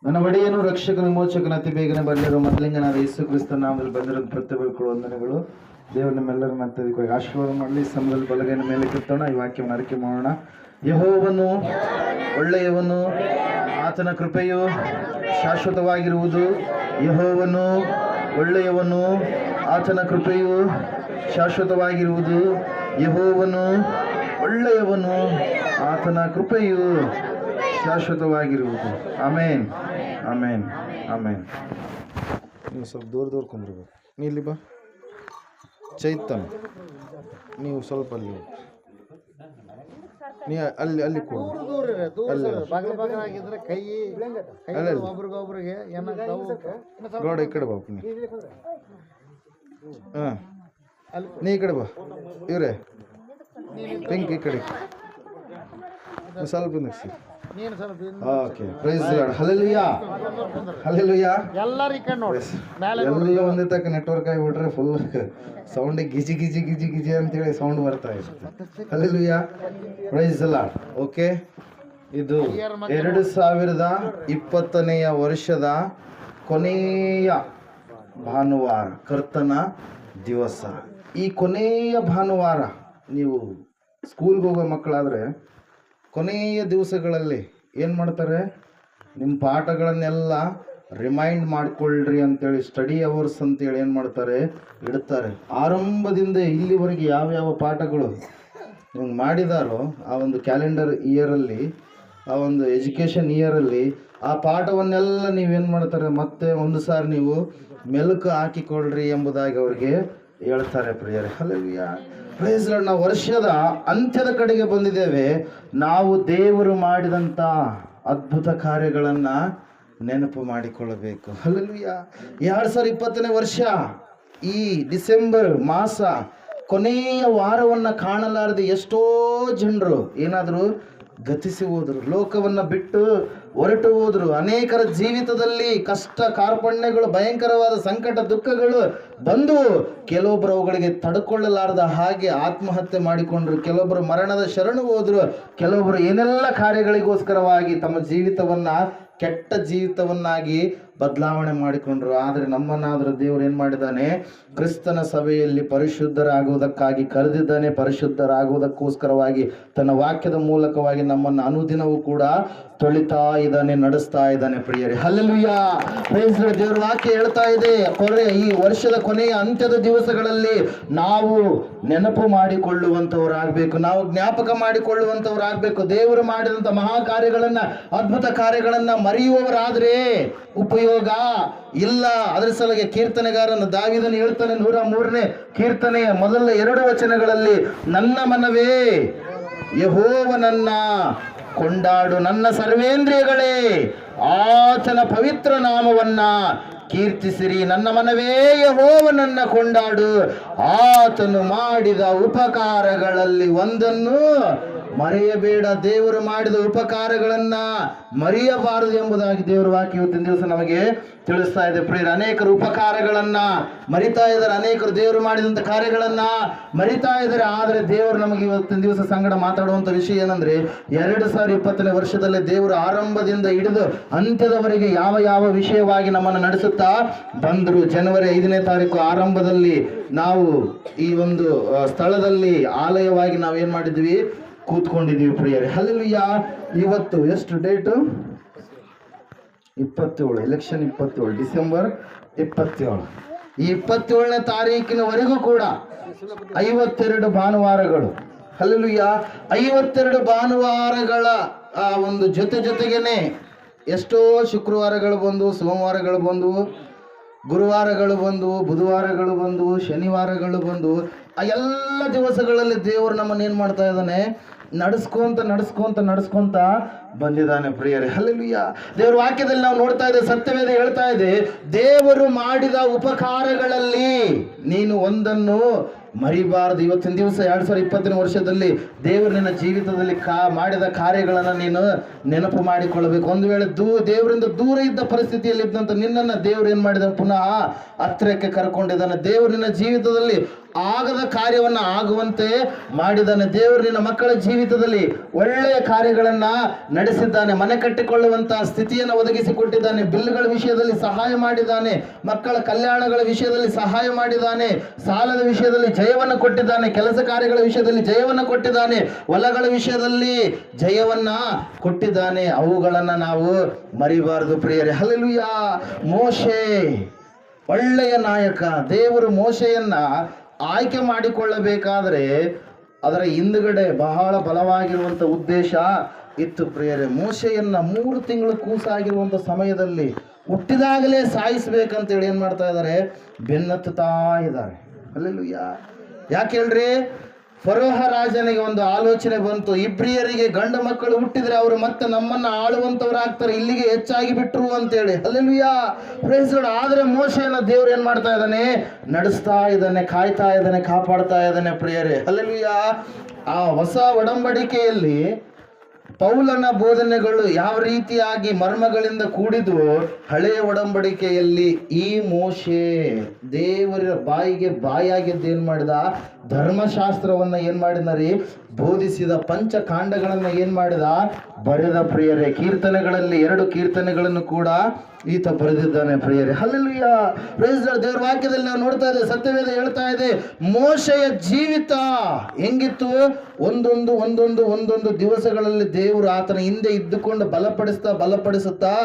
ನನ್ನ ಒಡೆಯನು ರಕ್ಷಕ ವಿಮೋಚಕನ ಅತಿ ಬೇಗನೆ ಬರಲಿರೋ ಮೊದಲಿಂಗನಾದ ಯೇಸು ಕ್ರಿಸ್ತ ನಾಮದಲ್ಲಿ ಬಂದಿರೋದು ಪ್ರತಿಯೊಬ್ಬರು ವಂದನೆಗಳು. ದೇವರು ನಮ್ಮೆಲ್ಲರನ್ನ ಅತ್ಯಧಿಕವಾಗಿ ಆಶೀರ್ವಾದ ಮಾಡಲಿ. ಸಮಯದಲ್ಲಿ ಬಲಗೈನ ಮೇಲೆ ಕಿತ್ತೋಣ, ಈ ವಾಕ್ಯವನ್ನು ಅರಿಕೆ ಮಾಡೋಣ. ಯೆಹೋವನು ಒಳ್ಳೆಯವನು, ಆತನ ಕೃಪೆಯು ಶಾಶ್ವತವಾಗಿರುವುದು. ಯೆಹೋವನು ಒಳ್ಳೆಯವನು, ಆತನ ಕೃಪೆಯು ಶಾಶ್ವತವಾಗಿರುವುದು. ಯೆಹೋವನು ಒಳ್ಳೆಯವನು, ಆತನ ಕೃಪೆಯು ಶಾಶ್ವತವಾಗಿರುವುದು. ಆಮೇನ್, ಆಮೇನ್, ಆಮೇನ್. ನೀವು ಸ್ವಲ್ಪ ದೂರ ಕೊಂಡ್ರಬೇಕು. ನೀ ಇಲ್ಲಿ ಬಾ ಚೈತನ್, ನೀವು ಸ್ವಲ್ಪ ಅಲ್ಲಿ ನೀ ಅಲ್ಲಿ ಕೊಡು. ಗೌಡ ಈ ಕಡೆ ಬಾ. ಹಾಂ, ನೀ ಈ ಕಡೆ ಬಾ. ಇವ್ರೆ ಪಿಂಕ್ ಈ ಕಡೆ ಸ್ವಲ್ಪ ನಿಲ್ಸಿ. Okay, praise Lord. Hallelujah, hallelujah. ಎಲ್ಲ ಒಂದೇ ತಕ್ಕ ನೆಟ್ವರ್ಕ್ ಆಗಿಬಿಟ್ರೆ ಫುಲ್ ಸೌಂಡಿಗೆ ಗಿಜಿ ಗಿಜಿ ಗಿಜಿ ಗಿಜಿ ಅಂತೇಳಿ ಸೌಂಡ್ ಬರ್ತಾ ಇರುತ್ತೆ. Hallelujah, praise lord. ಓಕೆ, ಇದು 2020ನೇ ವರ್ಷದ ಕೊನೆಯ ಭಾನುವಾರ, ಕರ್ತನ ದಿವಸ. ಈ ಕೊನೆಯ ಭಾನುವಾರ ನೀವು ಸ್ಕೂಲ್ಗೆ ಹೋಗೋ ಮಕ್ಕಳಾದರೆ ಕೊನೆಯ ದಿವಸಗಳಲ್ಲಿ ಏನು ಮಾಡ್ತಾರೆ, ನಿಮ್ಮ ಪಾಠಗಳನ್ನೆಲ್ಲ ರಿಮೈಂಡ್ ಮಾಡಿಕೊಳ್ಳ್ರಿ ಅಂತೇಳಿ ಸ್ಟಡಿ ಅವರ್ಸ್ ಅಂತೇಳಿ ಏನು ಮಾಡ್ತಾರೆ, ಇಡ್ತಾರೆ. ಆರಂಭದಿಂದ ಇಲ್ಲಿವರೆಗೆ ಯಾವ್ಯಾವ ಪಾಠಗಳು ನೀವು ಮಾಡಿದಾರೋ ಆ ಒಂದು ಕ್ಯಾಲೆಂಡರ್ ಇಯರಲ್ಲಿ, ಆ ಒಂದು ಎಜುಕೇಷನ್ ಇಯರಲ್ಲಿ ಆ ಪಾಠವನ್ನೆಲ್ಲ ನೀವೇನು ಮಾಡ್ತಾರೆ, ಮತ್ತೆ ಒಂದು ಸಾರಿ ನೀವು ಮೆಲುಕು ಹಾಕಿಕೊಳ್ಳ್ರಿ ಎಂಬುದಾಗಿ ಅವ್ರಿಗೆ ಹೇಳ್ತಾರೆ. ಪ್ರಿಯರೇ, ಹಲ್ಲೆಲೂಯಾ, ಪ್ರೈಸ್ ಲಾರ್ಡ್. ನಾವು ವರ್ಷದ ಅಂತ್ಯದ ಕಡೆಗೆ ಬಂದಿದ್ದೇವೆ. ನಾವು ದೇವರು ಮಾಡಿದಂಥ ಅದ್ಭುತ ಕಾರ್ಯಗಳನ್ನು ನೆನಪು ಮಾಡಿಕೊಳ್ಳಬೇಕು. ಹಲ್ಲೆಲೂಯಾ. 2020ನೇ ವರ್ಷ ಈ ಡಿಸೆಂಬರ್ ಮಾಸ ಕೊನೆಯ ವಾರವನ್ನು ಕಾಣಲಾರದೆ ಎಷ್ಟೋ ಜನರು ಏನಾದರೂ ಗತಿಸಿ ಹೋದರು, ಲೋಕವನ್ನು ಬಿಟ್ಟು ಹೊರಟು ಹೋದರು. ಅನೇಕರ ಜೀವಿತದಲ್ಲಿ ಕಷ್ಟ ಕಾರ್ಪಣ್ಯಗಳು, ಭಯಂಕರವಾದ ಸಂಕಟ ದುಃಖಗಳು ಬಂದು ಕೆಲವೊಬ್ಬರು ಅವುಗಳಿಗೆ ತಡ್ಕೊಳ್ಳಲಾರದ ಹಾಗೆ ಆತ್ಮಹತ್ಯೆ ಮಾಡಿಕೊಂಡ್ರು. ಕೆಲವೊಬ್ಬರು ಮರಣದ ಶರಣು ಹೋದರು. ಕೆಲವೊಬ್ಬರು ಏನೆಲ್ಲ ಕಾರ್ಯಗಳಿಗೋಸ್ಕರವಾಗಿ ತಮ್ಮ ಜೀವಿತವನ್ನು ಕೆಟ್ಟ ಜೀವಿತವನ್ನಾಗಿ ಬದಲಾವಣೆ ಮಾಡಿಕೊಂಡ್ರು. ಆದರೆ ನಮ್ಮನ್ನಾದರೂ ದೇವರು ಏನು ಮಾಡಿದ್ದಾನೆ, ಕ್ರಿಸ್ತನ ಸಭೆಯಲ್ಲಿ ಪರಿಶುದ್ಧರಾಗುವುದಕ್ಕಾಗಿ ಕರೆದಿದ್ದಾನೆ. ಪರಿಶುದ್ಧರಾಗುವುದಕ್ಕೋಸ್ಕರವಾಗಿ ತನ್ನ ವಾಕ್ಯದ ಮೂಲಕವಾಗಿ ನಮ್ಮನ್ನು ಅನುದಿನವೂ ಕೂಡ ತೊಳಿತಾ ಇದ್ದಾನೆ, ನಡೆಸ್ತಾ ಇದ್ದಾನೆ. ಪ್ರಿಯರೇ, ಹಲ್ಲೆಲೂಯಾ, ಪ್ರೈಸ್ ಲಾರ್ಡ್. ದೇವರ ವಾಕ್ಯ ಹೇಳ್ತಾ ಇದೆ, ಈ ವರ್ಷದ ಕೊನೆಯ ಅಂತ್ಯದ ದಿವಸಗಳಲ್ಲಿ ನಾವು ನೆನಪು ಮಾಡಿಕೊಳ್ಳುವಂಥವರಾಗಬೇಕು, ನಾವು ಜ್ಞಾಪಕ ಮಾಡಿಕೊಳ್ಳುವಂಥವರಾಗಬೇಕು. ದೇವರು ಮಾಡಿದಂಥ ಮಹಾ ಕಾರ್ಯಗಳನ್ನು, ಅದ್ಭುತ ಕಾರ್ಯಗಳನ್ನು ಮರೆಯುವವರಾದರೆ ಉಪಯೋಗ ಇಲ್ಲ. ಅದರ ಸಲುವಾಗಿ ಕೀರ್ತನೆಗಾರನ ದಾವೀದನು ಹೇಳ್ತಾನೆ, 103ನೇ ಕೀರ್ತನೆಯ ಮೊದಲ 2 ವಚನಗಳಲ್ಲಿ, ನನ್ನ ಮನವೇ ಯೆಹೋವನನ್ನ ಕೊಂಡಾಡು, ನನ್ನ ಸರ್ವೇಂದ್ರಿಯಗಳೇ ಆತನ ಪವಿತ್ರ ನಾಮವನ್ನ ಕೀರ್ತಿಸಿರಿ. ನನ್ನ ಮನವೇ ಯೆಹೋವನನ್ನ ಕೊಂಡಾಡು, ಆತನು ಮಾಡಿದ ಉಪಕಾರಗಳಲ್ಲಿ ಒಂದನ್ನು ಮರೆಯಬೇಡ. ದೇವರು ಮಾಡಿದ ಉಪಕಾರಗಳನ್ನ ಮರೆಯಬಾರದು ಎಂಬುದಾಗಿ ದೇವರ ವಾಕ್ಯ ಇವತ್ತಿನ ದಿವಸ ನಮಗೆ ತಿಳಿಸ್ತಾ ಇದೆ. ಪ್ರಿಯರೇ, ಅನೇಕರು ಉಪಕಾರಗಳನ್ನ ಮರಿತಾ ಇದ್ದಾರೆ, ಅನೇಕರು ದೇವರು ಮಾಡಿದಂಥ ಕಾರ್ಯಗಳನ್ನ ಮರಿತಾ ಇದ್ದಾರೆ. ಆದರೆ ದೇವರು ನಮಗೆ ಇವತ್ತಿನ ದಿವಸ ಸಂಗಡ ಮಾತಾಡುವಂಥ ವಿಷಯ ಏನಂದ್ರೆ, 2020ನೇ ವರ್ಷದಲ್ಲಿ ದೇವರು ಆರಂಭದಿಂದ ಹಿಡಿದು ಅಂತ್ಯದವರೆಗೆ ಯಾವ ಯಾವ ವಿಷಯವಾಗಿ ನಮ್ಮನ್ನು ನಡೆಸುತ್ತಾ ಬಂದರು. ಜನವರಿ 5ನೇ ತಾರೀಕು ಆರಂಭದಲ್ಲಿ ನಾವು ಈ ಒಂದು ಸ್ಥಳದಲ್ಲಿ ಆಲಯವಾಗಿ ನಾವೇನ್ ಮಾಡಿದ್ವಿ, ಕೂತ್ಕೊಂಡಿದ್ದೀವಿ. ಪ್ರಿಯರೇ, ಹಲ್ಲೆಲೂಯಾ. ಇವತ್ತು ಎಷ್ಟು ಡೇಟು? 27, election 27, December 27. ಈ 27ನೇ ತಾರೀಕಿನವರೆಗೂ ಕೂಡ 52 ಭಾನುವಾರಗಳು. ಹಲ್ಲೆಲೂಯಾ. 52 ಭಾನುವಾರಗಳ ಆ ಒಂದು ಜೊತೆಗೇನೆ ಎಷ್ಟೋ ಶುಕ್ರವಾರಗಳು ಬಂದು, ಸೋಮವಾರಗಳು ಬಂದು, ಗುರುವಾರಗಳು ಬಂದು, ಬುಧವಾರಗಳು ಬಂದು, ಶನಿವಾರಗಳು ಬಂದು, ಆ ಎಲ್ಲ ದಿವಸಗಳಲ್ಲಿ ದೇವರು ನಮ್ಮನ್ನು ಏನು ಮಾಡ್ತಾ ಇದ್ದಾನೆ, ನಡೆಸ್ಕೊಂತ ಬಂದಿದ್ದಾನೆ. ಪ್ರಿಯರೇ, ಹಲ್ಲೆಲೂಯಾ. ದೇವರ ವಾಕ್ಯದಲ್ಲಿ ನಾವು ನೋಡ್ತಾ ಇದ್ದೇವೆ, ಸತ್ಯವೇದ ಹೇಳ್ತಾ ಇದೆ, ದೇವರು ಮಾಡಿದ ಉಪಕಾರಗಳಲ್ಲಿ ನೀನು ಒಂದನ್ನು ಮರಿಬಾರದು. ಇವತ್ತಿನ ದಿವಸ 2020ನೇ ವರ್ಷದಲ್ಲಿ ದೇವರು ನಿನ್ನ ಜೀವಿತದಲ್ಲಿ ಮಾಡಿದ ಕಾರ್ಯಗಳನ್ನು ನೀನು ನೆನಪು ಮಾಡಿಕೊಳ್ಳಬೇಕು. ಒಂದು ವೇಳೆ ದೇವರಿಂದ ದೂರ ಇದ್ದ ಪರಿಸ್ಥಿತಿಯಲ್ಲಿ ಇದ್ದಂತ ನಿನ್ನನ್ನು ದೇವರು ಏನು ಮಾಡಿದ, ಪುನಃ ಹತ್ತಿರಕ್ಕೆ ಕರ್ಕೊಂಡಿದ್ದಾನೆ. ದೇವರು ನಿನ್ನ ಜೀವಿತದಲ್ಲಿ ಆಗದ ಕಾರ್ಯವನ್ನು ಆಗುವಂತೆ ಮಾಡಿದ್ದಾನೆ. ದೇವರು ನಿನ್ನ ಮಕ್ಕಳ ಜೀವಿತದಲ್ಲಿ ಒಳ್ಳೆಯ ಕಾರ್ಯಗಳನ್ನ ನಡೆಸಿದ್ದಾನೆ. ಮನೆ ಕಟ್ಟಿಕೊಳ್ಳುವಂತಹ ಸ್ಥಿತಿಯನ್ನು ಒದಗಿಸಿಕೊಟ್ಟಿದ್ದಾನೆ. ಬಿಲ್ಗಳ ವಿಷಯದಲ್ಲಿ ಸಹಾಯ ಮಾಡಿದ್ದಾನೆ. ಮಕ್ಕಳ ಕಲ್ಯಾಣಗಳ ವಿಷಯದಲ್ಲಿ ಸಹಾಯ ಮಾಡಿದ್ದಾನೆ. ಸಾಲದ ವಿಷಯದಲ್ಲಿ ಜಯವನ್ನು ಕೊಟ್ಟಿದ್ದಾನೆ. ಕೆಲಸ ಕಾರ್ಯಗಳ ವಿಷಯದಲ್ಲಿ ಜಯವನ್ನು ಕೊಟ್ಟಿದ್ದಾನೆ. ಹೊಲಗಳ ವಿಷಯದಲ್ಲಿ ಜಯವನ್ನ ಕೊಟ್ಟಿದ್ದಾನೆ. ಅವುಗಳನ್ನ ನಾವು ಮರಿಬಾರದು ಪ್ರಿಯರೇ. ಹಲ್ಲೆಲೂಯಾ. ಮೋಶೆ ಒಳ್ಳೆಯ ನಾಯಕ. ದೇವರು ಮೋಶೆಯನ್ನ ಆಯ್ಕೆ ಮಾಡಿಕೊಳ್ಳಬೇಕಾದ್ರೆ ಅದರ ಹಿಂದುಗಡೆ ಬಹಳ ಬಲವಾಗಿರುವಂಥ ಉದ್ದೇಶ ಇತ್ತು ಪ್ರಿಯರೇ. ಮೋಶೆಯನ್ನ 3 ತಿಂಗಳು ಕೂಸಾಗಿರುವಂಥ ಸಮಯದಲ್ಲಿ ಹುಟ್ಟಿದಾಗಲೇ ಸಾಯಿಸ್ಬೇಕಂತೇಳಿ ಏನು ಮಾಡ್ತಾ ಇದ್ದಾರೆ, ಬೆನ್ನತ್ತುತ್ತಾ ಇದ್ದಾರೆ. ಹಲ್ಲೆಲೂಯಾ. ಯಾಕೆ ಹೇಳ್ರಿ, ಫರೋಹ ರಾಜನಿಗೆ ಒಂದು ಆಲೋಚನೆ ಬಂತು, ಇಬ್ರಿಯರಿಗೆ ಗಂಡು ಮಕ್ಕಳು ಹುಟ್ಟಿದ್ರೆ ಅವರು ಮತ್ತೆ ನಮ್ಮನ್ನ ಆಳುವಂತವರಾಗ್ತಾರೆ, ಇಲ್ಲಿಗೆ ಹೆಚ್ಚಾಗಿ ಬಿಟ್ರು ಅಂತೇಳಿ. Hallelujah, praise Lord. ಆದ್ರೆ ಮೋಶೆಯನ್ನ ದೇವ್ರು ಏನ್ ಮಾಡ್ತಾ ಇದ್ದಾನೆ, ನಡೆಸ್ತಾ ಇದ್ದಾನೆ, ಕಾಯ್ತಾ ಇದ್ದಾನೆ, ಕಾಪಾಡ್ತಾ ಇದ್ದಾನೆ ಪ್ರಿಯರೇ. ಹಲ್ಲೆಲೂಯಾ. ಆ ಹೊಸ ಒಡಂಬಡಿಕೆಯಲ್ಲಿ ಪೌಲನ ಬೋಧನೆಗಳು ಯಾವ ರೀತಿಯಾಗಿ ಮರ್ಮಗಳಿಂದ ಕೂಡಿದು, ಹಳೆಯ ಒಡಂಬಡಿಕೆಯಲ್ಲಿ ಈ ಮೋಶೆ ದೇವರ ಬಾಯಿಗೆ ಬಾಯಾಗಿದ್ದು ಏನ್ ಮಾಡಿದ, ಧರ್ಮಶಾಸ್ತ್ರವನ್ನ ಏನ್ ಮಾಡಿದ ಬೋಧಿಸಿದ, ಪಂಚಕಾಂಡಗಳನ್ನ ಏನ್ ಮಾಡಿದ, ಬರೆದ ಪ್ರಿಯರೇ. ಕೀರ್ತನೆಗಳಲ್ಲಿ 2 ಕೀರ್ತನೆಗಳನ್ನು ಕೂಡ ಈತ ಬರೆದಿದ್ದಾನೆ ಪ್ರಿಯರೇ. Hallelujah, praise Lord. ದೇವರ ವಾಕ್ಯದಲ್ಲಿ ನಾವು ನೋಡ್ತಾ ಇದ್ದೇವೆ, ಸತ್ಯವೇದ ಹೇಳ್ತಾ ಇದೆ, ಮೋಶೆಯ ಜೀವಿತ ಹೆಂಗಿತ್ತು, ಒಂದೊಂದು ದಿವಸಗಳಲ್ಲಿ ದೇವರು ಆತನ ಹಿಂದೆ ಇದ್ದುಕೊಂಡು ಬಲಪಡಿಸುತ್ತಾ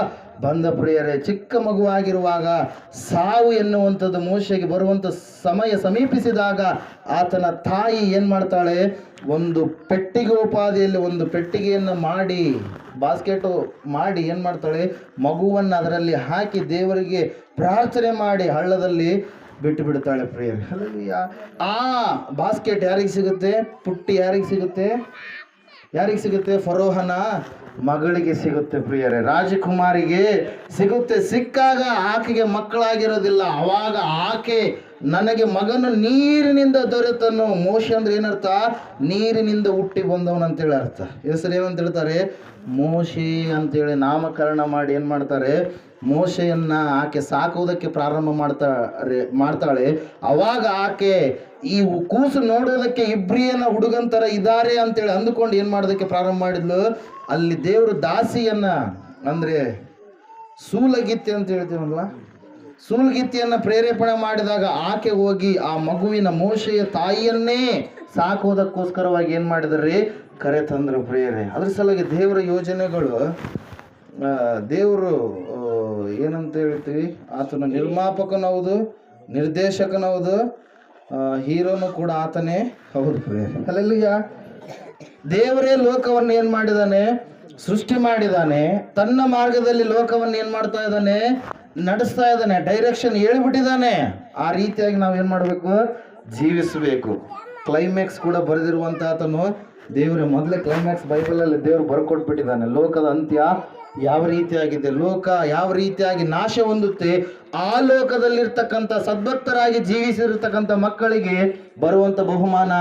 ಬಂದ ಪ್ರಿಯರೇ. ಚಿಕ್ಕ ಮಗುವಾಗಿರುವಾಗ ಸಾವು ಎನ್ನುವಂಥದ್ದು ಮೋಶೆಗೆ ಬರುವಂಥ ಸಮಯ ಸಮೀಪಿಸಿದಾಗ ಆತನ ತಾಯಿ ಏನ್ ಮಾಡ್ತಾಳೆ, ಒಂದು ಪೆಟ್ಟಿಗೋಪಾದಿಯಲ್ಲಿ ಒಂದು ಪೆಟ್ಟಿಗೆಯನ್ನು ಮಾಡಿ, ಬಾಸ್ಕೆಟ್ ಮಾಡಿ ಏನ್ ಮಾಡ್ತಾಳೆ, ಮಗುವನ್ನು ಅದರಲ್ಲಿ ಹಾಕಿ ದೇವರಿಗೆ ಪ್ರಾರ್ಥನೆ ಮಾಡಿ ಹಳ್ಳದಲ್ಲಿ ಬಿಟ್ಟು ಬಿಡ್ತಾಳೆ ಪ್ರಿಯರೇ. ಹಲ್ಲೆಲೂಯಾ. ಆ ಬಾಸ್ಕೆಟ್ ಯಾರಿಗೆ ಸಿಗುತ್ತೆ, ಪುಟ್ಟಿ ಯಾರಿಗೆ ಸಿಗುತ್ತೆ, ಫರೋಹನ ಮಗಳಿಗೆ ಸಿಗುತ್ತೆ ಪ್ರಿಯರೇ, ರಾಜಕುಮಾರಿಗೆ ಸಿಗುತ್ತೆ. ಸಿಕ್ಕಾಗ ಆಕೆಗೆ ಮಕ್ಕಳಾಗಿರೋದಿಲ್ಲ. ಅವಾಗ ಆಕೆ ನನಗೆ ಮಗನು ನೀರಿನಿಂದ ದೊರೆತನು. ಮೋಶೆ ಅಂದ್ರೆ ಏನರ್ಥ, ನೀರಿನಿಂದ ಹುಟ್ಟಿ ಬಂದವನು ಅಂತೇಳಿ ಅರ್ಥ. ಹೆಸರು ಏನಂತ ಹೇಳ್ತಾರೆ, ಮೋಶೆ ಅಂತೇಳಿ ನಾಮಕರಣ ಮಾಡಿ ಏನ್ ಮಾಡ್ತಾರೆ, ಮೋಶೆಯನ್ನ ಆಕೆ ಸಾಕುವುದಕ್ಕೆ ಪ್ರಾರಂಭ ಮಾಡ್ತಾಳೆ. ಅವಾಗ ಆಕೆ ಈ ಕೂಸು ನೋಡೋದಕ್ಕೆ ಇಬ್ರಿಯನ ಹುಡುಗಂತರ ಇದ್ದಾರೆ ಅಂತೇಳಿ ಅಂದುಕೊಂಡು ಏನ್ ಮಾಡೋದಕ್ಕೆ ಪ್ರಾರಂಭ ಮಾಡಿದ್ಲು. ಅಲ್ಲಿ ದೇವರು ದಾಸಿಯನ್ನ, ಅಂದ್ರೆ ಸೂಲಗಿತ್ತಿ ಅಂತ ಹೇಳ್ತೀವಲ್ಲ, ಸೂಲ್ಗಿತ್ತಿಯನ್ನ ಪ್ರೇರೇಪಣೆ ಮಾಡಿದಾಗ ಆಕೆ ಹೋಗಿ ಆ ಮಗುವಿನ ಮೋಶೆಯ ತಾಯಿಯನ್ನೇ ಸಾಕುವುದಕ್ಕೋಸ್ಕರವಾಗಿ ಏನ್ ಮಾಡಿದ್ರಿ, ಕರೆ ತಂದ್ರು ಪ್ರಿಯರೇ. ಅದ್ರ ಸಲುವಾಗಿ ದೇವರ ಯೋಜನೆಗಳು, ದೇವರು ಏನಂತ ಹೇಳ್ತೀವಿ, ಆತನ ನಿರ್ಮಾಪಕನೌದು, ನಿರ್ದೇಶಕನೌದು, ಹೀರೋನು ಕೂಡ ಆತನೇ ಹೌದು ಪ್ರಿಯರೇ. ಹಲ್ಲೆಲೂಯಾ. ದೇವರೇ ಲೋಕವನ್ನು ಏನ್ ಮಾಡಿದಾನೆ, ಸೃಷ್ಟಿ ಮಾಡಿದಾನೆ. ತನ್ನ ಮಾರ್ಗದಲ್ಲಿ ಲೋಕವನ್ನು ಏನ್ ಮಾಡ್ತಾ ಇದ್ದಾನೆ, ನಡೆಸ್ತಾ ಇದ್ದಾನೆ. ಡೈರೆಕ್ಷನ್ ಹೇಳಿಬಿಟ್ಟಿದ್ದಾನೆ. ಆ ರೀತಿಯಾಗಿ ನಾವು ಏನ್ ಮಾಡಬೇಕು, ಜೀವಿಸಬೇಕು. ಕ್ಲೈಮ್ಯಾಕ್ಸ್ ಕೂಡ ಬರೆದಿರುವಂತ ಆತನು ದೇವರ ಮೊದಲೇ ಕ್ಲೈಮ್ಯಾಕ್ಸ್ ಬೈಬಲಲ್ಲಿ ದೇವರು ಬರ್ಕೊಟ್ಬಿಟ್ಟಿದ್ದಾನೆ. ಲೋಕದ ಅಂತ್ಯ ಯಾವ ರೀತಿಯಾಗಿದೆ, ಲೋಕ ಯಾವ ರೀತಿಯಾಗಿ ನಾಶ ಹೊಂದುತ್ತೆ, ಆ ಲೋಕದಲ್ಲಿರ್ತಕ್ಕಂಥ ಸದ್ಭಕ್ತರಾಗಿ ಜೀವಿಸಿರ್ತಕ್ಕಂಥ ಮಕ್ಕಳಿಗೆ ಬರುವಂತ ಬಹುಮಾನ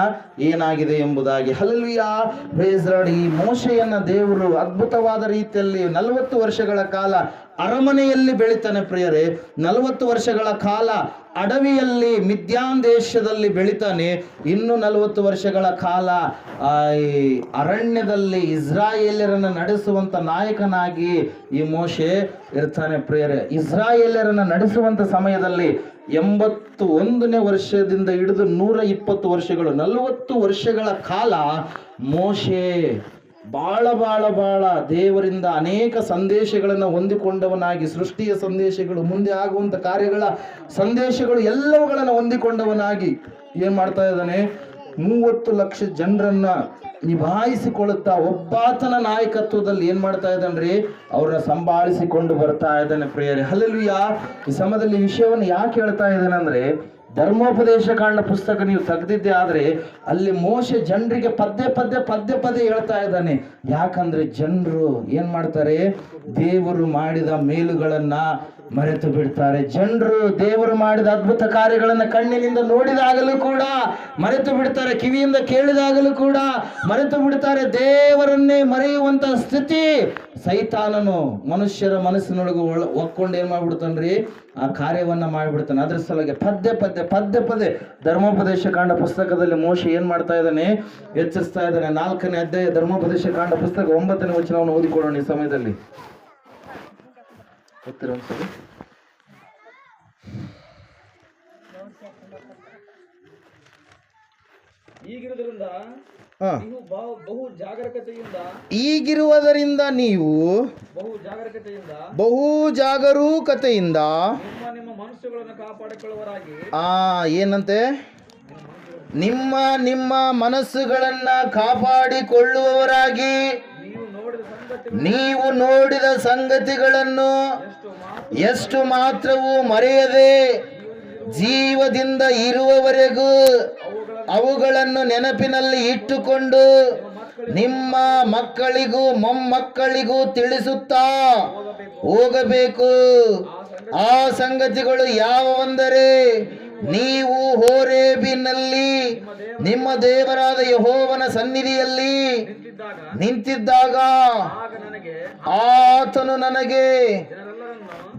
ಏನಾಗಿದೆ ಎಂಬುದಾಗಿ. Hallelujah, praise Lord. ಈ ಮೋಶೆಯನ್ನ ದೇವರು ಅದ್ಭುತವಾದ ರೀತಿಯಲ್ಲಿ 40 ವರ್ಷಗಳ ಕಾಲ ಅರಮನೆಯಲ್ಲಿ ಬೆಳಿತಾನೆ ಪ್ರಿಯರೇ. 40 ವರ್ಷಗಳ ಕಾಲ ಅಡವಿಯಲ್ಲಿ ಮಿದ್ಯಾನ್ ದೇಶದಲ್ಲಿ ಬೆಳಿತಾನೆ. ಇನ್ನು 40 ವರ್ಷಗಳ ಕಾಲ ಈ ಅರಣ್ಯದಲ್ಲಿ ಇಸ್ರಾಯೇಲ್ಯರನ್ನು ನಡೆಸುವಂತ ನಾಯಕನಾಗಿ ಈ ಮೋಶೆ ಇರ್ತಾನೆ ಪ್ರಿಯರೇ. ಇಸ್ರಾಯೇಲ್ಯರನ್ನು ನಡೆಸುವಂತ ಸಮಯದಲ್ಲಿ 81ನೇ ವರ್ಷದಿಂದ ಹಿಡಿದು 120 ವರ್ಷಗಳು, 40 ವರ್ಷಗಳ ಕಾಲ ಮೋಶೆ ಬಹಳ ದೇವರಿಂದ ಅನೇಕ ಸಂದೇಶಗಳನ್ನು ಹೊಂದಿಕೊಂಡವನಾಗಿ, ಸೃಷ್ಟಿಯ ಸಂದೇಶಗಳು, ಮುಂದೆ ಆಗುವಂತ ಕಾರ್ಯಗಳ ಸಂದೇಶಗಳು ಎಲ್ಲವುಗಳನ್ನು ಹೊಂದಿಕೊಂಡವನಾಗಿ ಏನ್ ಮಾಡ್ತಾ ಇದ್ದಾನೆ, 30 ಲಕ್ಷ ಜನರನ್ನ ನಿಭಾಯಿಸಿಕೊಳ್ಳುತ್ತಾ ಒಬ್ಬಾತನ ನಾಯಕತ್ವದಲ್ಲಿ ಏನ್ ಮಾಡ್ತಾ ಇದ್ದಾನ್ರಿ, ಅವ್ರನ್ನ ಸಂಭಾಳಿಸಿಕೊಂಡು ಬರ್ತಾ ಇದ್ದಾನೆ ಪ್ರಿಯರೇ. ಹಲ್ಲೆಲೂಯಾ. ಈ ಸಮಯದಲ್ಲಿ ವಿಷಯವನ್ನು ಯಾಕೆ ಹೇಳ್ತಾ ಇದ್ದಾನೆ ಅಂದ್ರೆ, ಧರ್ಮೋಪದೇಶ ಕಾಂಡ ಪುಸ್ತಕ ನೀವು ತೆಗೆದಿದ್ದೆ ಆದ್ರೆ ಅಲ್ಲಿ ಮೋಶೆ ಜನರಿಗೆ ಪದ್ಯ ಹೇಳ್ತಾ ಇದ್ದಾನೆ. ಯಾಕಂದ್ರೆ ಜನರು ಏನ್ ಮಾಡ್ತಾರೆ, ದೇವರು ಮಾಡಿದ ಮೇಲುಗಳನ್ನ ಮರೆತು ಬಿಡ್ತಾರೆ. ಜನರು ದೇವರು ಮಾಡಿದ ಅದ್ಭುತ ಕಾರ್ಯಗಳನ್ನು ಕಣ್ಣಿನಿಂದ ನೋಡಿದಾಗಲೂ ಕೂಡ ಮರೆತು ಬಿಡ್ತಾರೆ, ಕಿವಿಯಿಂದ ಕೇಳಿದಾಗಲೂ ಕೂಡ ಮರೆತು ಬಿಡ್ತಾರೆ. ದೇವರನ್ನೇ ಮರೆಯುವಂತ ಸ್ಥಿತಿ ಸೈತಾನನು ಮನುಷ್ಯರ ಮನಸ್ಸಿನೊಳಗೆ ಒಕ್ಕೊಂಡು ಏನ್ ಮಾಡ್ಬಿಡ್ತಾನ್ರಿ, ಆ ಕಾರ್ಯವನ್ನ ಮಾಡಿಬಿಡ್ತಾನೆ. ಅದ್ರ ಸಲುವಾಗಿ ಪದ್ಯ ಪದೇ ಧರ್ಮೋಪದೇಶ ಕಾಂಡ ಪುಸ್ತಕದಲ್ಲಿ ಮೋಶೆ ಏನ್ ಮಾಡ್ತಾ ಇದ್ದಾನೆ, ಎಚ್ಚರಿಸ್ತಾ ಇದ್ದಾನೆ. 4ನೇ ಅಧ್ಯಾಯ ಧರ್ಮೋಪದೇಶ ಕಾಂಡ ಪುಸ್ತಕ 9ನೇ ವಚನವನ್ನು ಓದಿಕೊಳ್ಳೋಣ ಈ ಸಮಯದಲ್ಲಿ. ಈಗಿರುವುದರಿಂದ ನೀವು ಬಹು ಜಾಗರೂಕತೆಯಿಂದ ಏನಂತೆ ನಿಮ್ಮ ಮನಸ್ಸುಗಳನ್ನ ಕಾಪಾಡಿಕೊಳ್ಳುವವರಾಗಿ ನೀವು ನೋಡಿದ ಸಂಗತಿಗಳನ್ನು ಎಷ್ಟು ಮಾತ್ರವೂ ಮರೆಯದೆ ಜೀವದಿಂದ ಇರುವವರೆಗೂ ಅವುಗಳನ್ನು ನೆನಪಿನಲ್ಲಿ ಇಟ್ಟುಕೊಂಡು ನಿಮ್ಮ ಮಕ್ಕಳಿಗೂ ಮೊಮ್ಮಕ್ಕಳಿಗೂ ತಿಳಿಸುತ್ತಾ ಹೋಗಬೇಕು. ಆ ಸಂಗತಿಗಳು ಯಾವುವೆಂದರೆ, ನೀವು ಹೋರೇಬಿನಲ್ಲಿ ನಿಮ್ಮ ದೇವರಾದ ಯೆಹೋವನ ಸನ್ನಿಧಿಯಲ್ಲಿ ನಿಂತಿದ್ದಾಗ ಆತನು ನನಗೆ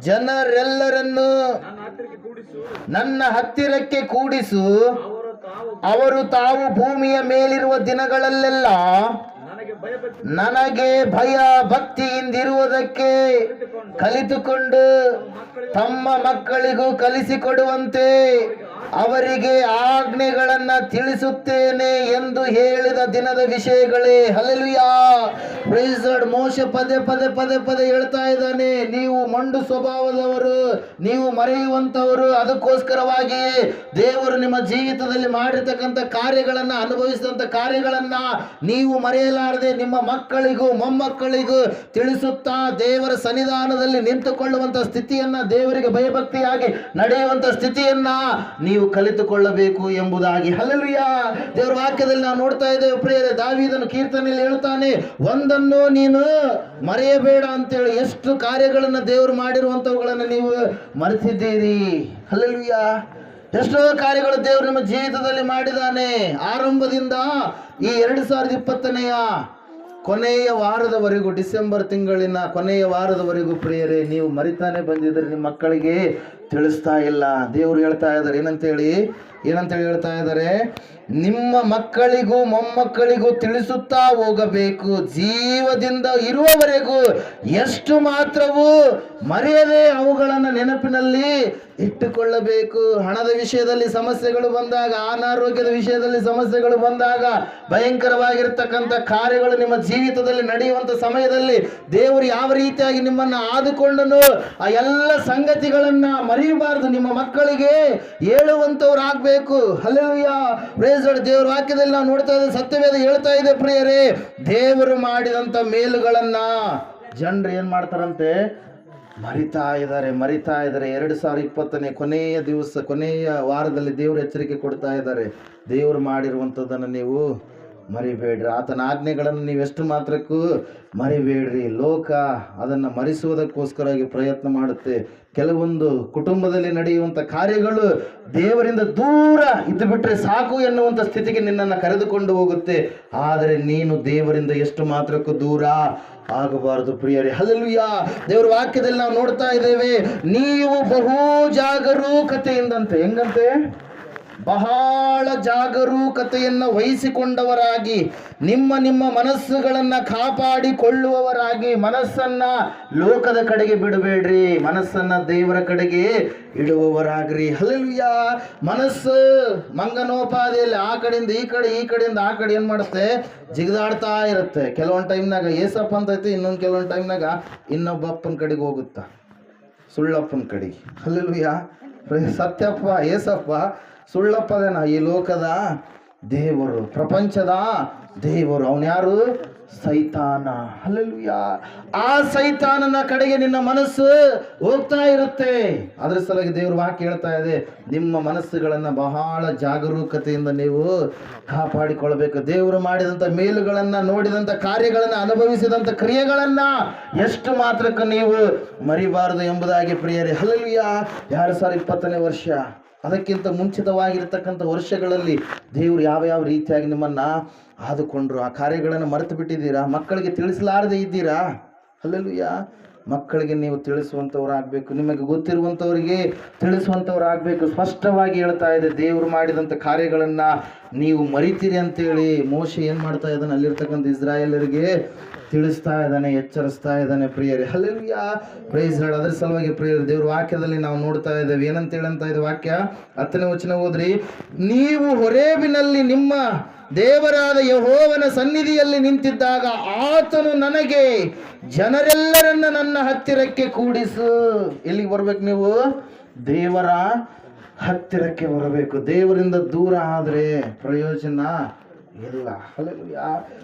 ಜನರೆಲ್ಲರನ್ನು ನನ್ನ ಹತ್ತಿರಕ್ಕೆ ಕೂಡಿಸು, ಅವರು ತಾವು ಭೂಮಿಯ ಮೇಲಿರುವ ದಿನಗಳಲ್ಲೆಲ್ಲ ನನಗೆ ಭಯ ಭಕ್ತಿಯಿಂದಿರುವುದಕ್ಕೆ ಕಲಿತುಕೊಂಡು ತಮ್ಮ ಮಕ್ಕಳಿಗೂ ಕಲಿಸಿಕೊಡುವಂತೆ ಅವರಿಗೆ ಆಜ್ಞೆಗಳನ್ನ ತಿಳಿಸುತ್ತೇನೆ ಎಂದು ಹೇಳಿದ ದಿನದ ವಿಷಯಗಳೇ. Hallelujah, praise lord. ಮೋಶೆ ಪದೇ ಹೇಳ್ತಾ ಇದ್ದಾನೆ, ನೀವು ಮಂಡು ಸ್ವಭಾವದವರು, ನೀವು ಮರೆಯುವಂತವರು. ಅದಕ್ಕೋಸ್ಕರವಾಗಿಯೇ ದೇವರು ನಿಮ್ಮ ಜೀವಿತದಲ್ಲಿ ಮಾಡಿರ್ತಕ್ಕಂಥ ಕಾರ್ಯಗಳನ್ನ, ಅನುಭವಿಸಿದಂಥ ಕಾರ್ಯಗಳನ್ನ ನೀವು ಮರೆಯಲಾರದೆ ನಿಮ್ಮ ಮಕ್ಕಳಿಗೂ ಮೊಮ್ಮಕ್ಕಳಿಗೂ ತಿಳಿಸುತ್ತಾ ದೇವರ ಸನ್ನಿಧಾನದಲ್ಲಿ ನಿಂತುಕೊಳ್ಳುವಂತ ಸ್ಥಿತಿಯನ್ನ, ದೇವರಿಗೆ ಭಯಭಕ್ತಿಯಾಗಿ ನಡೆಯುವಂತ ಸ್ಥಿತಿಯನ್ನ ನೀವು ಕಲಿತುಕೊಳ್ಳಬೇಕು ಎಂಬುದಾಗಿ. ಹಲ್ಲೆಲೂಯಾ. ದೇವರ ವಾಕ್ಯದಲ್ಲಿ ನಾವು ನೋಡ್ತಾ ಇದ್ದೇವೆ ಪ್ರಿಯರೇ, ದಾವೀದನು ಕೀರ್ತನೆಯಲ್ಲಿ ಹೇಳ್ತಾನೆ, ಒಂದನ್ನು ನೀನು ಮರೆಯಬೇಡ ಅಂತೇಳಿ. ಎಷ್ಟು ಕಾರ್ಯಗಳನ್ನು ದೇವರು ಮಾಡಿರುವಂತವುಗಳನ್ನು ನೀವು ಮರೆತಿದ್ದೀರಿ. ಹಲ್ಲೆಲೂಯಾ. ಎಷ್ಟೋ ಕಾರ್ಯಗಳು ದೇವರು ನಿಮ್ಮ ಜೀವಿತದಲ್ಲಿ ಮಾಡಿದ್ದಾನೆ. ಆರಂಭದಿಂದ ಈ 2020ನೆಯ ಕೊನೆಯ ವಾರದವರೆಗೂ, ಡಿಸೆಂಬರ್ ತಿಂಗಳಿನ ಕೊನೆಯ ವಾರದವರೆಗೂ ಪ್ರಿಯರೇ, ನೀವು ಮರಿತಾನೆ ಬಂದಿದ್ರೆ ನಿಮ್ಮ ಮಕ್ಕಳಿಗೆ ತಿಳಿಸ್ತಾ ಇಲ್ಲ. ದೇವರು ಹೇಳ್ತಾ ಇದ್ದಾರೆ ಏನಂತೇಳಿ ಹೇಳ್ತಾ ಇದ್ದಾರೆ, ನಿಮ್ಮ ಮಕ್ಕಳಿಗೂ ಮೊಮ್ಮಕ್ಕಳಿಗೂ ತಿಳಿಸುತ್ತಾ ಹೋಗಬೇಕು, ಜೀವದಿಂದ ಇರುವವರೆಗೂ ಎಷ್ಟು ಮಾತ್ರವೂ ಮರೆಯದೆ ಅವುಗಳನ್ನು ನೆನಪಿನಲ್ಲಿ ಇಟ್ಟುಕೊಳ್ಳಬೇಕು. ಹಣದ ವಿಷಯದಲ್ಲಿ ಸಮಸ್ಯೆಗಳು ಬಂದಾಗ, ಅನಾರೋಗ್ಯದ ವಿಷಯದಲ್ಲಿ ಸಮಸ್ಯೆಗಳು ಬಂದಾಗ, ಭಯಂಕರವಾಗಿರ್ತಕ್ಕಂಥ ಕಾರ್ಯಗಳು ನಿಮ್ಮ ಜೀವಿತದಲ್ಲಿ ನಡೆಯುವಂಥ ಸಮಯದಲ್ಲಿ ದೇವರು ಯಾವ ರೀತಿಯಾಗಿ ನಿಮ್ಮನ್ನು ಆದುಕೊಂಡನು, ಆ ಎಲ್ಲ ಸಂಗತಿಗಳನ್ನ ಮರೆಯಬಾರದು. ನಿಮ್ಮ ಮಕ್ಕಳಿಗೆ ಹೇಳುವಂಥವ್ರು ಆಗಬೇಕು. Hallelujah, praise Lord. ದೇವರ ವಾಕ್ಯದಲ್ಲಿ ನಾವು ನೋಡ್ತಾ ಇದ್ದೇವೆ, ಸತ್ಯವೇದ ಹೇಳ್ತಾ ಇದೆ ಪ್ರಿಯರೇ, ದೇವರು ಮಾಡಿದಂಥ ಮೇಲುಗಳನ್ನ ಜನರು ಏನ್ ಮಾಡ್ತಾರಂತೆ, ಮರಿತಾ ಇದ್ದಾರೆ. 2020ನೇ ಕೊನೆಯ ದಿವಸ, ಕೊನೆಯ ವಾರದಲ್ಲಿ ದೇವರು ಎಚ್ಚರಿಕೆ ಕೊಡ್ತಾ ಇದ್ದಾರೆ, ದೇವರು ಮಾಡಿರುವಂಥದ್ದನ್ನು ನೀವು ಮರಿಬೇಡ್ರಿ, ಆತನ ಆಜ್ಞೆಗಳನ್ನು ನೀವೆಷ್ಟು ಮಾತ್ರಕ್ಕೂ ಮರಿಬೇಡ್ರಿ. ಲೋಕ ಅದನ್ನು ಮರೆಸುವುದಕ್ಕೋಸ್ಕರವಾಗಿ ಪ್ರಯತ್ನ ಮಾಡುತ್ತೆ. ಕೆಲವೊಂದು ಕುಟುಂಬದಲ್ಲಿ ನಡೆಯುವಂಥ ಕಾರ್ಯಗಳು ದೇವರಿಂದ ದೂರ ಇದ್ದು ಬಿಟ್ರೆ ಸಾಕು ಎನ್ನುವಂಥ ಸ್ಥಿತಿಗೆ ನಿನ್ನನ್ನು ಕರೆದುಕೊಂಡು ಹೋಗುತ್ತೆ. ಆದರೆ ನೀನು ದೇವರಿಂದ ಎಷ್ಟು ಮಾತ್ರಕ್ಕೂ ದೂರ ಆಗಬಾರದು ಪ್ರಿಯರೇ. ಹಲ್ಲೆಲೂಯಾ. ದೇವರ ವಾಕ್ಯದಲ್ಲಿ ನಾವು ನೋಡ್ತಾ ಇದ್ದೇವೆ, ನೀವು ಬಹು ಜಾಗರೂಕತೆಯಿಂದಂತೆ, ಹೆಂಗಂತೆ, ಬಹಳ ಜಾಗರೂಕತೆಯನ್ನು ವಹಿಸಿಕೊಂಡವರಾಗಿ ನಿಮ್ಮ ಮನಸ್ಸುಗಳನ್ನ ಕಾಪಾಡಿಕೊಳ್ಳುವವರಾಗಿ, ಮನಸ್ಸನ್ನ ಲೋಕದ ಕಡೆಗೆ ಬಿಡಬೇಡ್ರಿ, ಮನಸ್ಸನ್ನ ದೇವರ ಕಡೆಗೆ ಇಡುವವರಾಗ್ರಿ. ಹಲ್ಲೆಲೂಯಾ. ಮನಸ್ಸು ಮಂಗನೋಪಾದಿಯಲ್ಲಿ ಆ ಕಡೆಯಿಂದ ಈ ಕಡೆ, ಈ ಕಡೆಯಿಂದ ಆ ಕಡೆ ಏನ್ ಮಾಡುತ್ತೆ, ಜಿಗಿದಾಡ್ತಾ ಇರುತ್ತೆ. ಕೆಲವೊಂದು ಟೈಮ್ನಾಗ ಏಸಪ್ಪ ಅಂತ ಐತಿ, ಇನ್ನೊಂದು ಕೆಲವೊಂದು ಟೈಮ್ನಾಗ ಇನ್ನೊಬ್ಬ ಅಪ್ಪನ ಕಡೆಗೆ ಹೋಗುತ್ತಾ, ಸುಳ್ಳಪ್ಪನ ಕಡೆಗೆ. ಹಲ್ಲೆಲೂಯಾ. ಸತ್ಯಪ್ಪ ಏಸಪ್ಪ ಸುಳ್ಳಪ್ಪದೇನ, ಈ ಲೋಕದ ದೇವರು, ಪ್ರಪಂಚದ ದೇವರು. ಅವನ್ಯಾರು? ಸೈತಾನ. ಹಲ್ಲೆಲೂಯಾ. ಆ ಸೈತಾನನ ಕಡೆಗೆ ನಿನ್ನ ಮನಸ್ಸು ಹೋಗ್ತಾ ಇರುತ್ತೆ. ಅದರ ಸಲುವಾಗಿ ದೇವ್ರ ವಾಕ್ಯ ಹೇಳ್ತಾ ಇದೆ, ನಿಮ್ಮ ಮನಸ್ಸುಗಳನ್ನ ಬಹಳ ಜಾಗರೂಕತೆಯಿಂದ ನೀವು ಕಾಪಾಡಿಕೊಳ್ಬೇಕು. ದೇವರು ಮಾಡಿದಂಥ ಮೇಲುಗಳನ್ನ, ನೋಡಿದಂಥ ಕಾರ್ಯಗಳನ್ನ, ಅನುಭವಿಸಿದಂಥ ಕ್ರಿಯೆಗಳನ್ನ ಎಷ್ಟು ಮಾತ್ರಕ್ಕೆ ನೀವು ಮರಿಬಾರದು ಎಂಬುದಾಗಿ ಪ್ರಿಯರೇ. ಹಲ್ಲೆಲೂಯಾ. 2020ನೇ ವರ್ಷ, ಅದಕ್ಕಿಂತ ಮುಂಚಿತವಾಗಿರ್ತಕ್ಕಂಥ ವರ್ಷಗಳಲ್ಲಿ ದೇವರು ಯಾವ ಯಾವ ರೀತಿಯಾಗಿ ನಿಮ್ಮನ್ನ ಆದುಕೊಂಡ್ರು, ಆ ಕಾರ್ಯಗಳನ್ನು ಮರೆತು ಬಿಟ್ಟಿದ್ದೀರಾ? ಮಕ್ಕಳಿಗೆ ತಿಳಿಸಲಾರದೆ ಇದ್ದೀರಾ? ಹಲ್ಲೆಲೂಯಾ. ಮಕ್ಕಳಿಗೆ ನೀವು ತಿಳಿಸುವಂಥವ್ರಾಗಬೇಕು, ನಿಮಗೆ ಗೊತ್ತಿರುವಂಥವ್ರಿಗೆ ತಿಳಿಸುವಂಥವ್ರಾಗಬೇಕು. ಸ್ಪಷ್ಟವಾಗಿ ಹೇಳ್ತಾ ಇದೆ, ದೇವರು ಮಾಡಿದಂಥ ಕಾರ್ಯಗಳನ್ನು ನೀವು ಮರಿತೀರಿ ಅಂತೇಳಿ ಮೋಶೆ ಏನು ಮಾಡ್ತಾ ಇದ್ದಾನೆ, ಅಲ್ಲಿರ್ತಕ್ಕಂಥ ಇಸ್ರಾಯೇಲರಿಗೆ ತಿಳಿಸ್ತಾ ಇದ್ದಾನೆ, ಎಚ್ಚರಿಸ್ತಾ ಇದ್ದಾನೆ ಪ್ರಿಯರೇ. ಹಲ್ಲೆಲೂಯಾ. Praise Lord. ಅದರ ಸಲುವಾಗಿ ಪ್ರಿಯರೇ, ದೇವ್ರ ವಾಕ್ಯದಲ್ಲಿ ನಾವು ನೋಡ್ತಾ ಇದ್ದೇವೆ. ಏನಂತೇಳಿ ಅಂತ ಇದೆ ವಾಕ್ಯ, 10ನೇ ವಚನ ಓದ್ರಿ. ನೀವು ಹೊರೇಬಿನಲ್ಲಿ ನಿಮ್ಮ ದೇವರಾದ ಯೆಹೋವನ ಸನ್ನಿಧಿಯಲ್ಲಿ ನಿಂತಿದ್ದಾಗ ಆತನು ನನಗೆ, ಜನರೆಲ್ಲರನ್ನ ನನ್ನ ಹತ್ತಿರಕ್ಕೆ ಕೂಡಿಸು. ಎಲ್ಲಿಗೆ ಬರ್ಬೇಕು ನೀವು? ದೇವರ ಹತ್ತಿರಕ್ಕೆ ಬರಬೇಕು. ದೇವರಿಂದ ದೂರ ಆದರೆ ಪ್ರಯೋಜನ ಇಲ್ಲ. ಹಲ್ಲೆಲೂಯಾ.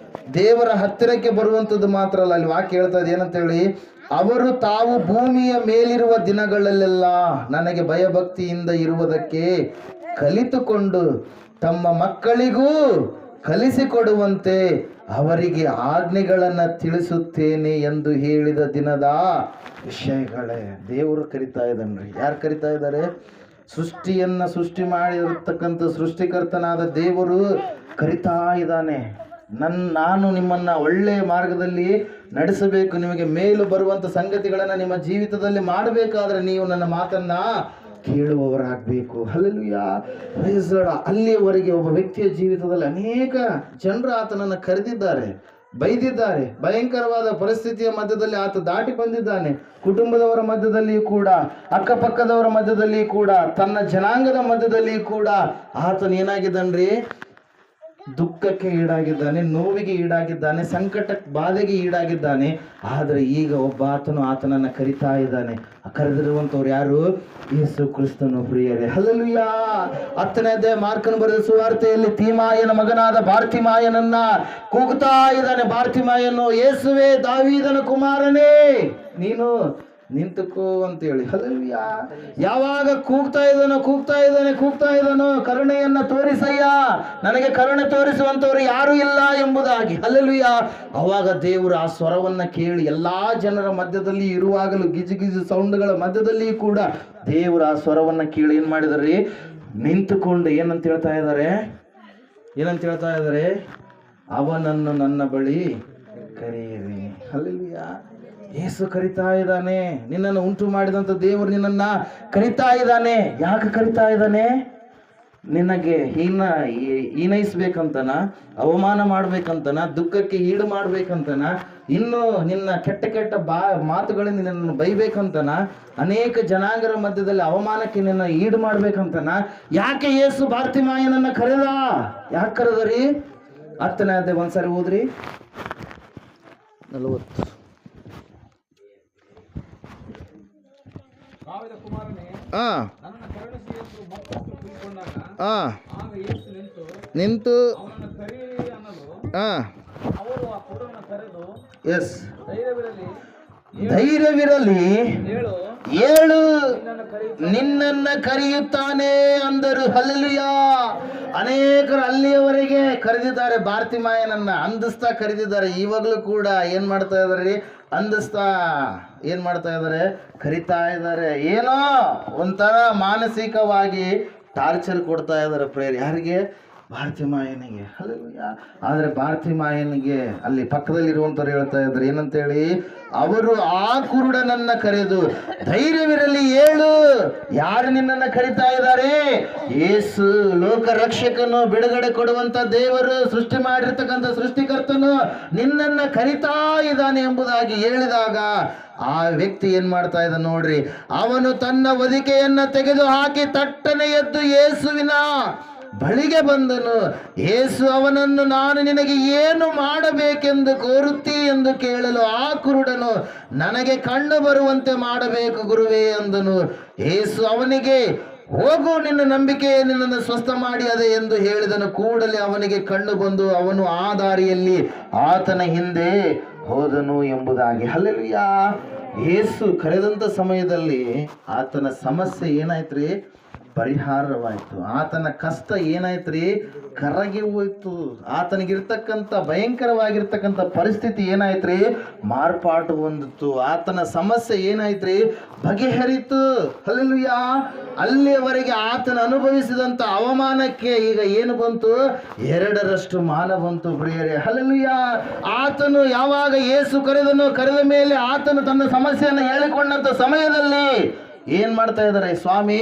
ದೇವರ ಹತ್ತಿರಕ್ಕೆ ಬರುವಂಥದ್ದು ಮಾತ್ರ ಅಲ್ಲ, ಅಲ್ಲಿ ವಾಕ್ಯ ಹೇಳ್ತಾ ಇದೆ ಏನಂತೇಳಿ, ಅವರು ತಾವು ಭೂಮಿಯ ಮೇಲಿರುವ ದಿನಗಳಲ್ಲೆಲ್ಲ ನನಗೆ ಭಯಭಕ್ತಿಯಿಂದ ಇರುವುದಕ್ಕೆ ಕಲಿತುಕೊಂಡು ತಮ್ಮ ಮಕ್ಕಳಿಗೂ ಕಲಿಸಿಕೊಡುವಂತೆ ಅವರಿಗೆ ಆಜ್ಞೆಗಳನ್ನು ತಿಳಿಸುತ್ತೇನೆ ಎಂದು ಹೇಳಿದ ದಿನದ ವಿಷಯಗಳೇ. ದೇವರು ಕರಿತಾ ಇದ್ದಾನ್ರಿ. ಯಾರು ಕರಿತಾ ಇದ್ದಾರೆ? ಸೃಷ್ಟಿಯನ್ನು ಸೃಷ್ಟಿ ಮಾಡಿರತಕ್ಕಂಥ ಸೃಷ್ಟಿಕರ್ತನಾದ ದೇವರು ಕರಿತಾ ಇದ್ದಾನೆ. ನಾನು ನಿಮ್ಮನ್ನು ಒಳ್ಳೆಯ ಮಾರ್ಗದಲ್ಲಿ ನಡೆಸಬೇಕು, ನಿಮಗೆ ಮೇಲು ಬರುವಂಥ ಸಂಗತಿಗಳನ್ನು ನಿಮ್ಮ ಜೀವಿತದಲ್ಲಿ ಮಾಡಬೇಕಾದ್ರೆ ನೀವು ನನ್ನ ಮಾತನ್ನು ಕೇಳುವವರಾಗಬೇಕು. ಹಲ್ಲೆಲೂಯಾ. Praise lord. ಅಲ್ಲಿಯವರೆಗೆ ಒಬ್ಬ ವ್ಯಕ್ತಿಯ ಜೀವಿತದಲ್ಲಿ ಅನೇಕ ಜನರು ಆತನನ್ನು ಕರೆದಿದ್ದಾರೆ, ಬೈದಿದ್ದಾರೆ. ಭಯಂಕರವಾದ ಪರಿಸ್ಥಿತಿಯ ಮಧ್ಯದಲ್ಲಿ ಆತ ದಾಟಿ ಬಂದಿದ್ದಾನೆ. ಕುಟುಂಬದವರ ಮಧ್ಯದಲ್ಲಿ ಕೂಡ, ಅಕ್ಕಪಕ್ಕದವರ ಮಧ್ಯದಲ್ಲಿ ಕೂಡ, ತನ್ನ ಜನಾಂಗದ ಮಧ್ಯದಲ್ಲಿ ಕೂಡ ಆತನ ಏನಾಗಿದ್ದಾನ್ರಿ? ದುಃಖಕ್ಕೆ ಈಡಾಗಿದ್ದಾನೆ, ನೋವಿಗೆ ಈಡಾಗಿದ್ದಾನೆ, ಸಂಕಟ ಬಾಧೆಗೆ ಈಡಾಗಿದ್ದಾನೆ. ಆದರೆ ಈಗ ಒಬ್ಬ ಆತನನ್ನು ಕರಿತಾ ಇದ್ದಾನೆ. ಕರೆದಿರುವಂಥವ್ರು ಯಾರು? ಯೇಸು ಕ್ರಿಸ್ತನು ಪ್ರಿಯರೇ. ಹಲ್ಲೆಲೂಯಾ. 10ನೇ ಅಧ್ಯಾಯ ಮಾರ್ಕನು ಬರೆದ ಸುವಾರ್ತೆಯಲ್ಲಿ ತೀಮಾಯನ ಮಗನಾದ ಬಾರ್ತಿಮಾಯನನ್ನ ಕೂಗ್ತಾ ಇದ್ದಾನೆ. ಬಾರ್ತಿಮಾಯನು, ಯೇಸುವೇ ದಾವೀದನ ಕುಮಾರನೇ, ನೀನು ನಿಂತುಕೋ ಅಂತೇಳಿ. ಹಲ್ಲೆಲೂಯಾ. ಯಾವಾಗ ಕೂಗ್ತಾ ಇದ್ದಾನೋ ಕರುಣೆಯನ್ನ ತೋರಿಸಯ್ಯ, ನನಗೆ ಕರುಣೆ ತೋರಿಸುವಂತವ್ರು ಯಾರು ಇಲ್ಲ ಎಂಬುದಾಗಿ. ಹಲ್ಲೆಲೂಯಾ. ಅವಾಗ ದೇವರು ಆ ಸ್ವರವನ್ನ ಕೇಳಿ ಎಲ್ಲಾ ಜನರ ಮಧ್ಯದಲ್ಲಿ ಇರುವಾಗಲೂ, ಗಿಜು ಸೌಂಡ್ಗಳ ಮಧ್ಯದಲ್ಲಿ ಕೂಡ ದೇವರು ಆ ಸ್ವರವನ್ನ ಕೇಳಿ ಏನ್ ಮಾಡಿದಾರೆ? ನಿಂತುಕೊಂಡು ಏನಂತ ಹೇಳ್ತಾ ಇದ್ದಾರೆ? ಅವನನ್ನು ನನ್ನ ಬಳಿ ಕರೆಯಿರಿ. ಹಲ್ಲೆಲೂಯಾ. ಯೇಸು ಕರಿತಾ ಇದ್ದಾನೆ. ನಿನ್ನನ್ನು ಉಂಟು ಮಾಡಿದಂಥ ದೇವರು ನಿನ್ನನ್ನು ಕರಿತಾ ಇದ್ದಾನೆ. ಯಾಕೆ ಕರಿತಾ ಇದ್ದಾನೆ? ನಿನಗೆ ಹೀನೈಸ್ಬೇಕಂತನ, ಅವಮಾನ ಮಾಡ್ಬೇಕಂತನ, ದುಃಖಕ್ಕೆ ಈಡು ಮಾಡ್ಬೇಕಂತನ, ಇನ್ನು ನಿನ್ನ ಕೆಟ್ಟ ಮಾತುಗಳಿಂದ ನಿನ್ನನ್ನು ಬೈಬೇಕಂತನ, ಅನೇಕ ಜನಾಂಗರ ಮಧ್ಯದಲ್ಲಿ ಅವಮಾನಕ್ಕೆ ನಿನ್ನ ಈಡು ಮಾಡ್ಬೇಕಂತನ. ಯಾಕೆ ಯೇಸು ಬಾರ್ತಿಮಾಯನನ್ನ ಕರೆದ? ಯಾಕೆ ಕರೆದರಿ? 10ನೇ ಅಧ್ಯಾಯ ಒಂದ್ಸರಿ ಓದ್ರಿ. 40. ನಿಂತು ಎಸ್ ಧೈರ್ಯವಿರಲಿ, ಏಳು, ನಿನ್ನನ್ನು ಕರೆಯುತ್ತಾನೆ ಅಂದರು. ಹಲ್ಲೆಲೂಯಾ. ಅನೇಕರು ಅಲ್ಲಿಯವರೆಗೆ ಕರೆದಿದ್ದಾರೆ, ಬಾರ್ತಿಮಾಯನನ್ನ ಅಂದಿಸ್ತಾ ಕರೆದಿದ್ದಾರೆ. ಇವಾಗಲೂ ಕೂಡ ಏನ್ ಮಾಡ್ತಾ ಇದಾರೆ? ಅಂದಿಸ್ತಾ ಏನ್ ಮಾಡ್ತಾ ಇದ್ದಾರೆ? ಕರಿತಾ ಇದ್ದಾರೆ. ಏನೋ ಒಂಥರ ಮಾನಸಿಕವಾಗಿ ಟಾರ್ಚರ್ ಕೊಡ್ತಾ ಇದ್ದಾರೆ ಪ್ರೇಯರ್. ಯಾರಿಗೆ? ಬಾರ್ತಿಮಾಯನಿಗೆ. ಹಲ್ಲೆಲೂಯಾ. ಆದರೆ ಬಾರ್ತಿಮಾಯನಿಗೆ ಅಲ್ಲಿ ಪಕ್ಕದಲ್ಲಿರುವಂಥವ್ರು ಹೇಳ್ತಾ ಇದ್ದಾರೆ ಏನಂತೇಳಿ, ಅವರು ಆ ಕುರುಡನನ್ನ ಕರೆದು, ಧೈರ್ಯವಿರಲಿ, ಏಳು. ಯಾರು ನಿನ್ನನ್ನು ಕರಿತಾ ಇದ್ದಾರೆ? ಯೇಸು, ಲೋಕ ರಕ್ಷಕನು, ಬಿಡುಗಡೆ ಕೊಡುವಂತ ದೇವರು, ಸೃಷ್ಟಿ ಮಾಡಿರ್ತಕ್ಕಂಥ ಸೃಷ್ಟಿಕರ್ತನು ನಿನ್ನನ್ನ ಕರಿತಾ ಇದ್ದಾನೆ ಎಂಬುದಾಗಿ ಹೇಳಿದಾಗ ಆ ವ್ಯಕ್ತಿ ಏನ್ ಮಾಡ್ತಾ ಇದ್ದ ನೋಡ್ರಿ. ಅವನು ತನ್ನ ಹೊದಿಕೆಯನ್ನ ತೆಗೆದು ಹಾಕಿ ತಟ್ಟನೆ ಎದ್ದು ಯೇಸುವಿನ ಬಳಿಗೆ ಬಂದನು. ಯೇಸು ಅವನನ್ನು, ನಾನು ನಿನಗೆ ಏನು ಮಾಡಬೇಕೆಂದು ಕೋರುತ್ತಿ ಎಂದು ಕೇಳಲು ಆ ಕುರುಡನು, ನನಗೆ ಕಣ್ಣು ಬರುವಂತೆ ಮಾಡಬೇಕು ಗುರುವೇ ಎಂದನು. ಯೇಸು ಅವನಿಗೆ, ಹೋಗು, ನಿನ್ನ ನಂಬಿಕೆ ನಿನ್ನನ್ನು ಸ್ವಸ್ಥ ಮಾಡಿ ಅದೇ ಎಂದು ಹೇಳಿದನು. ಕೂಡಲೇ ಅವನಿಗೆ ಕಣ್ಣು ಬಂದು ಅವನು ಆ ದಾರಿಯಲ್ಲಿ ಆತನ ಹಿಂದೆ ಹೋದನು ಎಂಬುದಾಗಿ. ಹಲ್ಲೆಲೂಯಾ. ಯೇಸು ಕರೆದಂತ ಸಮಯದಲ್ಲಿ ಆತನ ಸಮಸ್ಯೆ ಏನಾಯ್ತ್ರಿ? ಪರಿಹಾರವಾಯ್ತು. ಆತನ ಕಷ್ಟ ಏನಾಯ್ತ್ರಿ? ಕರಗಿ ಹೋಯ್ತು. ಆತನಿಗಿರ್ತಕ್ಕಂಥ ಭಯಂಕರವಾಗಿರ್ತಕ್ಕಂಥ ಪರಿಸ್ಥಿತಿ ಏನಾಯ್ತ್ರಿ? ಮಾರ್ಪಾಟು ಹೊಂದಿತ್ತು. ಆತನ ಸಮಸ್ಯೆ ಏನಾಯ್ತ್ರಿ? ಬಗೆಹರಿತು. ಹಲ್ಲೆಲೂಯಾ. ಅಲ್ಲಿಯವರೆಗೆ ಆತನ ಅನುಭವಿಸಿದಂಥ ಅವಮಾನಕ್ಕೆ ಈಗ ಏನು ಬಂತು? 2ರಷ್ಟು ಮಾನ ಬಂತು ಪ್ರಿಯರೇ. ಹಲ್ಲೆಲೂಯಾ. ಆತನು ಯಾವಾಗ ಯೇಸು ಕರೆದ ಮೇಲೆ ಆತನು ತನ್ನ ಸಮಸ್ಯೆಯನ್ನು ಹೇಳಿಕೊಂಡಂತ ಸಮಯದಲ್ಲಿ ಏನ್ ಮಾಡ್ತಾ ಇದ್ದಾರೆ? ಸ್ವಾಮಿ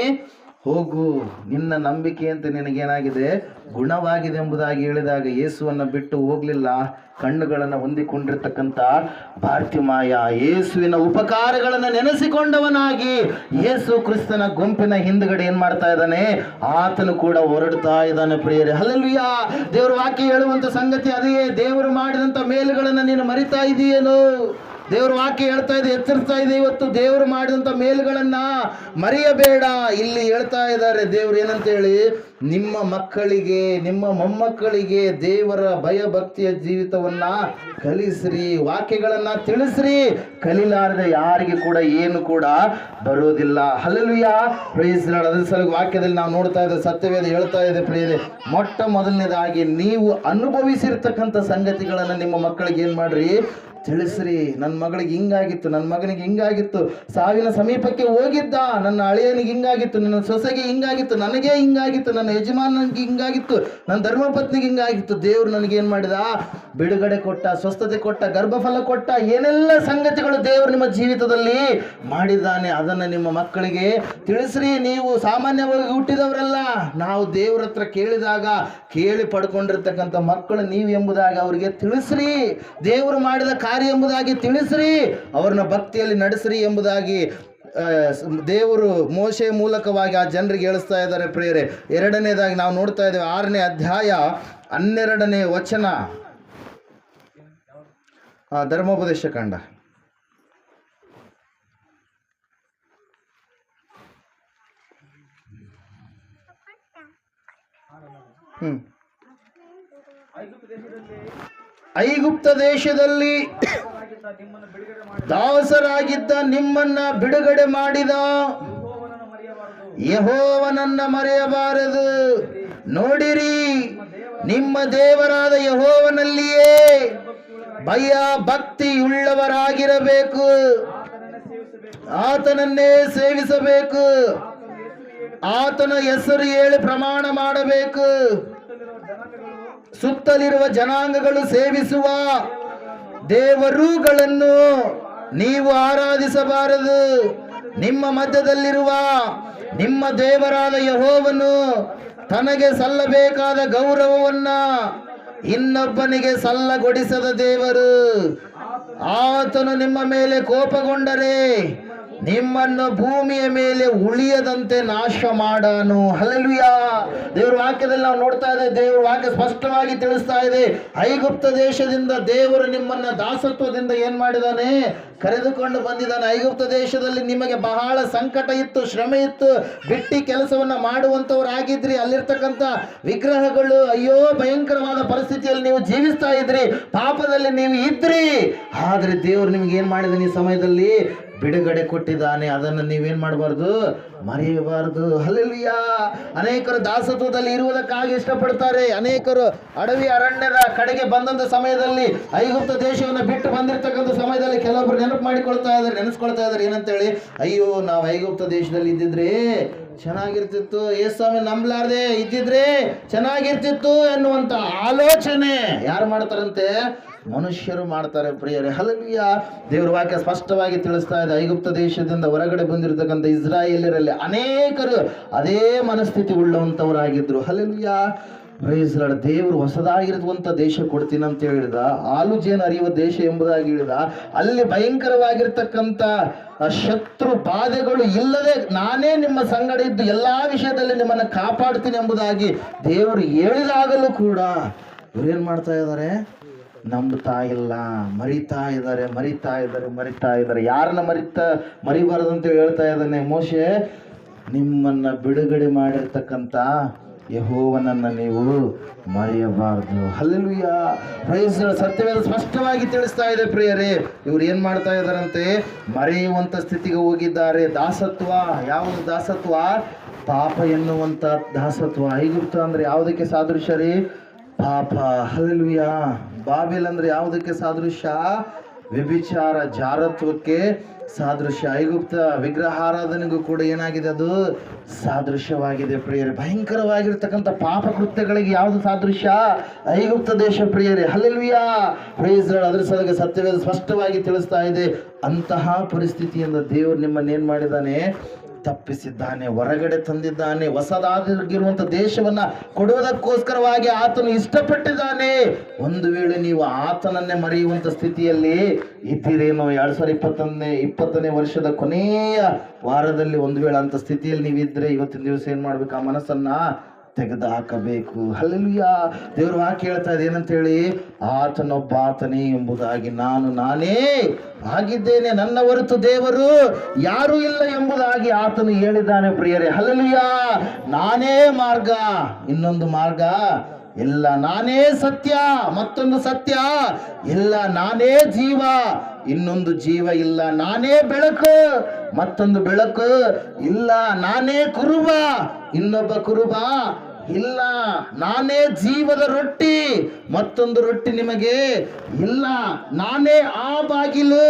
ಹೋಗು, ನಿನ್ನ ನಂಬಿಕೆ ಅಂತ ನಿನಗೇನಾಗಿದೆ? ಗುಣವಾಗಿದೆ ಎಂಬುದಾಗಿ ಹೇಳಿದಾಗ ಯೇಸುವನ್ನು ಬಿಟ್ಟು ಹೋಗ್ಲಿಲ್ಲ. ಕಣ್ಣುಗಳನ್ನು ಹೊಂದಿಕೊಂಡಿರ್ತಕ್ಕಂಥ ಬಾರ್ತಿಮಾಯ ಯೇಸುವಿನ ಉಪಕಾರಗಳನ್ನು ನೆನೆಸಿಕೊಂಡವನಾಗಿ ಯೇಸು ಕ್ರಿಸ್ತನ ಗುಂಪಿನ ಹಿಂದುಗಡೆ ಏನ್ ಮಾಡ್ತಾ ಇದ್ದಾನೆ? ಆತನು ಕೂಡ ಹೊರಡ್ತಾ ಇದ್ದಾನೆ ಪ್ರಿಯರೇ. ಹಲ್ಲೆಲೂಯಾ. ದೇವರ ವಾಕ್ಯ ಹೇಳುವಂತ ಸಂಗತಿ ಅದೇ. ದೇವರು ಮಾಡಿದಂತ ಮೇಲುಗಳನ್ನು ನೀನು ಮರಿತಾ ಇದೆಯೇನು? ದೇವ್ರ ವಾಕ್ಯ ಹೇಳ್ತಾ ಇದೆ, ಎಚ್ಚರಿಸ್ತಾ ಇದೆ. ಇವತ್ತು ದೇವರು ಮಾಡಿದಂತ ಮೇಲುಗಳನ್ನ ಮರೆಯಬೇಡ. ಇಲ್ಲಿ ಹೇಳ್ತಾ ಇದ್ದಾರೆ ದೇವ್ರು ಏನಂತ ಹೇಳಿ, ನಿಮ್ಮ ಮಕ್ಕಳಿಗೆ, ನಿಮ್ಮ ಮೊಮ್ಮಕ್ಕಳಿಗೆ ದೇವರ ಭಯ ಭಕ್ತಿಯ ಜೀವಿತವನ್ನ ಕಲಿಸ್ರಿ, ವಾಕ್ಯಗಳನ್ನ ತಿಳಿಸ್ರಿ. ಕಲಿಲಾರದೆ ಯಾರಿಗೆ ಕೂಡ ಏನು ಕೂಡ ಬರೋದಿಲ್ಲ. ಹಲ್ಲೆಲೂಯಾ. Praise Lord. ಅದರ ಸಲುವಾಗಿ ವಾಕ್ಯದಲ್ಲಿ ನಾವು ನೋಡ್ತಾ ಇದ್ದೇವೆ, ಸತ್ಯವೇದ ಹೇಳ್ತಾ ಇದೆ ಪ್ರಿಯರೇ, ಮೊಟ್ಟ ಮೊದಲನೇದಾಗಿ ನೀವು ಅನುಭವಿಸಿರ್ತಕ್ಕಂಥ ಸಂಗತಿಗಳನ್ನ ನಿಮ್ಮ ಮಕ್ಕಳಿಗೆ ಏನ್ ಮಾಡ್ರಿ? ತಿಳಿಸ್ರಿ. ನನ್ನ ಮಗಳಿಗೆ ಹಿಂಗಾಗಿತ್ತು, ನನ್ನ ಮಗನಿಗೆ ಹಿಂಗಾಗಿತ್ತು, ಸಾವಿನ ಸಮೀಪಕ್ಕೆ ಹೋಗಿದ್ದ, ನನ್ನ ಅಳಿಯನಿಗೆ ಹಿಂಗಾಗಿತ್ತು, ನನ್ನ ಸೊಸೆಗೆ ಹಿಂಗಾಗಿತ್ತು, ನನಗೆ ಹಿಂಗಾಗಿತ್ತು, ನನ್ನ ಯಜಮಾನನಿಗೆ ಹಿಂಗಾಗಿತ್ತು, ನನ್ನ ಧರ್ಮಪತ್ನಿಗೆ ಹಿಂಗಾಗಿತ್ತು. ದೇವ್ರು ನನಗೇನು ಮಾಡಿದ? ಬಿಡುಗಡೆ ಕೊಟ್ಟ, ಸ್ವಸ್ಥತೆ ಕೊಟ್ಟ, ಗರ್ಭಫಲ ಕೊಟ್ಟ. ಏನೆಲ್ಲ ಸಂಗತಿಗಳು ದೇವರು ನಿಮ್ಮ ಜೀವಿತದಲ್ಲಿ ಮಾಡಿದ್ದಾನೆ ಅದನ್ನು ನಿಮ್ಮ ಮಕ್ಕಳಿಗೆ ತಿಳಿಸ್ರಿ. ನೀವು ಸಾಮಾನ್ಯವಾಗಿ ಹುಟ್ಟಿದವರೆಲ್ಲ. ನಾವು ದೇವ್ರ ಹತ್ರ ಕೇಳಿದಾಗ ಕೇಳಿ ಪಡ್ಕೊಂಡಿರ್ತಕ್ಕಂಥ ಮಕ್ಕಳು ನೀವು ಎಂಬುದಾಗಿ ಅವರಿಗೆ ತಿಳಿಸ್ರಿ. ದೇವರು ಮಾಡಿದ ಕಾರ್ಯ ಎಂಬುದಾಗಿ ತಿಳಿಸ್ರಿ. ಅವ್ರನ್ನ ಭಕ್ತಿಯಲ್ಲಿ ನಡೆಸ್ರಿ ಎಂಬುದಾಗಿ ದೇವರು ಮೋಶೆ ಮೂಲಕವಾಗಿ ಆ ಜನರಿಗೆ ಹೇಳಿಸ್ತಾ ಇದ್ದಾರೆ ಪ್ರಿಯರೇ. ಎರಡನೇದಾಗಿ ನಾವು ನೋಡ್ತಾ ಇದ್ದೇವೆ 6ನೇ ಅಧ್ಯಾಯ 12ನೇ ವಚನ, ಧರ್ಮೋಪದೇಶ ಕಂಡ. ಐಗುಪ್ತ ದೇಶದಲ್ಲಿ ದಾಸರಾಗಿದ್ದ ನಿಮ್ಮನ್ನ ಬಿಡುಗಡೆ ಮಾಡಿದ ಯೆಹೋವನನ್ನ ಮರೆಯಬಾರದು. ನೋಡಿರಿ, ನಿಮ್ಮ ದೇವರಾದ ಯೆಹೋವನಲ್ಲಿಯೇ ಭಯ ಭಕ್ತಿಯುಳ್ಳವರಾಗಿರಬೇಕು, ಆತನನ್ನೇ ಸೇವಿಸಬೇಕು, ಆತನ ಹೆಸರು ಹೇಳಿ ಪ್ರಮಾಣ ಮಾಡಬೇಕು. ಸುತ್ತಲಿರುವ ಜನಾಂಗಗಳು ಸೇವಿಸುವ ದೇವರುಗಳನ್ನು ನೀವು ಆರಾಧಿಸಬಾರದು. ನಿಮ್ಮ ಮಧ್ಯದಲ್ಲಿರುವ ನಿಮ್ಮ ದೇವರಾದ ಯೆಹೋವನು ತನಗೆ ಸಲ್ಲಬೇಕಾದ ಗೌರವವನ್ನ ಇನ್ನೊಬ್ಬನಿಗೆ ಸಲ್ಲಗೊಡಿಸದ ದೇವರು. ಆತನು ನಿಮ್ಮ ಮೇಲೆ ಕೋಪಗೊಂಡರೆ ನಿಮ್ಮನ್ನು ಭೂಮಿಯ ಮೇಲೆ ಉಳಿಯದಂತೆ ನಾಶ ಮಾಡಾನು. ಹಲ್ಲೆಲೂಯಾ. ದೇವರ ವಾಕ್ಯದಲ್ಲಿ ನಾವು ನೋಡ್ತಾ ಇದ್ದೇವೆ, ದೇವರ ವಾಕ್ಯ ಸ್ಪಷ್ಟವಾಗಿ ತಿಳಿಸ್ತಾ ಇದೆ. ಐಗುಪ್ತ ದೇಶದಿಂದ ದೇವರು ನಿಮ್ಮನ್ನ ದಾಸತ್ವದಿಂದ ಏನ್ ಮಾಡಿದಾನೆ? ಕರೆದುಕೊಂಡು ಬಂದಿದ್ದಾನೆ. ಐಗುಪ್ತ ದೇಶದಲ್ಲಿ ನಿಮಗೆ ಬಹಳ ಸಂಕಟ ಇತ್ತು, ಶ್ರಮೆ ಇತ್ತು, ಬಿಟ್ಟಿ ಕೆಲಸವನ್ನ ಮಾಡುವಂತವರಾಗಿದ್ರಿ. ಅಲ್ಲಿರ್ತಕ್ಕಂಥ ವಿಗ್ರಹಗಳು, ಅಯ್ಯೋ ಭಯಂಕರವಾದ ಪರಿಸ್ಥಿತಿಯಲ್ಲಿ ನೀವು ಜೀವಿಸ್ತಾ ಇದ್ರಿ, ಪಾಪದಲ್ಲಿ ನೀವು ಇದ್ರಿ. ಆದ್ರೆ ದೇವರು ನಿಮ್ಗೆ ಏನ್ ಮಾಡಿದಾನೆ? ಈ ಸಮಯದಲ್ಲಿ ಬಿಡುಗಡೆ ಕೊಟ್ಟಿದ್ದಾನೆ. ಅದನ್ನು ನೀವೇನ್ ಮಾಡಬಾರ್ದು? ಮರೆಯಬಾರದು. ಹಲ್ಲೆಲೂಯಾ. ಅನೇಕರು ದಾಸತ್ವದಲ್ಲಿ ಇರುವುದಕ್ಕಾಗಿ ಇಷ್ಟಪಡ್ತಾರೆ. ಅನೇಕರು ಅಡವಿ ಅರಣ್ಯದ ಕಡೆಗೆ ಬಂದಂತ ಸಮಯದಲ್ಲಿ, ಐಗುಪ್ತ ದೇಶವನ್ನು ಬಿಟ್ಟು ಬಂದಿರತಕ್ಕಂಥ ಸಮಯದಲ್ಲಿ ಕೆಲವೊಬ್ರು ನೆನೆಸ್ಕೊಳ್ತಾ ಇದ್ದಾರೆ ಏನಂತೇಳಿ, ಅಯ್ಯೋ ನಾವು ಐಗುಪ್ತ ದೇಶದಲ್ಲಿ ಇದ್ದಿದ್ರೆ ಚೆನ್ನಾಗಿರ್ತಿತ್ತು, ಯೇಸುಸ್ವಾಮಿ ನಂಬಲಾರ್ದೆ ಇದ್ದಿದ್ರೆ ಚೆನ್ನಾಗಿರ್ತಿತ್ತು ಎನ್ನುವಂತ ಆಲೋಚನೆ ಯಾರು ಮಾಡ್ತಾರಂತೆ? ಮನುಷ್ಯರು ಮಾಡ್ತಾರೆ ಪ್ರಿಯರೇ. ಹಲ್ಲೆಲೂಯಾ. ದೇವರ ವಾಕ್ಯ ಸ್ಪಷ್ಟವಾಗಿ ತಿಳಿಸ್ತಾ ಇದೆ. ಐಗುಪ್ತ ದೇಶದಿಂದ ಹೊರಗಡೆ ಬಂದಿರತಕ್ಕಂಥ ಇಸ್ರಾಯೇಲ್ಯರಲ್ಲಿ ಅನೇಕರು ಅದೇ ಮನಸ್ಥಿತಿ ಉಳ್ಳವಂತವರಾಗಿದ್ರು. ಹಲ್ಲೆಲೂಯಾ. Praise lord. ದೇವರು ಹೊಸದಾಗಿರುವಂಥ ದೇಶ ಕೊಡ್ತೀನಿ ಅಂತ ಹೇಳಿದ, ಹಾಲು ಜೇನು ಹರಿಯುವ ದೇಶ ಎಂಬುದಾಗಿ ಹೇಳಿದ. ಅಲ್ಲಿ ಭಯಂಕರವಾಗಿರ್ತಕ್ಕಂಥ ಶತ್ರು ಬಾಧೆಗಳು ಇಲ್ಲದೆ ನಾನೇ ನಿಮ್ಮ ಸಂಗಡ ಇದ್ದು ಎಲ್ಲಾ ವಿಷಯದಲ್ಲಿ ನಿಮ್ಮನ್ನು ಕಾಪಾಡ್ತೀನಿ ಎಂಬುದಾಗಿ ದೇವರು ಹೇಳಿದಾಗಲೂ ಕೂಡ ಇವ್ರೇನ್ ಮಾಡ್ತಾ ಇದ್ದಾರೆ? ನಂಬ್ತಾ ಇಲ್ಲ, ಮರಿತಾ ಇದ್ದಾರೆ. ಯಾರನ್ನ ಮರಿಬಾರದು ಅಂತ ಹೇಳ್ತಾ ಇದ್ದಾನೆ ಮೋಶೆ? ನಿಮ್ಮನ್ನ ಬಿಡುಗಡೆ ಮಾಡಿರ್ತಕ್ಕಂಥ ಯೆಹೋವನನ್ನ ನೀವು ಮರೆಯಬಾರದು. ಹಲ್ಲೆಲೂಯ. ಪ್ರೈಸ್. ಸತ್ಯವೇದ ಸ್ಪಷ್ಟವಾಗಿ ತಿಳಿಸ್ತಾ ಇದೆ ಪ್ರಿಯರೇ. ಇವ್ರು ಏನ್ ಮಾಡ್ತಾ ಇದ್ದಾರಂತೆ? ಮರೆಯುವಂತ ಸ್ಥಿತಿಗೆ ಹೋಗಿದ್ದಾರೆ. ದಾಸತ್ವ. ಯಾವುದು ದಾಸತ್ವ? ಪಾಪ ಎನ್ನುವಂತ ದಾಸತ್ವ. ಐಗುಪ್ತ ಅಂದ್ರೆ ಯಾವುದಕ್ಕೆ ಸಾದೃಶ್ಯ ರೀ? ಪಾಪ. ಹಲ್ಲೆಲೂಯ. ಬಾಬೆಲ್ ಅಂದ್ರೆ ಯಾವುದಕ್ಕೆ ಸಾದೃಶ್ಯ? ವ್ಯಭಿಚಾರ, ಜಾರತ್ವಕ್ಕೆ ಸಾದೃಶ್ಯ. ಐಗುಪ್ತ ವಿಗ್ರಹಾರಾಧನೆಗೂ ಕೂಡ ಏನಾಗಿದೆ? ಅದು ಸಾದೃಶ್ಯವಾಗಿದೆ ಪ್ರಿಯರೇ. ಭಯಂಕರವಾಗಿರ್ತಕ್ಕಂಥ ಪಾಪ ಕೃತ್ಯಗಳಿಗೆ ಯಾವುದು ಸಾದೃಶ್ಯ? ಐಗುಪ್ತ ದೇಶ ಪ್ರಿಯರೇ. ಹಲ್ಲೆಲೂಯ. ಪ್ರೈಸ್. ಅದ್ರ ಸಲುವಾಗಿ ಸತ್ಯವೇದ ಸ್ಪಷ್ಟವಾಗಿ ತಿಳಿಸ್ತಾ ಇದೆ. ಅಂತಹ ಪರಿಸ್ಥಿತಿಯಿಂದ ದೇವರು ನಿಮ್ಮನ್ನೇನು ಮಾಡಿದ್ದಾನೆ? ತಪ್ಪಿಸಿದ್ದಾನೆ, ಹೊರಗಡೆ ತಂದಿದ್ದಾನೆ. ಹೊಸದಾಗಿರುವಂಥ ದೇಶವನ್ನ ಕೊಡುವುದಕ್ಕೋಸ್ಕರವಾಗಿ ಆತನು ಇಷ್ಟಪಟ್ಟಿದ್ದಾನೆ. ಒಂದು ವೇಳೆ ನೀವು ಆತನನ್ನೇ ಮರೆಯುವಂಥ ಸ್ಥಿತಿಯಲ್ಲಿ ಇದ್ದೀರೇನೋ, 2020ನೇ ವರ್ಷದ ಕೊನೆಯ ವಾರದಲ್ಲಿ ಒಂದು ವೇಳೆ ಅಂತ ಸ್ಥಿತಿಯಲ್ಲಿ ನೀವಿದ್ರೆ ಇವತ್ತಿನ ದಿವಸ ಏನು ಮಾಡ್ಬೇಕು? ಆ ಮನಸ್ಸನ್ನ ತೆಗೆದು ಹಾಕಬೇಕು. ಹಲ್ಲೆಲೂಯ. ದೇವರು ವಾಕ್ಯ ಹೇಳ್ತಾ ಇದೆ ಏನಂತ ಹೇಳಿ? ಆತನೇ ಎಂಬುದಾಗಿ ನಾನೇ ಆಗಿದ್ದೇನೆ, ನನ್ನ ಹೊರತು ದೇವರು ಯಾರೂ ಇಲ್ಲ ಎಂಬುದಾಗಿ ಆತನು ಹೇಳಿದ್ದಾನೆ ಪ್ರಿಯರೇ. ಹಲ್ಲೆಲೂಯ. ನಾನೇ ಮಾರ್ಗ, ಇನ್ನೊಂದು ಮಾರ್ಗ ಇಲ್ಲ. ನಾನೇ ಸತ್ಯ, ಮತ್ತೊಂದು ಸತ್ಯ ಇಲ್ಲ. ನಾನೇ ಜೀವ, ಇನ್ನೊಂದು ಜೀವ ಇಲ್ಲ. ನಾನೇ ಬೆಳಕು, ಮತ್ತೊಂದು ಬೆಳಕು ಇಲ್ಲ. ನಾನೇ ಕುರುಬ, ಇನ್ನೊಬ್ಬ ಕುರುಬ ಇಲ್ಲ. ನಾನೇ ಜೀವದ ರೊಟ್ಟಿ, ಮತ್ತೊಂದು ರೊಟ್ಟಿ ನಿಮಗೆ ಇಲ್ಲ. ನಾನೇ ಆ ಬಾಗಿಲು,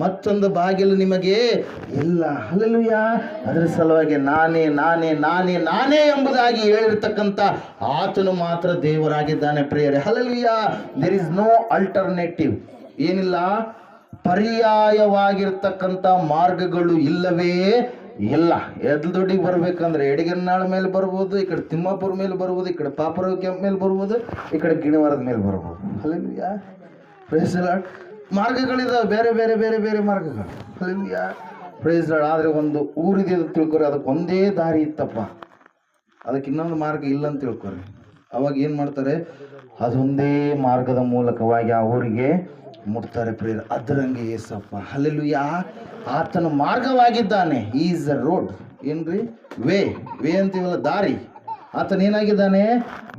ಮತ್ತೊಂದು ಬಾಗಿಲು ನಿಮಗೆ ಇಲ್ಲ. ಹಲ್ಲೆಲೂಯ. ಅದರ ಸಲುವಾಗಿ ನಾನೇ ಎಂಬುದಾಗಿ ಹೇಳಿರ್ತಕ್ಕಂಥ ಆತನು ಮಾತ್ರ ದೇವರಾಗಿದ್ದಾನೆ ಪ್ರಿಯರೇ. Hallelujah. There is no alternative. ಏನಿಲ್ಲ, ಪರ್ಯಾಯವಾಗಿರ್ತಕ್ಕಂಥ ಮಾರ್ಗಗಳು ಇಲ್ಲವೇ ಇಲ್ಲ. ಎದ್ಲದೊಡ್ಡಿಗೆ ಬರ್ಬೇಕಂದ್ರೆ ಎಡಗನ್ನಾಳ ಮೇಲೆ ಬರ್ಬೋದು, ಈ ಕಡೆ ತಿಮ್ಮಾಪುರ ಮೇಲೆ ಬರ್ಬೋದು, ಈ ಕಡೆ ಪಾಪರ ಕ್ಯಾಂಪ್ ಮೇಲೆ ಬರ್ಬೋದು, ಈ ಕಡೆ ಗಿಣಿವಾರದ ಮೇಲೆ ಬರ್ಬೋದು. ಹಲ್ಲೆಲೂಯ. Praise the Lord. ಮಾರ್ಗಗಳಿದಾವೆ, ಬೇರೆ ಬೇರೆ ಬೇರೆ ಬೇರೆ ಮಾರ್ಗಗಳು. ಹಲ್ಲೆಲೂಯ. Praise the Lord. ಆದರೆ ಒಂದು ಊರಿದೆ ಅಂತ ತಿಳ್ಕೊರಿ, ಅದಕ್ಕೆ ಒಂದೇ ದಾರಿ ಇತ್ತಪ್ಪ, ಅದಕ್ಕೆ ಇನ್ನೊಂದು ಮಾರ್ಗ ಇಲ್ಲ ಅಂತ ತಿಳ್ಕೊರಿ. ಅವಾಗ ಏನು ಮಾಡ್ತಾರೆ? ಅದೊಂದೇ ಮಾರ್ಗದ ಮೂಲಕವಾಗಿ ಆ ಊರಿಗೆ ಮುಟ್ತಾರೆ ಪ್ರಿಯರ. ಅದರಂಗೆ ಯೇಸಪ್ಪ. ಹಲ್ಲೆಲೂಯ. ಆತನ ಮಾರ್ಗವಾಗಿದ್ದಾನೆ. Is the road. ಏನ್ರಿ? ವೇ ಅಂತೀವಲ್ಲ, ದಾರಿ. ಆತನ ಏನಾಗಿದ್ದಾನೆ?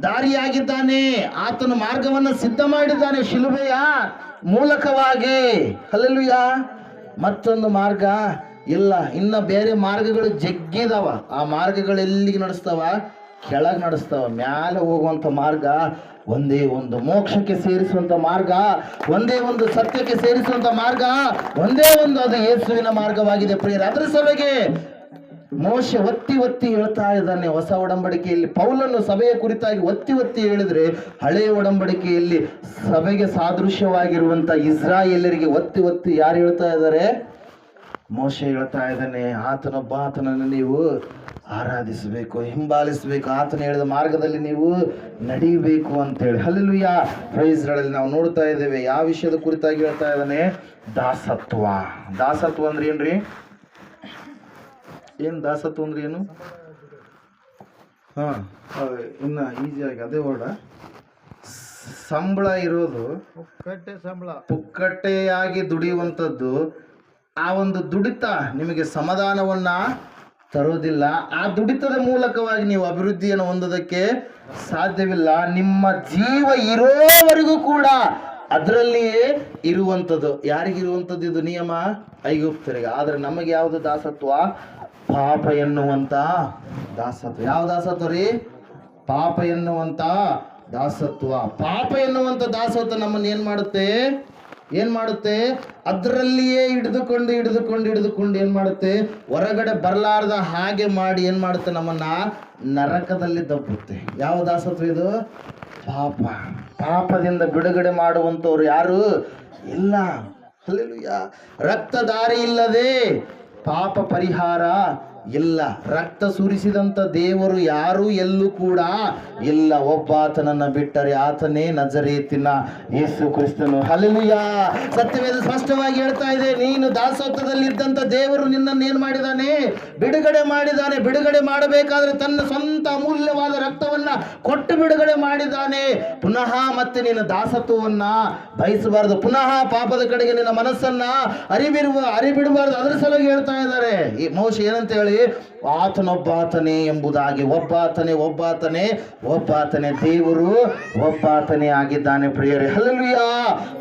ದಾರಿಯಾಗಿದ್ದಾನೆ. ಆತನ ಮಾರ್ಗವನ್ನು ಸಿದ್ಧ ಮಾಡಿದ್ದಾನೆ ಶಿಲುಬೆಯ ಮೂಲಕವಾಗಿ. ಹಲ್ಲೆಲೂಯ. ಮತ್ತೊಂದು ಮಾರ್ಗ ಇಲ್ಲ. ಇನ್ನು ಬೇರೆ ಮಾರ್ಗಗಳು ಜಗ್ಗಿದಾವ. ಆ ಮಾರ್ಗಗಳು ಎಲ್ಲಿಗೆ ನಡೆಸ್ತಾವ? ಕೆಳಗೆ ನಡೆಸ್ತಾವ. ಮ್ಯಾಲೆ ಹೋಗುವಂಥ ಮಾರ್ಗ ಒಂದೇ ಒಂದು, ಮೋಕ್ಷಕ್ಕೆ ಸೇರಿಸುವಂಥ ಮಾರ್ಗ ಒಂದೇ ಒಂದು, ಸತ್ಯಕ್ಕೆ ಸೇರಿಸುವಂಥ ಮಾರ್ಗ ಒಂದೇ ಒಂದು, ಅದು ಯೇಸುವಿನ ಮಾರ್ಗವಾಗಿದೆ ಪ್ರಿಯರೇ. ಅದರ ಸಲುವಾಗಿ ಮೋಶೆ ಒತ್ತಿ ಹೇಳ್ತಾ ಇದ್ದಾನೆ ಹೊಸ ಒಡಂಬಡಿಕೆಯಲ್ಲಿ. ಪೌಲನು ಸಭೆಯ ಕುರಿತಾಗಿ ಒತ್ತಿ ಹೇಳಿದ್ರೆ, ಹಳೆಯ ಒಡಂಬಡಿಕೆಯಲ್ಲಿ ಸಭೆಗೆ ಸಾದೃಶ್ಯವಾಗಿರುವಂಥ ಇಸ್ರಾಯೇಲರಿಗೆ ಒತ್ತಿ ಯಾರು ಹೇಳ್ತಾ ಇದ್ದಾರೆ? ಮೋಶೆ ಹೇಳ್ತಾ ಇದ್ದಾನೆ, ಆತನನ್ನು ನೀವು ಆರಾಧಿಸಬೇಕು, ಹಿಂಬಾಲಿಸಬೇಕು, ಆತನ ಹೇಳಿದ ಮಾರ್ಗದಲ್ಲಿ ನೀವು ನಡೀಬೇಕು ಅಂತೇಳಿ. ಹಲ್ಲೆಲೂಯ. ಪ್ರೈಸ್ಗಳಲ್ಲಿ ನಾವು ನೋಡ್ತಾ ಇದ್ದೇವೆ ಯಾವ ವಿಷಯದ ಕುರಿತಾಗಿ ಹೇಳ್ತಾ ಇದ್ದಾನೆ? ದಾಸತ್ವ. ದಾಸತ್ವ ಅಂದ್ರೆ ಏನ್ರಿ? ಏನು ದಾಸತ್ವ ಅಂದ್ರೆ ಏನು? ಇನ್ನ ಈಸಿಯಾಗಿ ಅದೇ ವರ್ಡ. ಸಂಬಳ ಇರೋದು ಪುಕ್ಕಟ್ಟೆಯಾಗಿ ದುಡಿಯುವಂಥದ್ದು. ಆ ಒಂದು ದುಡಿತ ನಿಮಗೆ ಸಮಾಧಾನವನ್ನ ತರೋದಿಲ್ಲ. ಆ ದುಡಿತದ ಮೂಲಕವಾಗಿ ನೀವು ಅಭಿವೃದ್ಧಿಯನ್ನು ಹೊಂದೋದಕ್ಕೆ ಸಾಧ್ಯವಿಲ್ಲ. ನಿಮ್ಮ ಜೀವ ಇರೋವರೆಗೂ ಕೂಡ ಅದರಲ್ಲಿಯೇ ಇರುವಂಥದ್ದು. ಯಾರಿಗಿರುವಂಥದ್ದು ಇದು ನಿಯಮ? ಐಗುಪ್ತರಿಗೆ. ಆದರೆ ನಮಗೆ ಯಾವುದು ದಾಸತ್ವ? ಪಾಪ ಎನ್ನುವಂಥ ದಾಸತ್ವ. ಯಾವ ದಾಸತ್ವ ರೀ? ಪಾಪ ಎನ್ನುವಂಥ ದಾಸತ್ವ. ಪಾಪ ಎನ್ನುವಂಥ ದಾಸತ್ವ ನಮ್ಮನ್ನು ಏನು ಮಾಡುತ್ತೆ? ಅದರಲ್ಲಿಯೇ ಹಿಡಿದುಕೊಂಡು ಏನು ಮಾಡುತ್ತೆ? ಹೊರಗಡೆ ಬರಲಾರ್ದ ಹಾಗೆ ಮಾಡಿ ಏನು ಮಾಡುತ್ತೆ? ನಮ್ಮನ್ನ ನರಕದಲ್ಲಿ ದಬ್ಬುತ್ತೆ. ಯಾವ ದಾಸತ್ವ ಇದು? ಪಾಪದಿಂದ ಬಿಡುಗಡೆ ಮಾಡುವಂಥವ್ರು ಯಾರು ಇಲ್ಲ. ಹಲ್ಲೆಲೂಯ. ರಕ್ತಧಾರೆ ಇಲ್ಲದೆ ಪಾಪ ಪರಿಹಾರ ಇಲ್ಲ. ರಕ್ತ ಸುರಿಸಿದಂಥ ದೇವರು ಯಾರು ಎಲ್ಲೂ ಕೂಡ ಇಲ್ಲ. ಒಬ್ಬಾತನನ್ನ ಬಿಟ್ಟರೆ ಆತನೇ ನಜರೇತಿನ ಯೇಸು ಕ್ರಿಸ್ತನು. ಹಲ್ಲೆಲೂಯ. ಸತ್ಯವೇದ ಸ್ಪಷ್ಟವಾಗಿ ಹೇಳ್ತಾ ಇದೆ, ನೀನು ದಾಸತ್ವದಲ್ಲಿದ್ದಂಥ ದೇವರು ನಿನ್ನನ್ನು ಏನು ಮಾಡಿದ್ದಾನೆ? ಬಿಡುಗಡೆ ಮಾಡಿದ್ದಾನೆ. ಬಿಡುಗಡೆ ಮಾಡಬೇಕಾದ್ರೆ ತನ್ನ ಸ್ವಂತ ಅಮೂಲ್ಯವಾದ ರಕ್ತವನ್ನ ಕೊಟ್ಟು ಬಿಡುಗಡೆ ಮಾಡಿದ್ದಾನೆ. ಪುನಃ ಮತ್ತೆ ನಿನ್ನ ದಾಸತ್ವವನ್ನ ಬಯಸಬಾರದು. ಪುನಃ ಪಾಪದ ಕಡೆಗೆ ನಿನ್ನ ಮನಸ್ಸನ್ನ ಅರಿಬಿಡಬಾರದು. ಅದರ ಸಲುವಾಗಿ ಹೇಳ್ತಾ ಇದ್ದಾರೆ ಈ ಮೋಶೆ ಏನಂತ ಹೇಳಿ ಹೇಳಿ, ಆತನೊಬ್ಬಾತನೇ ಎಂಬುದಾಗಿ. ಒಬ್ಬಾತನೇ ದೇವರು, ಒಬ್ಬಾತನೇ ಆಗಿದ್ದಾನೆ ಪ್ರಿಯರೇ. Hallelujah,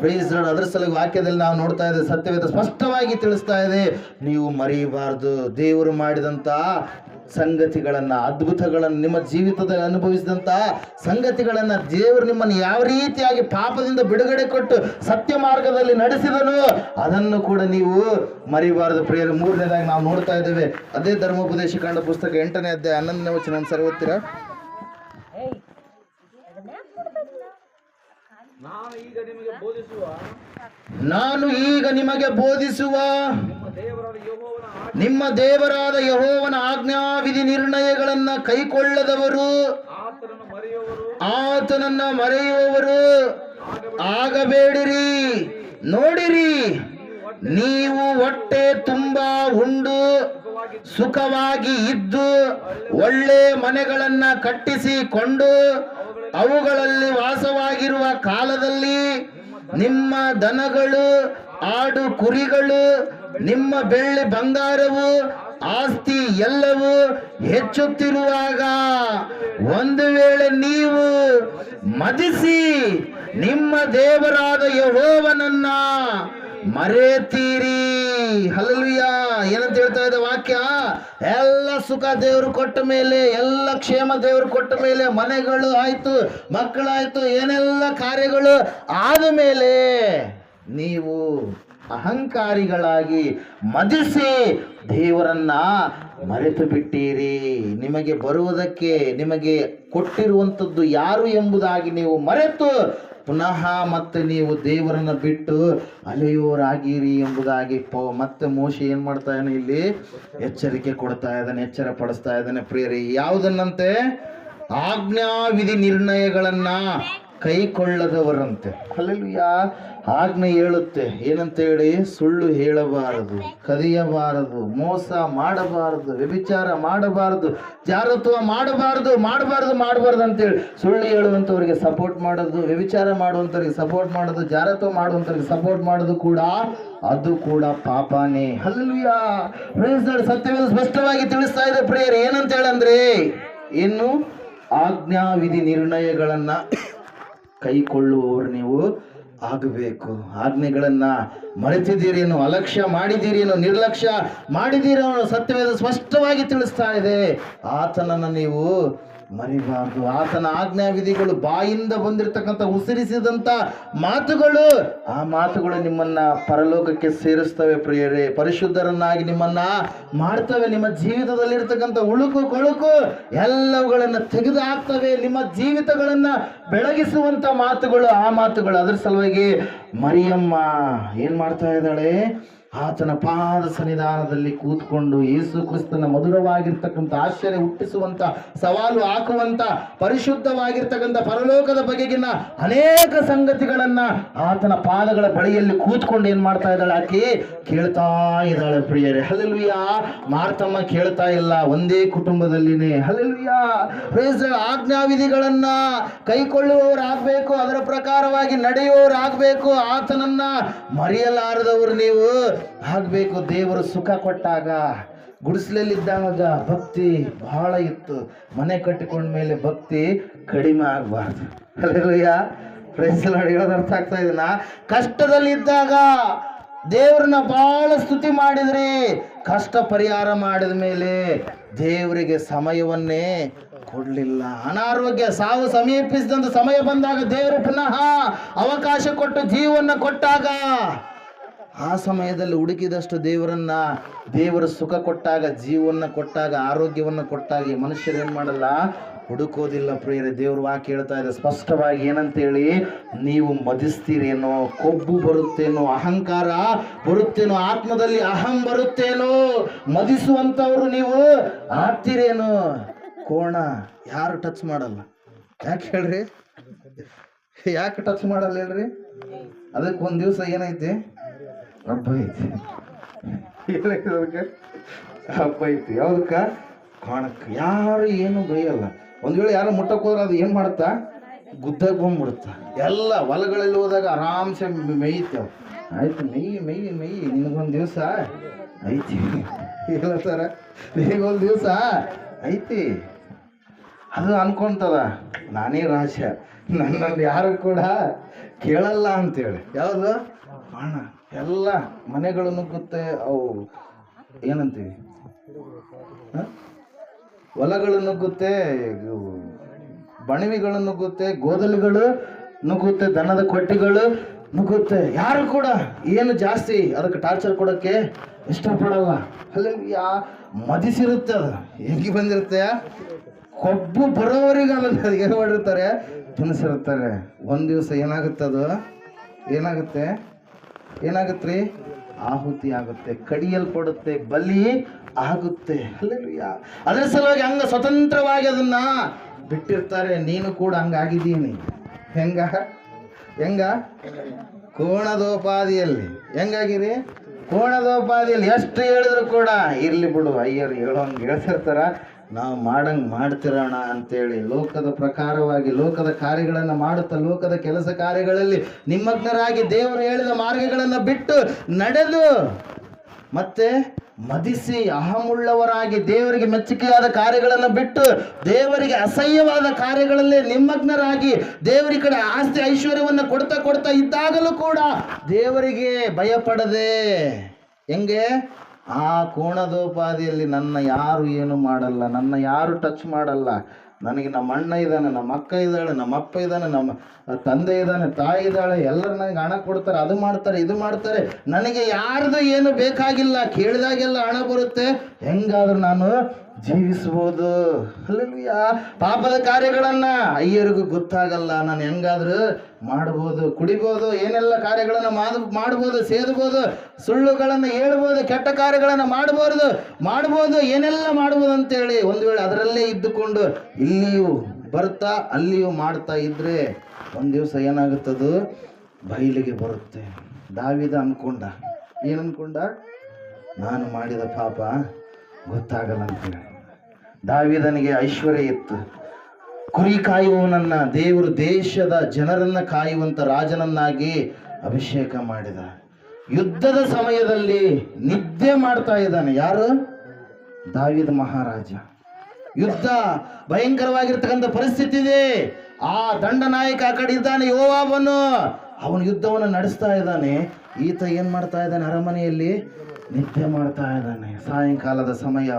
praise Lord. ಅದರ ಸಲುವಾಗಿ ವಾಕ್ಯದಲ್ಲಿ ನಾವು ನೋಡ್ತಾ ಇದ್ದೇವೆ, ಸತ್ಯವೇದ ಸ್ಪಷ್ಟವಾಗಿ ತಿಳಿಸ್ತಾ ಇದೆ, ನೀವು ಮರೆಯಬಾರದು ದೇವರು ಮಾಡಿದಂತ ಸಂಗತಿಗಳನ್ನ, ಅದ್ಭುತಗಳನ್ನು, ನಿಮ್ಮ ಜೀವಿತದಲ್ಲಿ ಅನುಭವಿಸಿದಂತ ಸಂಗತಿಗಳನ್ನ, ದೇವರು ನಿಮ್ಮನ್ನು ಯಾವ ರೀತಿಯಾಗಿ ಪಾಪದಿಂದ ಬಿಡುಗಡೆ ಕೊಟ್ಟು ಸತ್ಯ ಮಾರ್ಗದಲ್ಲಿ ನಡೆಸಿದನು, ಅದನ್ನು ಕೂಡ ನೀವು ಮರಿಬಾರದು ಪ್ರಿಯರು. ಮೂರನೇದಾಗಿ ನಾವು ನೋಡ್ತಾ ಇದ್ದೇವೆ, ಅದೇ ಧರ್ಮೋಪದೇಶ ಕಾಂಡ ಪುಸ್ತಕ 8ನೇ ಅಧ್ಯಾಯ 11ನೇ ವಚನ. ಒಂದ್ಸರಿ ಓದ್ತೀರಾ? ನಾನು ಈಗ ನಿಮಗೆ ಬೋಧಿಸುವ ನಿಮ್ಮ ದೇವರಾದ ಯೆಹೋವನ ಆಜ್ಞಾವಿಧಿ ನಿರ್ಣಯಗಳನ್ನ ಕೈಕೊಳ್ಳದವರು, ಆತನನ್ನ ಮರೆಯುವವರು ಆಗಬೇಡಿರಿ. ನೋಡಿರಿ, ನೀವು ಹೊಟ್ಟೆ ತುಂಬಾ ಉಂಡು ಸುಖವಾಗಿ ಇದ್ದು ಒಳ್ಳೆ ಮನೆಗಳನ್ನ ಕಟ್ಟಿಸಿಕೊಂಡು ಅವುಗಳಲ್ಲಿ ವಾಸವಾಗಿರುವ ಕಾಲದಲ್ಲಿ ನಿಮ್ಮ ದನಗಳು, ಆಡು ಕುರಿಗಳು, ನಿಮ್ಮ ಬೆಳ್ಳಿ ಬಂಗಾರವು, ಆಸ್ತಿ ಎಲ್ಲವೂ ಹೆಚ್ಚುತ್ತಿರುವಾಗ ಒಂದು ವೇಳೆ ನೀವು ಮದಿಸಿ ನಿಮ್ಮ ದೇವರಾದ ಯೆಹೋವನನ್ನ ಮರೆತೀರಿ. ಹಲ್ಲೆಲೂಯಾ. ಏನಂತ ಹೇಳ್ತಾ ಇದೆ ವಾಕ್ಯ? ಎಲ್ಲ ಸುಖ ದೇವರು ಕೊಟ್ಟ ಮೇಲೆ, ಎಲ್ಲ ಕ್ಷೇಮ ದೇವರು ಕೊಟ್ಟ ಮೇಲೆ, ಮನೆಗಳು ಆಯ್ತು, ಮಕ್ಕಳಾಯ್ತು, ಏನೆಲ್ಲ ಕಾರ್ಯಗಳು ಆದ ಮೇಲೆ ನೀವು ಅಹಂಕಾರಿಗಳಾಗಿ ಮದಿಸಿ ದೇವರನ್ನ ಮರೆತು ಬಿಟ್ಟೀರಿ. ನಿಮಗೆ ಬರುವುದಕ್ಕೆ ನಿಮಗೆ ಕೊಟ್ಟಿರುವಂಥದ್ದು ಯಾರು ಎಂಬುದಾಗಿ ನೀವು ಮರೆತು ಪುನಃ ಮತ್ತೆ ನೀವು ದೇವರನ್ನ ಬಿಟ್ಟು ಅಲೆಯೋರಾಗಿರಿ ಎಂಬುದಾಗಿ ಮತ್ತೆ ಮೋಶೆ ಏನ್ ಮಾಡ್ತಾ ಇದ್ದಾನೆ? ಇಲ್ಲಿ ಎಚ್ಚರಿಕೆ ಕೊಡ್ತಾ ಇದ್ದಾನೆ, ಎಚ್ಚರ ಪಡಿಸ್ತಾ ಇದ್ದಾನೆ ಪ್ರಿಯರೇ. ಯಾವುದನ್ನಂತೆ? ಆಜ್ಞಾವಿಧಿ ನಿರ್ಣಯಗಳನ್ನ ಕೈಕೊಳ್ಳದವರಂತೆ. ಹಲ್ಲೆಲೂಯಾ. ಆಜ್ಞೆ ಹೇಳುತ್ತೆ ಏನಂತ ಹೇಳಿ? ಸುಳ್ಳು ಹೇಳಬಾರದು, ಕದಿಯಬಾರದು, ಮೋಸ ಮಾಡಬಾರದು, ವ್ಯಭಿಚಾರ ಮಾಡಬಾರದು, ಜಾರತ್ವ ಮಾಡಬಾರದು ಅಂತೇಳಿ ಸುಳ್ಳು ಹೇಳುವಂಥವ್ರಿಗೆ ಸಪೋರ್ಟ್ ಮಾಡೋದು, ವ್ಯಭಿಚಾರ ಮಾಡುವಂಥವ್ರಿಗೆ ಸಪೋರ್ಟ್ ಮಾಡೋದು, ಜಾರತ್ವ ಮಾಡುವಂಥವ್ರಿಗೆ ಸಪೋರ್ಟ್ ಮಾಡೋದು ಕೂಡ, ಅದು ಕೂಡ ಪಾಪನೇ. ಹಲ್ಲೆಲೂಯಾ. Praise lord. ಸತ್ಯವೇದ ಸ್ಪಷ್ಟವಾಗಿ ತಿಳಿಸ್ತಾ ಇದೆ ಪ್ರಿಯರೇ. ಏನಂತ ಹೇಳಂದ್ರೆ, ಇನ್ನು ಆಜ್ಞಾವಿಧಿ ನಿರ್ಣಯಗಳನ್ನ ಕೈಕೊಳ್ಳುವವರು ನೀವು ಆಗಬೇಕು. ಆಜ್ಞೆಗಳನ್ನ ಮರೆತಿದ್ದೀರೇನು, ಅಲಕ್ಷ್ಯ ಮಾಡಿದ್ದೀರೇನು, ನಿರ್ಲಕ್ಷ್ಯ ಮಾಡಿದ್ದೀರೇನೋ ಸತ್ಯವೇದ ಸ್ಪಷ್ಟವಾಗಿ ತಿಳಿಸ್ತಾ ಇದೆ. ಆತನನ್ನು ನೀವು ಮರಿಬಾರ್ದು. ಆತನ ಆಜ್ಞಾವಿಧಿಗಳು ಬಾಯಿಂದ ಬಂದಿರತಕ್ಕಂಥ ಉಸಿರಿಸಿದಂಥ ಮಾತುಗಳು, ಆ ಮಾತುಗಳು ನಿಮ್ಮನ್ನ ಪರಲೋಕಕ್ಕೆ ಸೇರಿಸ್ತವೆ ಪ್ರಿಯರೇ. ಪರಿಶುದ್ಧರನ್ನಾಗಿ ನಿಮ್ಮನ್ನ ಮಾಡ್ತವೆ. ನಿಮ್ಮ ಜೀವಿತದಲ್ಲಿರ್ತಕ್ಕಂಥ ಉಳುಕು ಕೊಳುಕು ಎಲ್ಲವುಗಳನ್ನು ತೆಗೆದು ಹಾಕ್ತವೆ. ನಿಮ್ಮ ಜೀವಿತಗಳನ್ನ ಬೆಳಗಿಸುವಂತ ಮಾತುಗಳು, ಆ ಮಾತುಗಳು. ಅದರ ಸಲುವಾಗಿ ಮರಿಯಮ್ಮ ಏನ್ ಮಾಡ್ತಾ ಇದ್ದಾಳೆ? ಆತನ ಪಾದ ಸನ್ನಿಧಾನದಲ್ಲಿ ಕೂತ್ಕೊಂಡು ಯೇಸು ಕ್ರಿಸ್ತನ ಮಧುರವಾಗಿರ್ತಕ್ಕಂಥ ಆಶ್ಚರ್ಯ ಹುಟ್ಟಿಸುವಂತ, ಸವಾಲು ಹಾಕುವಂತ, ಪರಿಶುದ್ಧವಾಗಿರ್ತಕ್ಕಂಥ ಪರಲೋಕದ ಬಗೆಗಿನ ಅನೇಕ ಸಂಗತಿಗಳನ್ನ ಆತನ ಪಾದಗಳ ಬಳಿಯಲ್ಲಿ ಕೂತ್ಕೊಂಡು ಏನ್ ಮಾಡ್ತಾ ಇದ್ದಾಳೆ? ಆಕೆ ಕೇಳ್ತಾ ಇದ್ದಾಳೆ ಪ್ರಿಯರೇ. ಹಲ್ಲೆಲೂಯಾ. ಮಾರ್ತಮ್ಮ ಕೇಳ್ತಾ ಇಲ್ಲ, ಒಂದೇ ಕುಟುಂಬದಲ್ಲಿನೇ. ಹಲ್ಲೆಲೂಯಾ. ಆಜ್ಞಾವಿಧಿಗಳನ್ನ ಕೈಕೊಳ್ಳುವವರಾಗಬೇಕು, ಅದರ ಪ್ರಕಾರವಾಗಿ ನಡೆಯುವವರಾಗಬೇಕು. ಆತನನ್ನ ಮರೆಯಲಾರದವರು ನೀವು ಆಗ್ಬೇಕು. ದೇವರು ಸುಖ ಕೊಟ್ಟಾಗ, ಗುಡಿಸಲಲ್ಲಿದ್ದಾಗ ಭಕ್ತಿ ಬಹಳ ಇತ್ತು. ಮನೆ ಕಟ್ಟಿಕೊಂಡ ಮೇಲೆ ಭಕ್ತಿ ಕಡಿಮೆ ಆಗಬಾರ್ದು. ಹಲ್ಲೆಲೂಯಾ. Praise Lord. ಹೇಳೋದು ಅರ್ಥ ಆಗ್ತಾ ಇದೆನಾ? ಕಷ್ಟದಲ್ಲಿದ್ದಾಗ ದೇವ್ರನ್ನ ಬಹಳ ಸ್ತುತಿ ಮಾಡಿದ್ರಿ, ಕಷ್ಟ ಪರಿಹಾರ ಮಾಡಿದ ಮೇಲೆ ದೇವರಿಗೆ ಸಮಯವನ್ನೇ ಕೊಡಲಿಲ್ಲ. ಅನಾರೋಗ್ಯ, ಸಾವು ಸಮೀಪಿಸಿದಂತ ಸಮಯ ಬಂದಾಗ ದೇವರು ಪುನಃ ಅವಕಾಶ ಕೊಟ್ಟು ಜೀವನ ಕೊಟ್ಟಾಗ, ಆ ಸಮಯದಲ್ಲಿ ಹುಡುಕಿದಷ್ಟು ದೇವರ ಸುಖ ಕೊಟ್ಟಾಗ, ಜೀವನ ಕೊಟ್ಟಾಗ, ಆರೋಗ್ಯವನ್ನು ಕೊಟ್ಟಾಗ ಈ ಮನುಷ್ಯರು ಏನ್ ಮಾಡಲ್ಲ? ಹುಡುಕೋದಿಲ್ಲ ಪ್ರಿಯರೇ. ದೇವ್ರ ವಾಕ್ಯ ಹೇಳ್ತಾ ಇದೆ ಸ್ಪಷ್ಟವಾಗಿ. ಏನಂತೇಳಿ? ನೀವು ಮದಿಸ್ತೀರೇನೋ, ಕೊಬ್ಬು ಬರುತ್ತೇನೋ, ಅಹಂಕಾರ ಬರುತ್ತೇನೋ, ಆತ್ಮದಲ್ಲಿ ಅಹಂ ಬರುತ್ತೇನೋ, ಮದಿಸುವಂತವ್ರು ನೀವು ಆಗ್ತೀರೇನೋ. ಕೋಣ ಯಾರು ಟಚ್ ಮಾಡಲ್ಲ. ಯಾಕೆ ಹೇಳ್ರಿ? ಯಾಕೆ ಟಚ್ ಮಾಡಲ್ಲ ಹೇಳ್ರಿ? ಅದಕ್ಕೆ ಒಂದ್ ದಿವಸ ಏನೈತಿ? ಹಬ್ಬ ಐತಿ. ಹಬ್ಬ ಐತಿ. ಯಾವ್ದಕ್ಕ? ಕೋಣಕ್ಕೆ. ಯಾರು ಏನು ಬೈಯಲ್ಲ. ಒಂದ್ ವೇಳೆ ಯಾರು ಮುಟ್ಟಕ್ಕೆ ಹೋದ್ರೆ ಅದು ಏನ್ ಮಾಡುತ್ತಾ? ಗುದ್ದಾಗ ಬಂದ್ಬಿಡುತ್ತ. ಎಲ್ಲ ಹೊಲಗಳಲ್ಲಿ ಹೋದಾಗ ಆರಾಮ್ಸೆ ಮೇಯ್ತೇವೆ. ಆಯ್ತು, ಮೇಯ್ಯಿ ನಿನಗೊಂದು ದಿವಸ ಐತಿ. ಹೇಳ್ತಾರ ಈಗ ಒಂದು ದಿವಸ ಐತಿ ಅದು ಅನ್ಕೊಂತದ ನಾನೇ ರಾಜ, ನನ್ನಲ್ಲಿ ಯಾರು ಕೂಡ ಕೇಳಲ್ಲ ಅಂತೇಳಿ. ಯಾವುದು ಹಣ ಎಲ್ಲ ಮನೆಗಳು ನುಗ್ಗುತ್ತೆ, ಅವು ಏನಂತೀವಿ ಹೊಲಗಳು ನುಗ್ಗುತ್ತೆ, ಬಣವಿಗಳು ನುಗ್ಗುತ್ತೆ, ಗೋದಲಿಗಳು ನುಗ್ಗುತ್ತೆ, ದನದ ಕೊಟ್ಟಿಗಳು ನುಗ್ಗುತ್ತೆ. ಯಾರು ಕೂಡ ಏನು ಜಾಸ್ತಿ ಅದಕ್ಕೆ ಟಾರ್ಚರ್ ಕೊಡೋಕ್ಕೆ ಇಷ್ಟಪಡಲ್ಲ. ಅಲ್ಲಿ ಮದಿಸಿರುತ್ತೆ, ಅದು ಹೇಗೆ ಬಂದಿರುತ್ತೆ, ಕೊಬ್ಬು ಬರೋವರೆಗೆ ಅದನ್ನು ಏನು ಮಾಡಿರ್ತಾರೆ, ತಿನ್ನಿಸಿರ್ತಾರೆ. ಒಂದು ದಿವಸ ಏನಾಗುತ್ತೆ, ಅದು ಏನಾಗುತ್ತೆ ರೀ, ಆಹುತಿ ಆಗುತ್ತೆ, ಕಡಿಯಲ್ಪಡುತ್ತೆ, ಬಲಿ ಆಗುತ್ತೆ. ಅಲ್ಲೆಲ್ಲೂಯ್ಯ. ಅದರ ಸಲುವಾಗಿ ಹಂಗ ಸ್ವತಂತ್ರವಾಗಿ ಅದನ್ನ ಬಿಟ್ಟಿರ್ತಾರೆ. ನೀನು ಕೂಡ ಹಂಗಾಗಿದ್ದೀನಿ. ಹೆಂಗ ಕೋಣದೋಪಾದಿಯಲ್ಲಿ ಹೆಂಗಾಗಿರಿ, ಕೋಣದೋಪಾದಿಯಲ್ಲಿ ಎಷ್ಟು ಹೇಳಿದ್ರು ಕೂಡ ಇರ್ಲಿ ಬಿಡು, ಅಯ್ಯರು ಹೇಳೋಂಗೆ ಹೇಳ್ತಿರ್ತಾರ, ನಾವು ಮಾಡಂಗೆ ಮಾಡ್ತಿರೋಣ ಅಂತೇಳಿ ಲೋಕದ ಪ್ರಕಾರವಾಗಿ ಲೋಕದ ಕಾರ್ಯಗಳನ್ನು ಮಾಡುತ್ತಾ ಲೋಕದ ಕೆಲಸ ಕಾರ್ಯಗಳಲ್ಲಿ ನಿಮಗ್ನರಾಗಿ ದೇವರು ಹೇಳಿದ ಮಾರ್ಗಗಳನ್ನು ಬಿಟ್ಟು ನಡೆದು ಮತ್ತೆ ಮದಿಸಿ ಅಹಮುಳ್ಳವರಾಗಿ ದೇವರಿಗೆ ಮೆಚ್ಚುಗೆಯಾದ ಕಾರ್ಯಗಳನ್ನು ಬಿಟ್ಟು ದೇವರಿಗೆ ಅಸಹ್ಯವಾದ ಕಾರ್ಯಗಳಲ್ಲಿ ನಿಮಗ್ನರಾಗಿ ದೇವರ ಕಡೆ ಆಸ್ತಿ ಐಶ್ವರ್ಯವನ್ನು ಕೊಡ್ತಾ ಇದ್ದಾಗಲೂ ಕೂಡ ದೇವರಿಗೆ ಭಯಪಡದೆ ಹೆಂಗೆ ಆ ಕೋಣದೋಪಾದಿಯಲ್ಲಿ ನನ್ನ ಯಾರು ಏನು ಮಾಡಲ್ಲ, ನನ್ನ ಯಾರು ಟಚ್ ಮಾಡಲ್ಲ, ನನಗೆ ನಮ್ಮ ಅಣ್ಣ ಇದ್ದಾನೆ, ನಮ್ಮ ಅಕ್ಕ ಇದ್ದಾಳೆ, ನಮ್ಮ ಅಪ್ಪ ಇದ್ದಾನೆ, ನಮ್ಮ ತಂದೆ ಇದ್ದಾನೆ, ತಾಯಿ ಇದ್ದಾಳೆ, ಎಲ್ಲರೂ ನನಗೆ ಹಣ ಕೊಡ್ತಾರೆ, ಅದು ಮಾಡ್ತಾರೆ, ಇದು ಮಾಡ್ತಾರೆ, ನನಗೆ ಯಾರ್ದು ಏನು ಬೇಕಾಗಿಲ್ಲ, ಕೇಳಿದಾಗೆಲ್ಲ ಹಣ ಬರುತ್ತೆ, ಹೆಂಗಾದ್ರೂ ನಾನು ಜೀವಿಸ್ಬೋದು. ಅಲ್ಲಲ್ವಿಯ ಪಾಪದ ಕಾರ್ಯಗಳನ್ನ ಅಯ್ಯರಿಗೂ ಗೊತ್ತಾಗಲ್ಲ, ನಾನು ಹೆಂಗಾದ್ರೂ ಮಾಡ್ಬೋದು, ಕುಡಿಬೋದು, ಏನೆಲ್ಲ ಕಾರ್ಯಗಳನ್ನು ಮಾಡ್ಬೋದು, ಸೇದ್ಬೋದು, ಸುಳ್ಳುಗಳನ್ನು ಹೇಳ್ಬೋದು, ಕೆಟ್ಟ ಕಾರ್ಯಗಳನ್ನು ಮಾಡ್ಬೋದು, ಏನೆಲ್ಲ ಮಾಡ್ಬೋದು ಅಂತೇಳಿ ಒಂದು ವೇಳೆ ಅದರಲ್ಲೇ ಇದ್ದುಕೊಂಡು ಇಲ್ಲಿಯೂ ಬರ್ತಾ ಅಲ್ಲಿಯೂ ಮಾಡ್ತಾ ಇದ್ರೆ ಒಂದು ದಿವಸ ಏನಾಗುತ್ತದು, ಬಯಲಿಗೆ ಬರುತ್ತೆ. ದಾವೀದ ಏನು ಅನ್ಕೊಂಡ, ನಾನು ಮಾಡಿದ ಪಾಪ ಗೊತ್ತಾಗಲ್ಲ ಅಂತೇಳಿ. ದಾವೀದನಿಗೆ ಐಶ್ವರ್ಯ ಇತ್ತು, ಕುರಿ ಕಾಯುವವನನ್ನ ದೇವರು ದೇಶದ ಜನರನ್ನ ಕಾಯುವಂತ ರಾಜನನ್ನಾಗಿ ಅಭಿಷೇಕ ಮಾಡಿದ. ಯುದ್ಧದ ಸಮಯದಲ್ಲಿ ನಿದ್ದೆ ಮಾಡ್ತಾ ಇದ್ದಾನೆ. ಯಾರು? ದಾವೀದ ಮಹಾರಾಜ. ಯುದ್ಧ ಭಯಂಕರವಾಗಿರ್ತಕ್ಕಂಥ ಪರಿಸ್ಥಿತಿ ಇದೆ. ಆ ದಂಡನಾಯಕ ಆ ಕಡೆ ಇದ್ದಾನೆ, ಯೋವಾಬನು, ಅವನು ಯುದ್ಧವನ್ನು ನಡೆಸ್ತಾ ಇದ್ದಾನೆ. ಈತ ಏನ್ ಮಾಡ್ತಾ ಇದ್ದಾನೆ, ಅರಮನೆಯಲ್ಲಿ ನಿದ್ದೆ ಮಾಡ್ತಾ ಇದ್ದಾನೆ. ಸಾಯಂಕಾಲದ ಸಮಯ,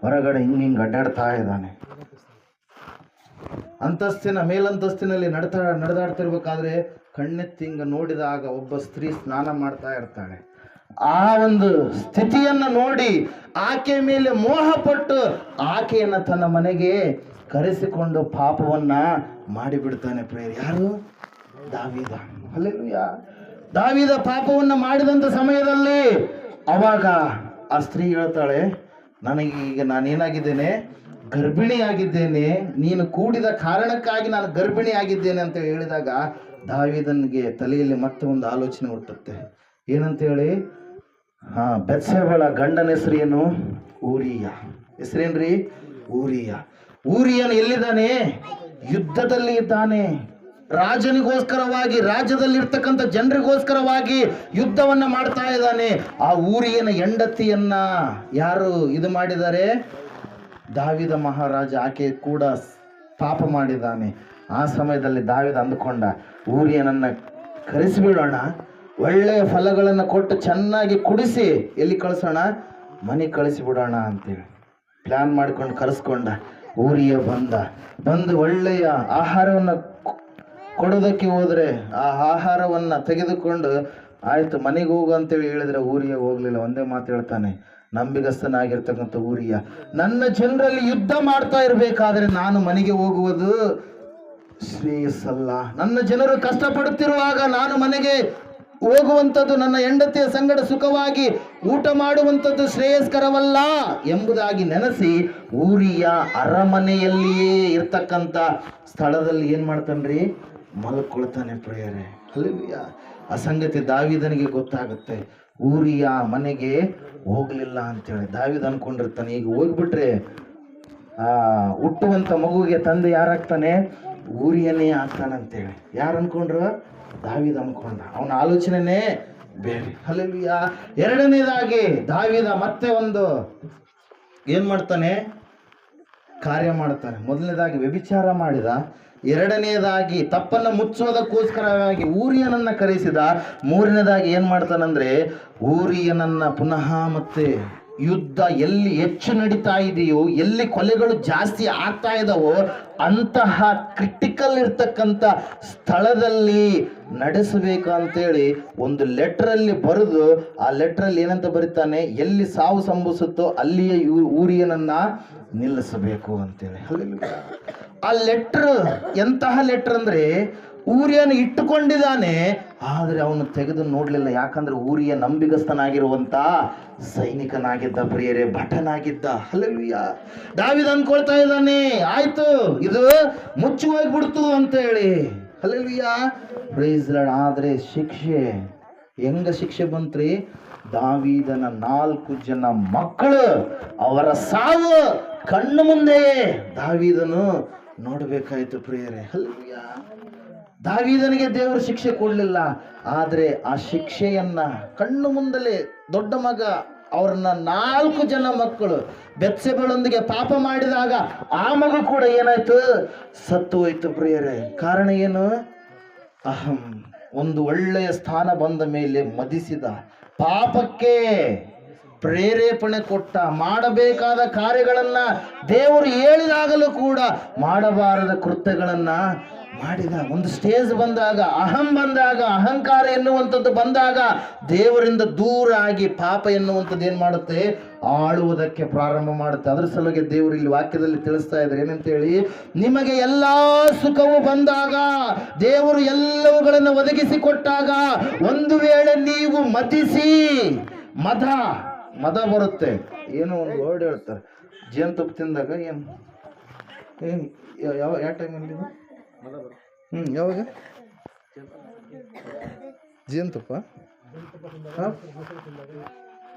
ಹೊರಗಡೆ ಹಿಂಗೆ ಅಡ್ಡಾಡ್ತಾ ಇದ್ದಾನೆ. ಮೇಲಂತಸ್ತಿನಲ್ಲಿ ನಡೆದಾಡ್ತಿರ್ಬೇಕಾದ್ರೆ ಕಣ್ಣೆತ್ತಿಂಗ ನೋಡಿದಾಗ ಒಬ್ಬ ಸ್ತ್ರೀ ಸ್ನಾನ ಮಾಡ್ತಾ ಇರ್ತಾಳೆ. ಆ ಒಂದು ಸ್ಥಿತಿಯನ್ನ ನೋಡಿ ಆಕೆ ಮೇಲೆ ಮೋಹಪಟ್ಟು ಆಕೆಯನ್ನ ತನ್ನ ಮನೆಗೆ ಕರೆಸಿಕೊಂಡು ಪಾಪವನ್ನ ಮಾಡಿಬಿಡ್ತಾನೆ. ಪ್ರೇಯರ್ ಯಾರು? ದಾವೀದ. ಹಲ್ಲೆಲೂಯಾ. ದಾವೀದ ಪಾಪವನ್ನ ಮಾಡಿದಂತ ಸಮಯದಲ್ಲಿ ಅವಾಗ ಆ ಸ್ತ್ರೀ ಹೇಳ್ತಾಳೆ, ನನಗೀಗ ನಾನೇನಾಗಿದ್ದೇನೆ, ಗರ್ಭಿಣಿಯಾಗಿದ್ದೇನೆ, ನೀನು ಕೂಡಿದ ಕಾರಣಕ್ಕಾಗಿ ನಾನು ಗರ್ಭಿಣಿಯಾಗಿದ್ದೇನೆ ಅಂತ ಹೇಳಿದಾಗ ದಾವೀದನಿಗೆ ತಲೆಯಲ್ಲಿ ಮತ್ತೆ ಒಂದು ಆಲೋಚನೆ ಹುಟ್ಟುತ್ತೆ. ಏನಂತೇಳಿ, ಬೆತ್ಸೆಬಳ ಗಂಡನ ಹೆಸರೇನು? ಊರಿಯ. ಹೆಸರೇನ್ರಿ? ಊರಿಯ. ಊರಿಯನು ಎಲ್ಲಿದ್ದಾನೆ? ಯುದ್ಧದಲ್ಲಿ ಇದ್ದಾನೆ. ರಾಜನಿಗೋಸ್ಕರವಾಗಿ, ರಾಜ್ಯದಲ್ಲಿರ್ತಕ್ಕಂಥ ಜನರಿಗೋಸ್ಕರವಾಗಿ ಯುದ್ಧವನ್ನ ಮಾಡ್ತಾ ಇದ್ದಾನೆ. ಆ ಊರಿಯನ ಹೆಂಡತಿಯನ್ನ ಯಾರು ಇದು ಮಾಡಿದ್ದಾರೆ? ದಾವೀದ ಮಹಾರಾಜ. ಆಕೆ ಕೂಡ ಪಾಪ ಮಾಡಿದ್ದಾನೆ. ಆ ಸಮಯದಲ್ಲಿ ದಾವೀದ ಅಂದುಕೊಂಡ, ಊರಿಯನನ್ನ ಕರೆಸಿಬಿಡೋಣ, ಒಳ್ಳೆಯ ಫಲಗಳನ್ನು ಕೊಟ್ಟು ಚೆನ್ನಾಗಿ ಕುಡಿಸಿ ಎಲ್ಲಿ ಕಳಿಸೋಣ, ಮನೆ ಕಳಿಸಿಬಿಡೋಣ ಅಂತೇಳಿ ಪ್ಲಾನ್ ಮಾಡ್ಕೊಂಡು ಕರೆಸ್ಕೊಂಡ. ಊರಿಯ ಬಂದು ಒಳ್ಳೆಯ ಆಹಾರವನ್ನು ಕೊಡೋದಕ್ಕೆ ಹೋದ್ರೆ ಆ ಆಹಾರವನ್ನ ತೆಗೆದುಕೊಂಡು ಆಯ್ತು ಮನೆಗೆ ಹೋಗು ಅಂತೇಳಿ ಹೇಳಿದ್ರೆ ಊರಿಯ ಹೋಗ್ಲಿಲ್ಲ. ಒಂದೇ ಮಾತು ಹೇಳ್ತಾನೆ, ನಂಬಿಗಸ್ತನಾಗಿರ್ತಕ್ಕಂಥ ಊರಿಯ, ನನ್ನ ಜನರಲ್ಲಿ ಯುದ್ಧ ಮಾಡ್ತಾ ಇರಬೇಕಾದ್ರೆ ನಾನು ಮನೆಗೆ ಹೋಗುವುದು ಶ್ರೇಯಸ್ಸಲ್ಲ. ನನ್ನ ಜನರು ಕಷ್ಟಪಡುತ್ತಿರುವಾಗ ನಾನು ಮನೆಗೆ ಹೋಗುವಂಥದ್ದು, ನನ್ನ ಹೆಂಡತಿಯ ಸಂಗಡ ಸುಖವಾಗಿ ಊಟ ಮಾಡುವಂಥದ್ದು ಶ್ರೇಯಸ್ಕರವಲ್ಲ ಎಂಬುದಾಗಿ ನೆನೆಸಿ ಊರಿಯ ಅರಮನೆಯಲ್ಲಿಯೇ ಇರ್ತಕ್ಕಂಥ ಸ್ಥಳದಲ್ಲಿ ಏನ್ ಮಾಡ್ತಾನ್ರಿ, ಮಲ್ಕೊಳ್ತಾನೆ. ಪ್ರೇಯರೇ, ಹಲ್ಲೆಲೂಯಾ. ಆ ಸಂಗತಿ ದಾವೀದನಿಗೆ ಗೊತ್ತಾಗುತ್ತೆ. ಊರಿಯ ಮನೆಗೆ ಹೋಗ್ಲಿಲ್ಲ ಅಂತೇಳಿ ದಾವೀದ ಅನ್ಕೊಂಡಿರ್ತಾನೆ, ಈಗ ಹೋಗ್ಬಿಟ್ರೆ ಹುಟ್ಟುವಂತ ಮಗುವಿಗೆ ತಂದೆ ಯಾರಾಗ್ತಾನೆ? ಊರಿಯನ್ನೇ ಆಗ್ತಾನಂತೇಳಿ. ಯಾರು ಅನ್ಕೊಂಡ್ರು? ದಾವೀದ ಅನ್ಕೊಂಡ. ಅವನ ಆಲೋಚನೆನೇ ಬೇರೆ. ಹಲ್ಲೆಲೂಯಾ. ಎರಡನೇದಾಗಿ ದಾವೀದ ಮತ್ತೆ ಒಂದು ಏನ್ ಮಾಡ್ತಾನೆ, ಕಾರ್ಯ ಮಾಡ್ತಾನೆ. ಮೊದಲನೇದಾಗಿ ವ್ಯಭಿಚಾರ ಮಾಡಿದ, ಎರಡನೇದಾಗಿ ತಪ್ಪನ್ನು ಮುಚ್ಚೋದಕ್ಕೋಸ್ಕರವಾಗಿ ಊರಿಯನನ್ನ ಕರೆಸಿದ, ಮೂರನೇದಾಗಿ ಏನ್ ಮಾಡ್ತಾನಂದ್ರೆ ಊರಿಯನನ್ನ ಪುನಃ ಮತ್ತೆ ಯುದ್ಧ ಎಲ್ಲಿ ಹೆಚ್ಚು ನಡೀತಾ ಇದೆಯೋ, ಎಲ್ಲಿ ಕೊಲೆಗಳು ಜಾಸ್ತಿ ಆಗ್ತಾ ಇದಾವೋ ಅಂತಹ ಕ್ರಿಟಿಕಲ್ ಇರ್ತಕ್ಕಂಥ ಸ್ಥಳದಲ್ಲಿ ನಡೆಸಬೇಕು ಅಂತೇಳಿ ಒಂದು ಲೆಟ್ರಲ್ಲಿ ಬರೆದು, ಆ ಲೆಟ್ರಲ್ಲಿ ಏನಂತ ಬರೀತಾನೆ, ಎಲ್ಲಿ ಸಾವು ಸಂಭವಿಸುತ್ತೋ ಅಲ್ಲಿಯೇ ಊರಿಯನನ್ನ ನಿಲ್ಲಿಸಬೇಕು ಅಂತೇಳಿ. ಆ ಲೆಟ್ರ್ ಎಂತಹ ಲೆಟ್ರ್ ಅಂದ್ರೆ ಊರಿಯನ್ನು ಇಟ್ಟುಕೊಂಡಿದ್ದಾನೆ, ಆದರೆ ಅವನು ತೆಗೆದು ನೋಡ್ಲಿಲ್ಲ. ಯಾಕಂದ್ರೆ ಊರಿಯ ನಂಬಿಗಸ್ತನಾಗಿರುವಂತ ಸೈನಿಕನಾಗಿದ್ದ, ಪ್ರಿಯರೇ, ಭಟನಾಗಿದ್ದ. ಹಲ್ಲೆಲೂಯಾ. ದಾವೀದ ಅನ್ಕೊಳ್ತಾ ಇದ್ದಾನೆ, ಆಯ್ತು ಇದು ಮುಚ್ಚಿ ಹೋಗ್ಬಿಡ್ತು ಅಂತ ಹೇಳಿ. ಹಲ್ಲೆಲೂಯಾ. Praise Lord. ಆದ್ರೆ ಶಿಕ್ಷೆ ಹೆಂಗ ಶಿಕ್ಷೆ ಬಂತ್ರಿ? ದಾವೀದನ 4 ಜನ ಮಕ್ಕಳು ಅವರ ಸಾವು ಕಣ್ಣು ಮುಂದೆಯೇ ದಾವೀದನು ನೋಡಬೇಕಾಯ್ತು, ಪ್ರಿಯರೇ. ಹಲ್ಲೆಲೂಯಾ. ದಾವೀದನಿಗೆ ದೇವರು ಶಿಕ್ಷೆ ಕೊಡಲಿಲ್ಲ, ಆದರೆ ಆ ಶಿಕ್ಷೆಯನ್ನ ಕಣ್ಣು ಮುಂದಲೇ ದೊಡ್ಡ ಮಗ ಅವ್ರನ್ನ 4 ಜನ ಮಕ್ಕಳು ಬೆತ್ಸೆಬಳೊಂದಿಗೆ ಪಾಪ ಮಾಡಿದಾಗ ಆ ಮಗು ಕೂಡ ಏನಾಯ್ತು, ಸತ್ತು ಹೋಯ್ತು, ಪ್ರಿಯರೇ. ಕಾರಣ ಏನು? ಅಹಂ. ಒಂದು ಒಳ್ಳೆಯ ಸ್ಥಾನ ಬಂದ ಮೇಲೆ ಮದಿಸಿದ, ಪಾಪಕ್ಕೆ ಪ್ರೇರೇಪಣೆ ಕೊಟ್ಟ, ಮಾಡಬೇಕಾದ ಕಾರ್ಯಗಳನ್ನ ದೇವರು ಹೇಳಿದಾಗಲೂ ಕೂಡ ಮಾಡಬಾರದ ಕೃತ್ಯಗಳನ್ನ ಮಾಡಿದ. ಒಂದು ಸ್ಟೇಜ್ ಬಂದಾಗ, ಅಹಂ ಬಂದಾಗ, ಅಹಂಕಾರ ಎನ್ನುವಂಥದ್ದು ಬಂದಾಗ ದೇವರಿಂದ ದೂರ ಆಗಿ ಪಾಪ ಎನ್ನುವಂಥದ್ದು ಏನ್ ಮಾಡುತ್ತೆ, ಆಳುವುದಕ್ಕೆ ಪ್ರಾರಂಭ ಮಾಡುತ್ತೆ. ಅದ್ರ ಸಲುವಾಗಿ ದೇವರು ಇಲ್ಲಿ ವಾಕ್ಯದಲ್ಲಿ ತಿಳಿಸ್ತಾ ಇದ್ದಾರೆ ಏನಂತೇಳಿ, ನಿಮಗೆ ಎಲ್ಲಾ ಸುಖವು ಬಂದಾಗ, ದೇವರು ಎಲ್ಲವುಗಳನ್ನು ಒದಗಿಸಿಕೊಟ್ಟಾಗ ಒಂದು ವೇಳೆ ನೀವು ಮದಿಸಿ, ಮದ ಬರುತ್ತೆ. ಏನೋ ಒಂದು ವರ್ಡ್ ಹೇಳ್ತಾರೆ, ಜೇನುತುಪ್ಪ ತಿಂದಾಗ ಏನು ಯಾವ ಟೈಮಲ್ಲಿ ಯಾವಾಗ ಜೇನುತುಪ್ಪ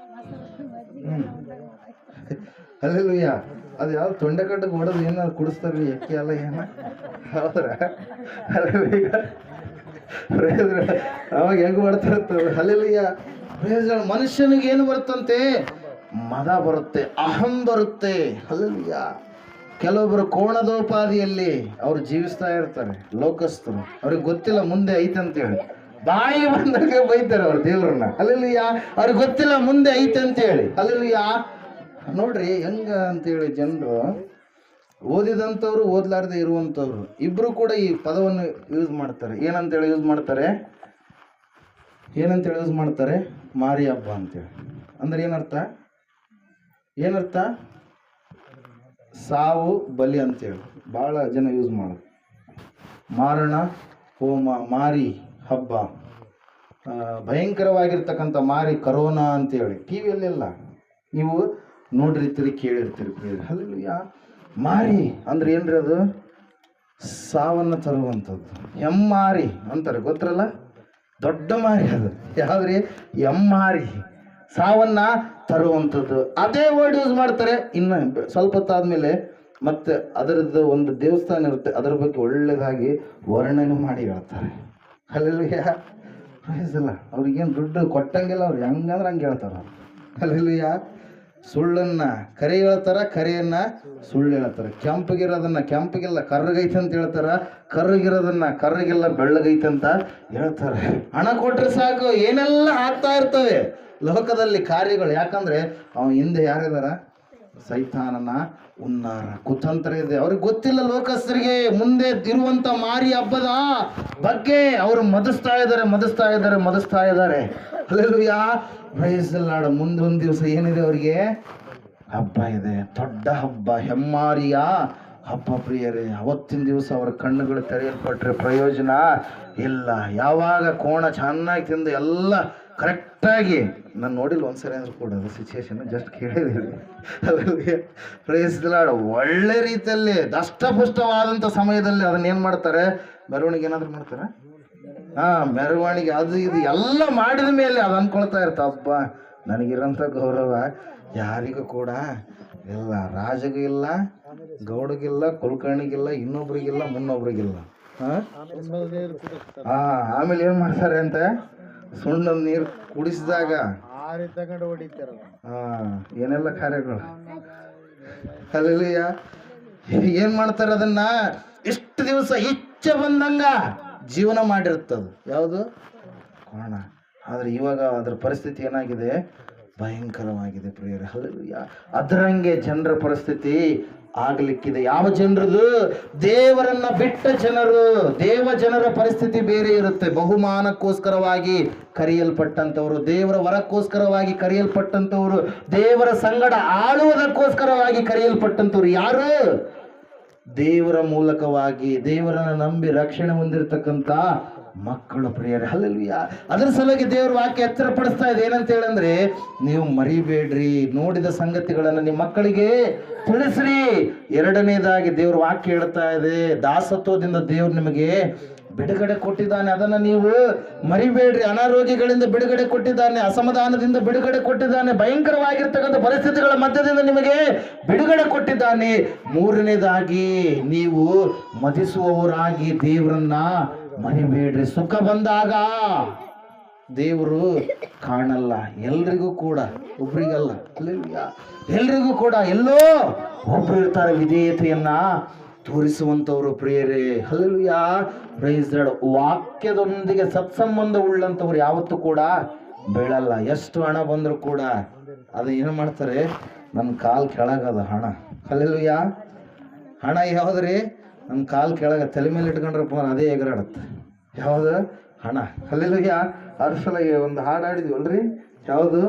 ಹಲ್ಲೆಲೂಯಾ. ಅದು ಯಾವ್ದು ತೊಂಡೆಕಟ್ಟಕ್ಕೆ ಹೊಡೆದು ಏನಾದ್ರು ಕುಡಿಸ್ತಾರ್ರಿ, ಎಕ್ಕಿ ಎಲ್ಲ ಏನ ಹೌದ್ರ? ಅವಾಗ ಹೆಂಗ್ ಮಾಡ್ತಾರ? ಹಲ್ಲೆಲೂಯಾ. ಮನುಷ್ಯನಿಗೆ ಏನು ಬರುತ್ತಂತೆ? ಮದ ಬರುತ್ತೆ, ಅಹಂ ಬರುತ್ತೆ. ಹಲ್ಲೆಲೂಯಾ. ಕೆಲವೊಬ್ಬರು ಕೋಣದೋಪಾದಿಯಲ್ಲಿ ಅವ್ರು ಜೀವಿಸ್ತಾ ಇರ್ತಾರೆ, ಲೋಕಸ್ಥರು. ಅವ್ರಿಗೆ ಗೊತ್ತಿಲ್ಲ ಮುಂದೆ ಐತೆ ಅಂತೇಳಿ, ಬಾಯಿ ಬಂದಾಗ ಬೈತಾರೆ ಅವ್ರು ದೇವ್ರನ್ನ. ಹಲ್ಲೆಲೂಯಾ. ಅವ್ರಿಗೆ ಗೊತ್ತಿಲ್ಲ ಮುಂದೆ ಐತೆ ಅಂತೇಳಿ. ಹಲ್ಲೆಲೂಯಾ. ನೋಡ್ರಿ ಹೆಂಗ ಅಂತೇಳಿ ಜನರು, ಓದಿದಂಥವ್ರು ಓದ್ಲಾರ್ದೆ ಇರುವಂಥವ್ರು ಇಬ್ರು ಕೂಡ ಈ ಪದವನ್ನು ಯೂಸ್ ಮಾಡ್ತಾರೆ. ಏನಂತೇಳಿ ಯೂಸ್ ಮಾಡ್ತಾರೆ? ಮಾರಿ ಹಬ್ಬ ಅಂತೇಳಿ. ಅಂದ್ರೆ ಏನರ್ಥ? ಸಾವು ಬಲಿ ಅಂತೇಳಿ ಭಾಳ ಜನ ಯೂಸ್ ಮಾಡೋದು. ಮಾರಣ ಹೋಮ, ಮಾರಿ ಹಬ್ಬ, ಭಯಂಕರವಾಗಿರ್ತಕ್ಕಂಥ ಮಾರಿ ಕರೋನಾ ಅಂತೇಳಿ ಟಿವಿಯಲ್ಲೆಲ್ಲ ನೀವು ನೋಡಿರ್ತೀರಿ, ಕೇಳಿರ್ತೀರಿ. ಹಲ್ಲೆಲೂಯಾ. ಮಾರಿ ಅಂದ್ರೆ ಏನ್ರಿ? ಅದು ಸಾವನ್ನು ತರುವಂಥದ್ದು. ಹೆಮ್ಮಾರಿ ಅಂತಾರೆ, ಗೊತ್ತರಲ್ಲ? ದೊಡ್ಡ ಮಾರಿ ಅದು. ಯಾವ್ದ್ರಿ? ಎಮ್ಮಾರಿ, ಸಾವನ್ನ ತರುವಂಥದ್ದು. ಅದೇ ವರ್ಡ್ ಯೂಸ್ ಮಾಡ್ತಾರೆ. ಇನ್ನು ಸ್ವಲ್ಪ ಹೊತ್ತಾದ್ಮೇಲೆ ಮತ್ತೆ ಅದರದ್ದು ಒಂದು ದೇವಸ್ಥಾನ ಇರುತ್ತೆ, ಅದರ ಬಗ್ಗೆ ಒಳ್ಳೆದಾಗಿ ವರ್ಣನೆ ಮಾಡಿ ಹೇಳ್ತಾರೆ. ಹಲ್ಲೆಲೂಯಾ. ಪ್ರೈಸಲ್ಲ. ಅವ್ರಿಗೇನು ದುಡ್ಡು ಕೊಟ್ಟಂಗೆಲ್ಲ ಅವ್ರು ಹೆಂಗಂದ್ರೆ ಹಂಗೆ ಹೇಳ್ತಾರ. ಹಲ್ಲೆಲೂಯಾ. ಸುಳ್ಳನ್ನ ಕರೆ ಹೇಳ್ತಾರ, ಕರೆಯನ್ನ ಸುಳ್ಳು ಹೇಳ್ತಾರೆ. ಕೆಂಪಗಿರೋದನ್ನ ಕೆಂಪಗಿಲ್ಲ ಕರ್ರಗೈತೆ ಅಂತ ಹೇಳ್ತಾರ, ಕರ್ರಗಿರೋದನ್ನ ಕರ್ರಗಿಲ್ಲ ಬೆಳ್ಳಗೈತೆ ಅಂತ ಹೇಳ್ತಾರೆ. ಹಣ ಕೊಟ್ರೆ ಸಾಕು, ಏನೆಲ್ಲ ಆಗ್ತಾ ಇರ್ತವೆ ಲೋಕದಲ್ಲಿ ಕಾರ್ಯಗಳು. ಯಾಕಂದ್ರೆ ಅವನ ಹಿಂದೆ ಯಾರಿದಾರ? ಸೈತಾನನ ಉನ್ನಾರ, ಕುತಂತ್ರ ಇದೆ. ಅವ್ರಿಗೆ ಗೊತ್ತಿಲ್ಲ ಲೋಕಸ್ಥರಿಗೆ ಮುಂದೆ ಇರುವಂತ ಮಾರಿ ಹಬ್ಬದ ಬಗ್ಗೆ. ಅವರು ಮದಿಸ್ತಾ ಇದ್ದಾರೆ. ಹಲ್ಲೆಲೂಯಾ. Praise the Lord. ಮುಂದೊಂದು ದಿವಸ ಏನಿದೆ ಅವರಿಗೆ? ಹಬ್ಬ ಇದೆ, ದೊಡ್ಡ ಹಬ್ಬ, ಹೆಮ್ಮಾರಿಯ ಹಬ್ಬ, ಪ್ರಿಯರೇ. ಅವತ್ತಿನ ದಿವಸ ಅವರ ಕಣ್ಣುಗಳು ತೆರೆಯಲ್ಪಟ್ರೆ ಪ್ರಯೋಜನ ಇಲ್ಲ. ಯಾವಾಗ ಕೋಣ ಚೆನ್ನಾಗಿ ತಿಂದು ಎಲ್ಲ ಕರೆಕ್ಟಾಗಿ, ನಾನು ನೋಡಿಲ್ಲ ಒಂದ್ಸರಿ ಅಂದ್ರೂ ಕೂಡ ಅದು ಸಿಚುವೇಶನ್, ಜಸ್ಟ್ ಕೇಳಿದ್ದೀನಿ. ಅಲ್ಲಲ್ಲಿ ಪ್ರೈಸ್ ದಿ ಲಾರ್ಡ್. ಒಳ್ಳೆ ರೀತಿಯಲ್ಲಿ ದಷ್ಟಪುಷ್ಟವಾದಂಥ ಸಮಯದಲ್ಲಿ ಅದನ್ನೇನು ಮಾಡ್ತಾರೆ? ಮೆರವಣಿಗೆ ಏನಾದರೂ ಮಾಡ್ತಾರೆ. ಮೆರವಣಿಗೆ ಅದು ಇದು ಎಲ್ಲ ಮಾಡಿದ ಮೇಲೆ ಅದು ಅನ್ಕೊಳ್ತಾ ಇರ್ತ, ಹಬ್ಬ ನನಗಿರೋಂಥ ಗೌರವ ಯಾರಿಗೂ ಕೂಡ ಇಲ್ಲ, ರಾಜಗೂ ಇಲ್ಲ, ಗೌಡಗಿಲ್ಲ, ಕುಲಕರ್ಣಿಗಿಲ್ಲ, ಇನ್ನೊಬ್ರಿಗಿಲ್ಲ, ಮುನ್ನೊಬ್ರಿಗಿಲ್ಲ. ಆಮೇಲೆ ಏನು ಮಾಡ್ತಾರೆ ಅಂತ ಸುಣ್ಣ ನೀರು ಕುಡಿಸಿದಾಗ ಆರಿ ತಗೊಂಡು ಹೊಡಿತಾರ. ಏನೆಲ್ಲ ಕಾರ್ಯಗಳು. ಅಲ್ಲೆಲ್ಲಯ್ಯ ಏನ್ ಮಾಡ್ತಾರೆ ಅದನ್ನ ಇಷ್ಟು ದಿವಸ ಇಚ್ಛೆ ಬಂದಂಗ ಜೀವನ ಮಾಡಿರ್ತದ ಯಾವುದು ಕೋಣ. ಆದ್ರೆ ಇವಾಗ ಅದ್ರ ಪರಿಸ್ಥಿತಿ ಏನಾಗಿದೆ, ಭಯಂಕರವಾಗಿದೆ ಪ್ರಿಯರೇ. ಹಲ್ಲೆಲೂಯ. ಅದರಂಗೆ ಜನರ ಪರಿಸ್ಥಿತಿ ಆಗ್ಲಿಕ್ಕಿದೆ. ಯಾವ ಜನರದು? ದೇವರನ್ನ ಬಿಟ್ಟ ಜನರು. ಜನರ ಪರಿಸ್ಥಿತಿ ಬೇರೆ ಇರುತ್ತೆ. ಬಹುಮಾನಕ್ಕೋಸ್ಕರವಾಗಿ ಕರೆಯಲ್ಪಟ್ಟಂತವರು, ದೇವರ ವರಕ್ಕೋಸ್ಕರವಾಗಿ ಕರೆಯಲ್ಪಟ್ಟಂತವರು, ದೇವರ ಸಂಗಡ ಆಳುವುದಕ್ಕೋಸ್ಕರವಾಗಿ ಕರೆಯಲ್ಪಟ್ಟಂತವ್ರು ಯಾರು? ದೇವರ ಮೂಲಕವಾಗಿ ದೇವರನ್ನ ನಂಬಿ ರಕ್ಷಣೆ ಹೊಂದಿರತಕ್ಕಂತ ಮಕ್ಕಳು ಪ್ರಿಯರೇ. ಹಲ್ಲೆಲೂಯ. ಅದರ ಸಲುವಾಗಿ ದೇವರ ವಾಕ್ಯ ಎಚ್ಚರಪಡಿಸ್ತಾ ಇದೆ. ಏನಂತ ಹೇಳಂದ್ರೆ, ನೀವು ಮರಿಬೇಡ್ರಿ, ನೋಡಿದ ಸಂಗತಿಗಳನ್ನು ನಿಮ್ಮ ಮಕ್ಕಳಿಗೆ ತಿಳಿಸ್ರಿ. ಎರಡನೇದಾಗಿ ದೇವ್ರ ವಾಕ್ಯ ಹೇಳ್ತಾ ಇದೆ, ದಾಸತ್ವದಿಂದ ದೇವ್ರು ನಿಮಗೆ ಬಿಡುಗಡೆ ಕೊಟ್ಟಿದ್ದಾನೆ, ಅದನ್ನ ನೀವು ಮರಿಬೇಡ್ರಿ. ಅನಾರೋಗ್ಯಗಳಿಂದ ಬಿಡುಗಡೆ ಕೊಟ್ಟಿದ್ದಾನೆ, ಅಸಮಾಧಾನದಿಂದ ಬಿಡುಗಡೆ ಕೊಟ್ಟಿದ್ದಾನೆ, ಭಯಂಕರವಾಗಿರ್ತಕ್ಕಂಥ ಪರಿಸ್ಥಿತಿಗಳ ಮಧ್ಯದಿಂದ ನಿಮಗೆ ಬಿಡುಗಡೆ ಕೊಟ್ಟಿದ್ದಾನೆ. ಮೂರನೇದಾಗಿ ನೀವು ಮದಿಸುವವರಾಗಿ ದೇವರನ್ನ ಮರಿಬೇಡ್ರಿ. ಸುಖ ಬಂದಾಗ ದೇವರು ಕಾಣಲ್ಲ, ಎಲ್ರಿಗೂ ಕೂಡ, ಒಬ್ರಿಗಲ್ಲ, ಎಲ್ರಿಗೂ ಕೂಡ ಎಲ್ಲೋ ಒಬ್ರು ಇರ್ತಾರೆ ವಿಧೇಯತೆಯನ್ನ ತೋರಿಸುವಂತವ್ರು ಪ್ರಿಯರೇ. ಹಲ್ಲೆಲೂಯ. Praise the Lord. ವಾಕ್ಯದೊಂದಿಗೆ ಸತ್ಸಂಬಂಧ ಉಳ್ಳಂತವ್ರು ಯಾವತ್ತೂ ಕೂಡ ಬೀಳಲ್ಲ. ಎಷ್ಟು ಹಣ ಬಂದ್ರು ಕೂಡ ಅದು ಏನು ಮಾಡ್ತಾರೆ, ನನ್ನ ಕಾಲ್ ಕೆಳಗದ ಹಣ. ಹಲ್ಲೆಲೂಯ. ಹಣ ಯಾವ್ದ್ರಿ? ನನ್ನ ಕಾಲ್ ಕೆಳಗ ತಲೆ ಮೇಲೆ ಇಟ್ಕೊಂಡ್ರಪ್ಪ ಅದೇ ಎಗರಾಡತ್ತೆ. ಯಾವುದು? ಹಣ. ಹಲ್ಲೆಲೂಯ. ಅದ್ರ ಸಲ ಒಂದು ಹಾಡು ಆಡಿದ್ವಲ್ರಿ, ಯಾವುದು?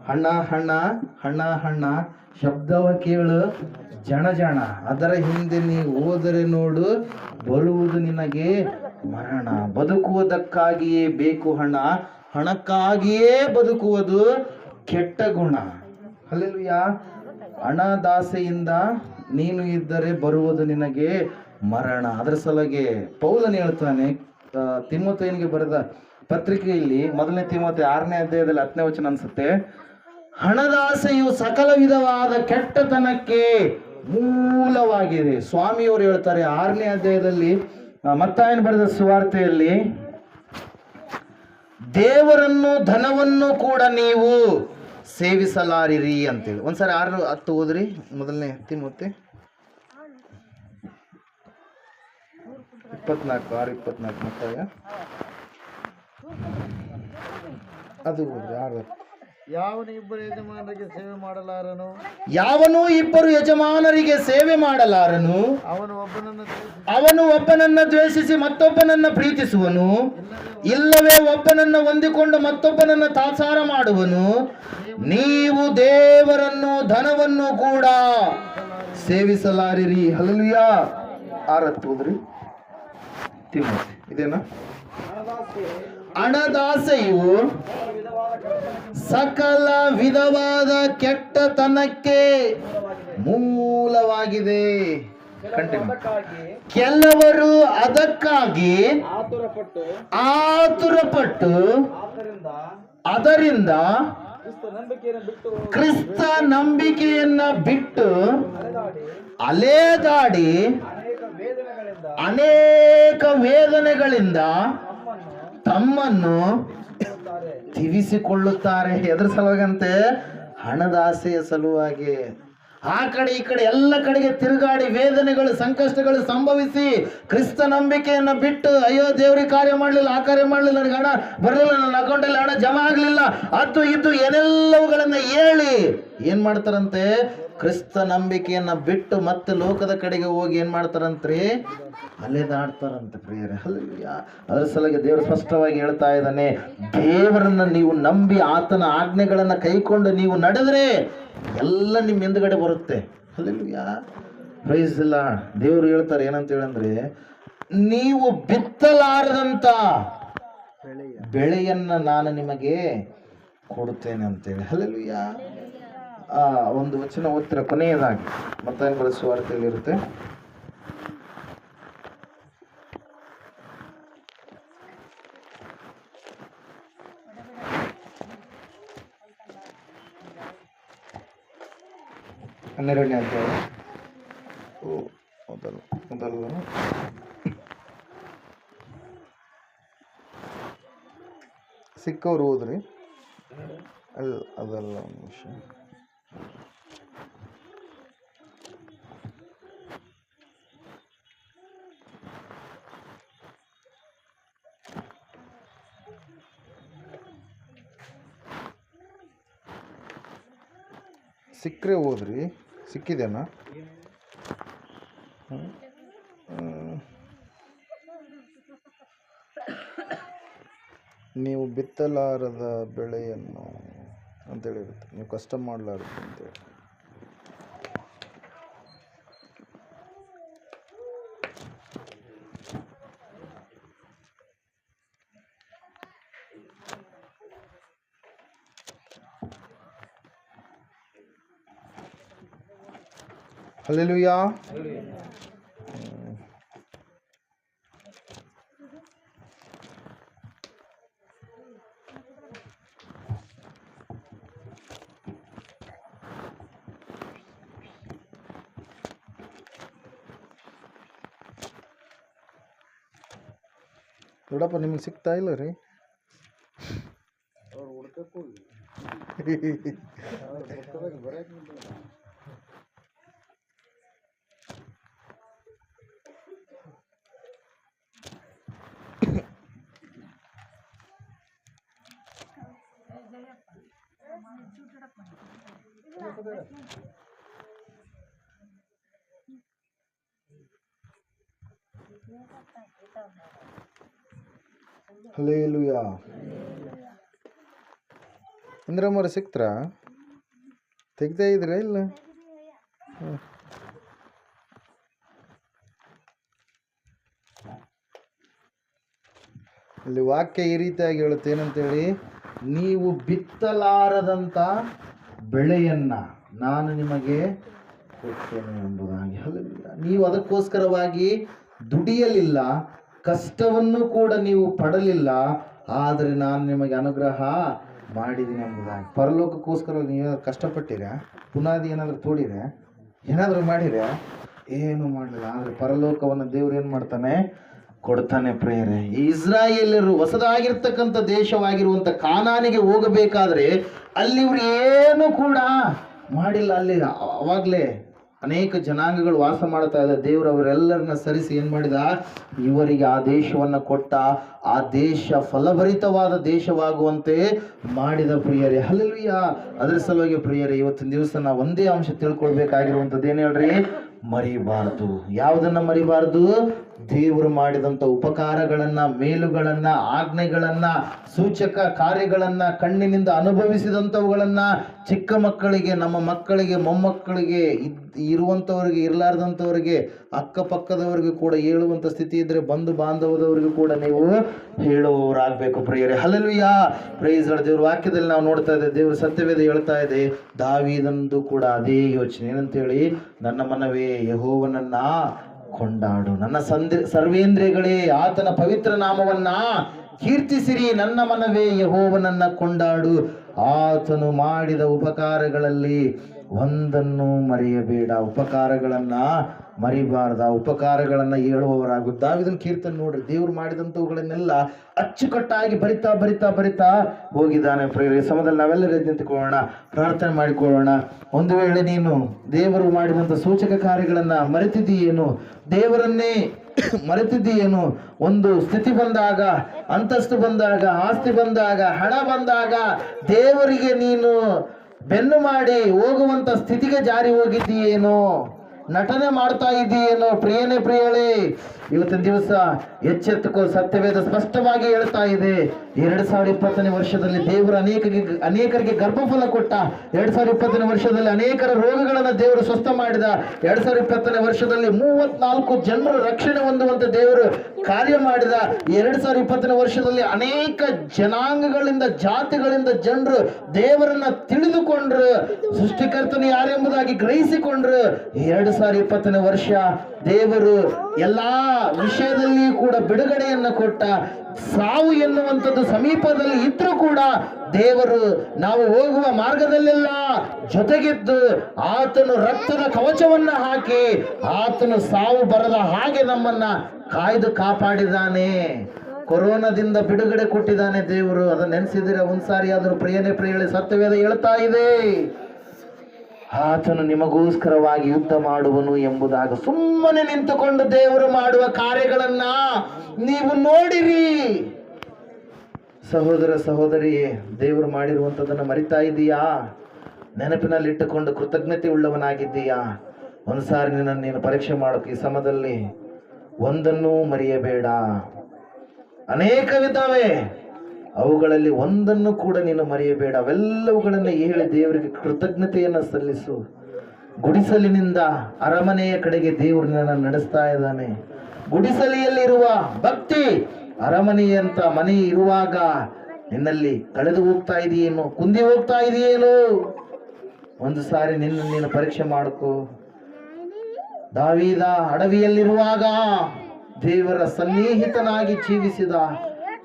ಹಣ ಹಣ ಹಣ ಹಣ ಶಬ್ದವ ಕೇಳು ಜನ ಜನ, ಅದರ ಹಿಂದೆ ನೀ ಹೋದರೆ ನೋಡು ಬರುವುದು ನಿನಗೆ ಮರಣ. ಬದುಕುವುದಕ್ಕಾಗಿಯೇ ಬೇಕು ಹಣ, ಹಣಕ್ಕಾಗಿಯೇ ಬದುಕುವುದು ಕೆಟ್ಟ ಗುಣ. ಹಲ್ಲೆಲೂಯ. ಹಣದಾಸೆಯಿಂದ ನೀನು ಇದ್ದರೆ ಬರುವುದು ನಿನಗೆ ಮರಣ. ಅದರ ಸಲುವಾಗಿ ಪೌಲನು ಹೇಳ್ತಾನೆ ತಿಮೋಥೆಯನಿಗೆ ಬರೆದ ಪತ್ರಿಕೆಯಲ್ಲಿ, ಮೊದಲನೇ ತಿಮೋಥೆ 6ನೇ ಅಧ್ಯಾಯದಲ್ಲಿ 10ನೇ ವಚನ ಅನ್ಸುತ್ತೆ, ಹಣದಾಸೆಯು ಸಕಲ ವಿಧವಾದ ಕೆಟ್ಟತನಕ್ಕೆ ಮೂಲವಾಗಿದೆ. ಸ್ವಾಮಿಯವರು ಹೇಳ್ತಾರೆ 6ನೇ ಅಧ್ಯಾಯದಲ್ಲಿ ಮತ್ತಾಯನ ಬರೆದ ಸುವಾರ್ತೆಯಲ್ಲಿ, ದೇವರನ್ನು ಧನವನ್ನು ಕೂಡ ನೀವು ಸೇವಿಸಲಾರಿರಿ ಅಂತೇಳಿ. ಒಂದ್ಸರಿ 6:10 ಓದ್ರಿ. ಮೊದಲನೇ ತಿಮೋಥೆ 24:6-24 ಮತ್ತಾಯ ಅದು ಓದ್ರಿ. 6:10. ಯಾವನು ಇಬ್ಬರು ಯಜಮಾನರಿಗೆ ಸೇವೆ ಮಾಡಲಾರನು, ಯಾವನು ಇಬ್ಬರು ಯಜಮಾನರಿಗೆ ಸೇವೆ ಮಾಡಲಾರನು, ಅವನು ಒಬ್ಬನನ್ನ ದ್ವೇಷಿಸಿ ಮತ್ತೊಬ್ಬನನ್ನ ಪ್ರೀತಿಸುವನು, ಇಲ್ಲವೇ ಒಬ್ಬನನ್ನ ಹೊಂದಿಕೊಂಡು ಮತ್ತೊಬ್ಬನನ್ನ ತಾತ್ಸಾರ ಮಾಡುವನು. ನೀವು ದೇವರನ್ನು ಧನವನ್ನು ಕೂಡ ಸೇವಿಸಲಾರಿರಿ. ಹಲ್ಲೆಲೂಯ. 6:10 ಓದ್ರಿ. ತಿಮೋಥೆ ಇದೇನಾ? ಹಣದಾಸೆಯು ಸಕಲ ವಿಧವಾದ ಕೆಟ್ಟತನಕ್ಕೆ ಮೂಲವಾಗಿದೆ. ಕೆಲವರು ಅದಕ್ಕಾಗಿ ಆತುರಪಟ್ಟು ಅದರಿಂದ ಕ್ರಿಸ್ತ ನಂಬಿಕೆಯನ್ನ ಬಿಟ್ಟು ಅಲೆದಾಡಿ ಅನೇಕ ವೇದನೆಗಳಿಂದ ತಮ್ಮನ್ನು ತಿವಿಸಿಕೊಳ್ಳುತ್ತಾರೆ. ಎದ್ರ ಸಲುವಾಗಂತೆ? ಹಣದಾಸೆಯ ಸಲುವಾಗಿ. ಆ ಕಡೆ ಈ ಕಡೆ ಎಲ್ಲ ಕಡೆಗೆ ತಿರುಗಾಡಿ ವೇದನೆಗಳು ಸಂಕಷ್ಟಗಳು ಸಂಭವಿಸಿ ಕ್ರಿಸ್ತ ನಂಬಿಕೆಯನ್ನ ಬಿಟ್ಟು, ಅಯ್ಯೋ ದೇವ್ರಿಗೆ ಕಾರ್ಯ ಮಾಡಲಿಲ್ಲ, ಆ ಕಾರ್ಯ ಮಾಡಲಿಲ್ಲ, ನನಗೆ ಹಣ ಬರಲಿಲ್ಲ, ನನ್ನ ಅಕೌಂಟಲ್ಲಿ ಹಣ ಜಮಾ ಆಗಲಿಲ್ಲ, ಅದು ಇದು ಏನೆಲ್ಲವುಗಳನ್ನ ಹೇಳಿ ಏನ್ ಮಾಡ್ತಾರಂತೆ? ಕ್ರಿಸ್ತ ನಂಬಿಕೆಯನ್ನ ಬಿಟ್ಟು ಮತ್ತೆ ಲೋಕದ ಕಡೆಗೆ ಹೋಗಿ ಏನ್ ಮಾಡ್ತಾರಂತ್ರಿ? ಅಲೆದಾಡ್ತಾರಂತೆ ಪ್ರಿಯರೇ. ಹಲ್ಲೆಲೂಯ. ಅದರ ಸಲುವಾಗಿ ದೇವರು ಸ್ಪಷ್ಟವಾಗಿ ಹೇಳ್ತಾ ಇದ್ದಾನೆ, ದೇವರನ್ನ ನೀವು ನಂಬಿ ಆತನ ಆಜ್ಞೆಗಳನ್ನ ಕೈಕೊಂಡು ನೀವು ನಡೆದ್ರೆ ಎಲ್ಲ ನಿಮ್ಮ ಹಿಂದ್ಗಡೆ ಬರುತ್ತೆ. ಹಲ್ಲೆಲೂಯ. Praise the Lord. ದೇವರು ಹೇಳ್ತಾರೆ ಏನಂತ ಹೇಳಂದ್ರೆ, ನೀವು ಬಿತ್ತಲಾರದಂತ ಬೆಳೆಯನ್ನ ನಾನು ನಿಮಗೆ ಕೊಡುತ್ತೇನೆ ಅಂತೇಳಿ. ಹಲ್ಲೆಲೂಯ. ಒಂದು ವಚನ ಓದ್ತಿರ ಕೊನೆಯದಾಗಿ ಮತ್ತಾಯನ ಬರೆದ ಸುವಾರ್ತೆಯಲ್ಲಿ ಇರುತ್ತೆ. ಹನ್ನೆರಡನೇ ಅಧ್ಯಾಯ ಮೊದಲು ಸಿಕ್ಕವ್ರು ಹೋದ್ರಿ ಅದಲ್ಲ ಒಂದು ನಿಮಿಷ. ಸಿಕ್ಕರೆ ಹೋದ್ರಿ, ಸಿಕ್ಕಿದೇನಾ? ನೀವು ಬಿತ್ತಲಾರದ ಬೆಳೆಯನ್ನು ಅಂತೇಳಿರುತ್ತೆ, ನೀವು ಕಷ್ಟ ಮಾಡಲಾರದು ಅಂತೇಳಿ. ಹಲ್ಲೆಲೂಯಾ. ದೊಡ್ಡಪ್ಪ ನಿಮಗೆ ಸಿಗ್ತಾ ಇಲ್ಲ ರೀ? ಹಲ್ಲೆಲೂಯಾ. ಇಂದ್ರಮ್ಮವ್ರು ಸಿಕ್ತ್ರಾ? ತೆಗ್ತಾ ಇದ್ದೀರಾ ಇಲ್ಲ? ಇಲ್ಲಿ ವಾಕ್ಯ ಈ ರೀತಿಯಾಗಿ ಹೇಳುತ್ತೆ, ಏನಂತೇಳಿ? ನೀವು ಬಿತ್ತಲಾರದಂಥ ಬೆಳೆಯನ್ನು ನಾನು ನಿಮಗೆ ಕೊಡ್ತೇನೆ ಎಂಬುದಾಗಿ. ಹಲ್ಲೆಲೂಯಾ. ನೀವು ಅದಕ್ಕೋಸ್ಕರವಾಗಿ ದುಡಿಯಲಿಲ್ಲ, ಕಷ್ಟವನ್ನು ಕೂಡ ನೀವು ಪಡಲಿಲ್ಲ, ಆದರೆ ನಾನು ನಿಮಗೆ ಅನುಗ್ರಹ ಮಾಡಿದ್ದೀನಿ ಎಂಬುದಾಗಿ. ಪರಲೋಕಕ್ಕೋಸ್ಕರ ನೀವು ಕಷ್ಟಪಟ್ಟಿರ, ಪುನಾದಿ ಏನಾದರೂ ತೋಡಿರ, ಏನಾದರೂ ಮಾಡಿರ? ಏನು ಮಾಡಲಿಲ್ಲ. ಆದರೆ ಪರಲೋಕವನ್ನು ದೇವ್ರು ಏನು ಮಾಡ್ತಾನೆ? ಕೊಡ್ತಾನೆ ಪ್ರೇರೆ. ಈ ಇಸ್ರಾಯೇಲರು ಹೊಸದಾಗಿರ್ತಕ್ಕಂಥ ದೇಶವಾಗಿರುವಂಥ ಕಾನಾನಿಗೆ ಹೋಗಬೇಕಾದ್ರೆ ಅಲ್ಲಿ ಇವರು ಏನು ಕೂಡ ಮಾಡಿಲ್ಲ. ಅಲ್ಲಿ ಅವಾಗಲೇ ಅನೇಕ ಜನಾಂಗಗಳು ವಾಸ ಮಾಡ್ತಾ ಇದ್ದ. ದೇವರು ಅವರೆಲ್ಲರನ್ನ ಸರಿಸಿ ಏನು ಮಾಡಿದ? ಇವರಿಗೆ ಆ ದೇಶವನ್ನು ಕೊಟ್ಟ. ಆ ದೇಶ ಫಲಭರಿತವಾದ ದೇಶವಾಗುವಂತೆ ಮಾಡಿದ ಪ್ರಿಯರೇ. ಹಲ್ಲೆಲೂಯಾ. ಅದರ ಸಲುವಾಗಿ ಪ್ರಿಯರೇ, ಇವತ್ತಿನ ದಿವಸ ನಾವು ಒಂದೇ ಅಂಶ ತಿಳ್ಕೊಳ್ಬೇಕಾಗಿರುವಂಥದ್ದು ಏನು ಹೇಳ್ರಿ? ಮರಿಬಾರದು. ಯಾವುದನ್ನ ಮರಿಬಾರದು? ದೇವರು ಮಾಡಿದಂಥ ಉಪಕಾರಗಳನ್ನ, ಮೇಲುಗಳನ್ನ, ಆಜ್ಞೆಗಳನ್ನ, ಸೂಚಕ ಕಾರ್ಯಗಳನ್ನ, ಕಣ್ಣಿನಿಂದ ಅನುಭವಿಸಿದಂಥವುಗಳನ್ನ ಚಿಕ್ಕ ಮಕ್ಕಳಿಗೆ, ನಮ್ಮ ಮಕ್ಕಳಿಗೆ, ಮೊಮ್ಮಕ್ಕಳಿಗೆ, ಇರುವಂಥವ್ರಿಗೆ, ಇರಲಾರ್ದಂಥವ್ರಿಗೆ, ಅಕ್ಕಪಕ್ಕದವರಿಗೂ ಕೂಡ ಹೇಳುವಂಥ ಸ್ಥಿತಿ ಇದ್ರೆ ಬಂಧು ಬಾಂಧವದವರಿಗೂ ಕೂಡ ನೀವು ಹೇಳುವವರಾಗಬೇಕು ಪ್ರಿಯರೇ. ಹಲ್ಲೆಲೂಯಾ. Praise Lord. ದೇವ್ರ ವಾಕ್ಯದಲ್ಲಿ ನಾವು ನೋಡ್ತಾ ಇದ್ದೇವೆ, ದೇವ್ರ ಸತ್ಯವೇದ ಹೇಳ್ತಾ ಇದೆ, ದಾವೀದನದು ಕೂಡ ಅದೇ ಯೋಚನೆ. ಏನಂತೇಳಿ? ನನ್ನ ಮನವೇ ಯೆಹೋವನನ್ನ ಕೊಂಡಾಡು, ನನ್ನ ಸರ್ವೇಂದ್ರಿಯಗಳೇ ಆತನ ಪವಿತ್ರ ನಾಮವನ್ನ ಕೀರ್ತಿಸಿರಿ, ನನ್ನ ಮನವೇ ಯೆಹೋವನನ್ನ ಕೊಂಡಾಡು, ಆತನು ಮಾಡಿದ ಉಪಕಾರಗಳಲ್ಲಿ ಒಂದನ್ನು ಮರೆಯಬೇಡ. ಉಪಕಾರಗಳನ್ನ ಮರಿಬಾರ್ದ, ಉಪಕಾರಗಳನ್ನ ಹೇಳುವವರಾಗು. ದಾವೀದನ ಕೀರ್ತನೆ ನೋಡ್ರಿ, ದೇವ್ರು ಮಾಡಿದಂಥವುಗಳನ್ನೆಲ್ಲ ಅಚ್ಚುಕಟ್ಟಾಗಿ ಬರಿತಾ ಬರಿತಾ ಬರಿತಾ ಹೋಗಿದ್ದಾನೆ ಪ್ರಿಯರೇ. ಸಮಯದಲ್ಲಿ ನಾವೆಲ್ಲರೂ ನಿಂತುಕೊಳ್ಳೋಣ, ಪ್ರಾರ್ಥನೆ ಮಾಡಿಕೊಳ್ಳೋಣ. ಒಂದು ವೇಳೆ ನೀನು ದೇವರು ಮಾಡಿದಂಥ ಸೂಚಕ ಕಾರ್ಯಗಳನ್ನ ಮರೆತಿದ್ದೀಯೇನು? ದೇವರನ್ನೇ ಮರೆತಿದ್ದೀಯೇನು? ಒಂದು ಸ್ಥಿತಿ ಬಂದಾಗ, ಅಂತಸ್ತು ಬಂದಾಗ, ಆಸ್ತಿ ಬಂದಾಗ, ಹಣ ಬಂದಾಗ ದೇವರಿಗೆ ನೀನು ಬೆನ್ನು ಮಾಡಿ ಹೋಗುವಂತ ಸ್ಥಿತಿಗೆ ಜಾರಿ ಹೋಗಿದ್ದೀಯೇನೋ? ನಟನೆ ಮಾಡ್ತಾ ಇದ್ದೀಯೇನೋ? ಪ್ರಿಯನೇ ಪ್ರಿಯಳೇ, ಇವತ್ತಿನ ದಿವಸ ಎಚ್ಚೆತ್ತುಕೋ. ಸತ್ಯವೇದ ಸ್ಪಷ್ಟವಾಗಿ ಹೇಳ್ತಾ ಇದೆ, 2020ನೇ ವರ್ಷದಲ್ಲಿ ದೇವರು ಅನೇಕರಿಗೆ ಗರ್ಭಫಲ ಕೊಟ್ಟ. 2020ನೇ ವರ್ಷದಲ್ಲಿ ಅನೇಕರ ರೋಗಗಳನ್ನು ದೇವರು ಸ್ವಸ್ಥ ಮಾಡಿದ. 2020ನೇ ವರ್ಷದಲ್ಲಿ 34 ಜನರು ರಕ್ಷಣೆ ಹೊಂದುವಂತೆ ದೇವರು ಕಾರ್ಯ ಮಾಡಿದ. 2020ನೇ ವರ್ಷದಲ್ಲಿ ಅನೇಕ ಜನಾಂಗಗಳಿಂದ, ಜಾತಿಗಳಿಂದ ಜನರು ದೇವರನ್ನ ತಿಳಿದುಕೊಂಡ್ರು, ಸೃಷ್ಟಿಕರ್ತನು ಯಾರೆಂಬುದಾಗಿ ಗ್ರಹಿಸಿಕೊಂಡ್ರು. 2020ನೇ ವರ್ಷ ದೇವರು ಎಲ್ಲಾ ವಿಷಯದಲ್ಲಿ ಕೂಡ ಬಿಡುಗಡೆಯನ್ನು ಕೊಟ್ಟ. ಸಾವು ಎನ್ನುವಂಥದ್ದು ಸಮೀಪದಲ್ಲಿ ಇದ್ರೂ ಕೂಡ ದೇವರು ನಾವು ಹೋಗುವ ಮಾರ್ಗದಲ್ಲೆಲ್ಲ ಜೊತೆಗಿದ್ದು ಆತನು ರಕ್ತದ ಕವಚವನ್ನ ಹಾಕಿ ಆತನು ಸಾವು ಬರದ ಹಾಗೆ ನಮ್ಮನ್ನ ಕಾಯ್ದು ಕಾಪಾಡಿದ್ದಾನೆ. ಕೊರೋನಾದಿಂದ ಬಿಡುಗಡೆ ಕೊಟ್ಟಿದ್ದಾನೆ ದೇವರು. ಅದನ್ನ ನೆನೆಸಿದ್ರೆ ಒಂದ್ಸಾರಿ ಆದರೂ ಪ್ರಿಯಳೇ ಸತ್ಯವೇದ ಹೇಳ್ತಾ ಇದೆ, ಆತನು ನಿಮಗೋಸ್ಕರವಾಗಿ ಯುದ್ಧ ಮಾಡುವನು ಎಂಬುದಾಗಿ. ಸುಮ್ಮನೆ ನಿಂತುಕೊಂಡು ದೇವರು ಮಾಡುವ ಕಾರ್ಯಗಳನ್ನ ನೀವು ನೋಡಿರಿ. ಸಹೋದರ ಸಹೋದರಿಯೇ, ದೇವರು ಮಾಡಿರುವಂಥದ್ದನ್ನು ಮರಿತಾ ಇದೀಯಾ? ನೆನಪಿನಲ್ಲಿಟ್ಟುಕೊಂಡು ಕೃತಜ್ಞತೆ ಉಳ್ಳವನಾಗಿದ್ದೀಯಾ? ಒಂದ್ಸಾರಿ ನೀನು ಪರೀಕ್ಷೆ ಮಾಡೋಕೆ ಈ ಸಮಯದಲ್ಲಿ ಒಂದನ್ನೂ ಮರೆಯಬೇಡ. ಅನೇಕವಿದ್ದಾವೆ, ಅವುಗಳಲ್ಲಿ ಒಂದನ್ನು ಕೂಡ ನೀನು ಮರೆಯಬೇಡ. ಅವೆಲ್ಲವುಗಳನ್ನು ಹೇಳಿ ದೇವರಿಗೆ ಕೃತಜ್ಞತೆಯನ್ನು ಸಲ್ಲಿಸು. ಗುಡಿಸಲಿನಿಂದ ಅರಮನೆಯ ಕಡೆಗೆ ದೇವರು ನಿನ್ನನ್ನು ನಡೆಸ್ತಾ ಇದ್ದಾನೆ. ಗುಡಿಸಲಿಯಲ್ಲಿರುವ ಭಕ್ತಿ ಅರಮನೆಯಂತ ಮನೆ ಇರುವಾಗ ನಿನ್ನಲ್ಲಿ ಕಳೆದು ಹೋಗ್ತಾ ಇದೆಯೇನು, ಕುಂದಿ ಹೋಗ್ತಾ ಇದೆಯೇನು? ಒಂದು ಸಾರಿ ನೀನು ಪರೀಕ್ಷೆ ಮಾಡ್ಕೋ. ದಾವೀದ ಅಡವಿಯಲ್ಲಿರುವಾಗ ದೇವರ ಸನ್ನಿಹಿತನಾಗಿ ಜೀವಿಸಿದ,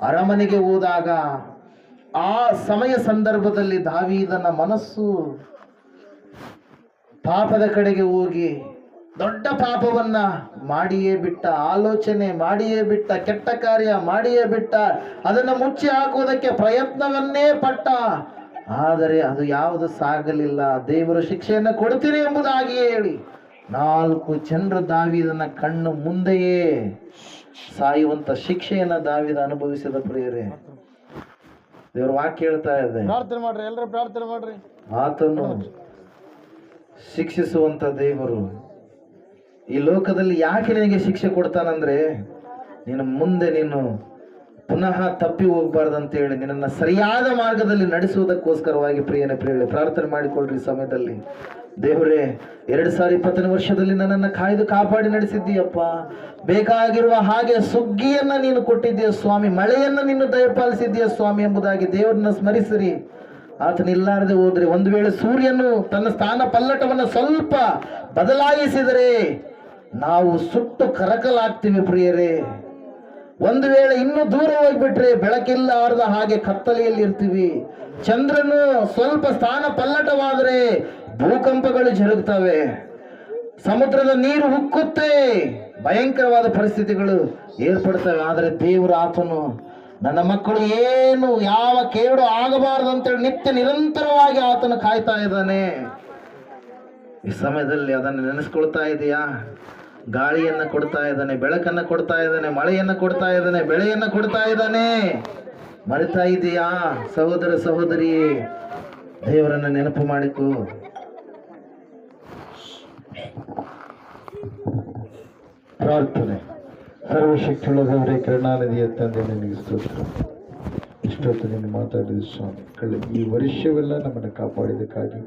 ಅರಮನೆಗೆ ಹೋದಾಗ ಆ ಸಮಯ ಸಂದರ್ಭದಲ್ಲಿ ದಾವೀದನ ಮನಸ್ಸು ಪಾಪದ ಕಡೆಗೆ ಹೋಗಿ ದೊಡ್ಡ ಪಾಪವನ್ನ ಮಾಡಿಯೇ ಬಿಟ್ಟ, ಆಲೋಚನೆ ಮಾಡಿಯೇ ಬಿಟ್ಟ, ಕೆಟ್ಟ ಕಾರ್ಯ ಮಾಡಿಯೇ ಬಿಟ್ಟ, ಅದನ್ನು ಮುಚ್ಚಿ ಹಾಕುವುದಕ್ಕೆ ಪ್ರಯತ್ನವನ್ನೇ ಪಟ್ಟ. ಆದರೆ ಅದು ಯಾವುದು ಸಾಗಲಿಲ್ಲ. ದೇವರು ಶಿಕ್ಷೆಯನ್ನು ಕೊಡ್ತೀರಿ ಎಂಬುದಾಗಿ ಹೇಳಿ 4 ಜನರು ದಾವೀದನ ಕಣ್ಣು ಮುಂದೆಯೇ ಸಾಯುವಂತ ಶಿಕ್ಷೆಯನ್ನ ದಾವೀದ ಅನುಭವಿಸಿದ. ಪ್ರಿಯರೇ, ದೇವರ ವಾಕ್ಯ ಹೇಳ್ತಾ ಇದೆ, ಪ್ರಾರ್ಥನೆ ಮಾಡ್ರಿ, ಎಲ್ಲರೂ ಪ್ರಾರ್ಥನೆ ಮಾಡ್ರಿ. ಆತನು ಶಿಕ್ಷಿಸುವಂತ ದೇವರು. ಈ ಲೋಕದಲ್ಲಿ ಯಾಕೆ ನಿನಗೆ ಶಿಕ್ಷೆ ಕೊಡ್ತಾನಂದ್ರೆ, ನೀನು ಪುನಃ ತಪ್ಪಿ ಹೋಗ್ಬಾರ್ದಂತೇಳಿ ನಿನ್ನನ್ನು ಸರಿಯಾದ ಮಾರ್ಗದಲ್ಲಿ ನಡೆಸುವುದಕ್ಕೋಸ್ಕರವಾಗಿ. ಪ್ರಿಯರೇ, ಪ್ರಾರ್ಥನೆ ಮಾಡಿಕೊಳ್ಳ್ರಿ ಈ ಸಮಯದಲ್ಲಿ. ದೇವರೇ, 2020 ವರ್ಷದಲ್ಲಿ ನನ್ನನ್ನು ಕಾಯ್ದು ಕಾಪಾಡಿ ನಡೆಸಿದ್ದೀಯಪ್ಪ. ಬೇಕಾಗಿರುವ ಹಾಗೆ ಸುಗ್ಗಿಯನ್ನ ನೀನು ಕೊಟ್ಟಿದ್ದೀಯ ಸ್ವಾಮಿ, ಮಳೆಯನ್ನ ನೀನು ದಯಪಾಲಿಸಿದ್ದೀಯ ಸ್ವಾಮಿ ಎಂಬುದಾಗಿ ದೇವರನ್ನ ಸ್ಮರಿಸಿರಿ. ಆತನಿಲ್ಲಾರದೆ ಹೋದ್ರೆ, ಒಂದು ವೇಳೆ ಸೂರ್ಯನು ತನ್ನ ಸ್ಥಾನ ಪಲ್ಲಟವನ್ನು ಸ್ವಲ್ಪ ಬದಲಾಯಿಸಿದರೆ ನಾವು ಸುಟ್ಟು ಕರಕಲಾಗ್ತೀವಿ. ಪ್ರಿಯರೇ, ಒಂದು ವೇಳೆ ಇನ್ನೂ ದೂರ ಹೋಗ್ಬಿಟ್ರೆ ಬೆಳಕಿಲ್ಲಾರದ ಹಾಗೆ ಕತ್ತಲೆಯಲ್ಲಿ ಇರ್ತೀವಿ. ಚಂದ್ರನು ಸ್ವಲ್ಪ ಸ್ಥಾನ ಪಲ್ಲಟವಾದರೆ ಭೂಕಂಪಗಳು ಜರುಗುತ್ತವೆ, ಸಮುದ್ರದ ನೀರು ಉಕ್ಕುತ್ತೆ, ಭಯಂಕರವಾದ ಪರಿಸ್ಥಿತಿಗಳು ಏರ್ಪಡ್ತವೆ. ಆದರೆ ದೇವರು ಆತನು ನನ್ನ ಮಕ್ಕಳು ಏನು ಯಾವ ಕೇಡು ಆಗಬಾರದಂತೇಳಿ ನಿತ್ಯ ನಿರಂತರವಾಗಿ ಆತನು ಕಾಯ್ತಾ ಇದ್ದಾನೆ. ಈ ಸಮಯದಲ್ಲಿ ಅದನ್ನು ನೆನೆಸ್ಕೊಳ್ತಾ ಇದೆಯಾ? ಗಾಳಿಯನ್ನ ಕೊಡ್ತಾ ಇದ್ದಾನೆ, ಬೆಳಕನ್ನ ಕೊಡ್ತಾ ಇದ್ದಾನೆ, ಮಳೆಯನ್ನ ಕೊಡ್ತಾ ಇದ್ದಾನೆ, ಬೆಳೆಯನ್ನ ಕೊಡ್ತಾ ಇದ್ದಾನೆ. ಮರಿತಾ ಇದೆಯಾ ಸಹೋದರ ಸಹೋದರಿ? ದೇವರನ್ನ ನೆನಪು ಮಾಡಿಕೊ. ಪ್ರಾರ್ಥನೆ. ಸರ್ವಶಕ್ತಿಯುಳ್ಳ ದೇವರೇ, ಕರುಣಾನಿಧಿಯ ತಂದೆ, ನಿನಗೆ ಸ್ತೋತ್ರ. ಇಷ್ಟೊತ್ತು ನೀನು ಮಾತಾಡಿದ ಸ್ವಾಮಿ, ಈ ವರ್ಷವೆಲ್ಲ ನಮ್ಮನ್ನು ಕಾಪಾಡಿದಕ್ಕಾಗಿ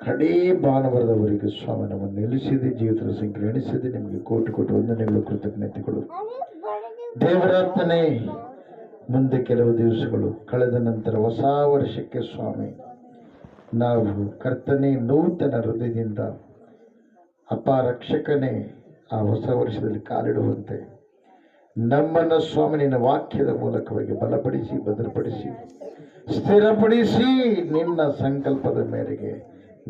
ಕಡೇ ಭಾನುವಾರದವರೆಗೂ ಸ್ವಾಮಿ ನಮ್ಮನ್ನು ನಿಲ್ಲಿಸಿದೆ, ಜೀವಿತರ ಸಂಖ್ಯೆ ಎಣಿಸಿದೆ. ನಿಮಗೆ ಕೋಟಿ ವಂದನೆಗಳು, ಕೃತಜ್ಞತೆಗಳು. ದೇವರಾತ್ಮನೇ, ಮುಂದೆ ಕೆಲವು ದಿವಸಗಳು ಕಳೆದ ನಂತರ ಹೊಸ ವರ್ಷಕ್ಕೆ ಸ್ವಾಮಿ ನಾವು ಕರ್ತನೇ ನೂತನ ಹೃದಯದಿಂದ ಅಪ್ಪ ರಕ್ಷಕನೇ ಆ ಹೊಸ ವರ್ಷದಲ್ಲಿ ಕಾಲಿಡುವಂತೆ ನಮ್ಮನ್ನು ಸ್ವಾಮಿ ನಿನ್ನ ವಾಕ್ಯದ ಮೂಲಕವಾಗಿ ಬಲಪಡಿಸಿ, ಭದ್ರಪಡಿಸಿ, ಸ್ಥಿರಪಡಿಸಿ ನಿನ್ನ ಸಂಕಲ್ಪದ ಮೇರೆಗೆ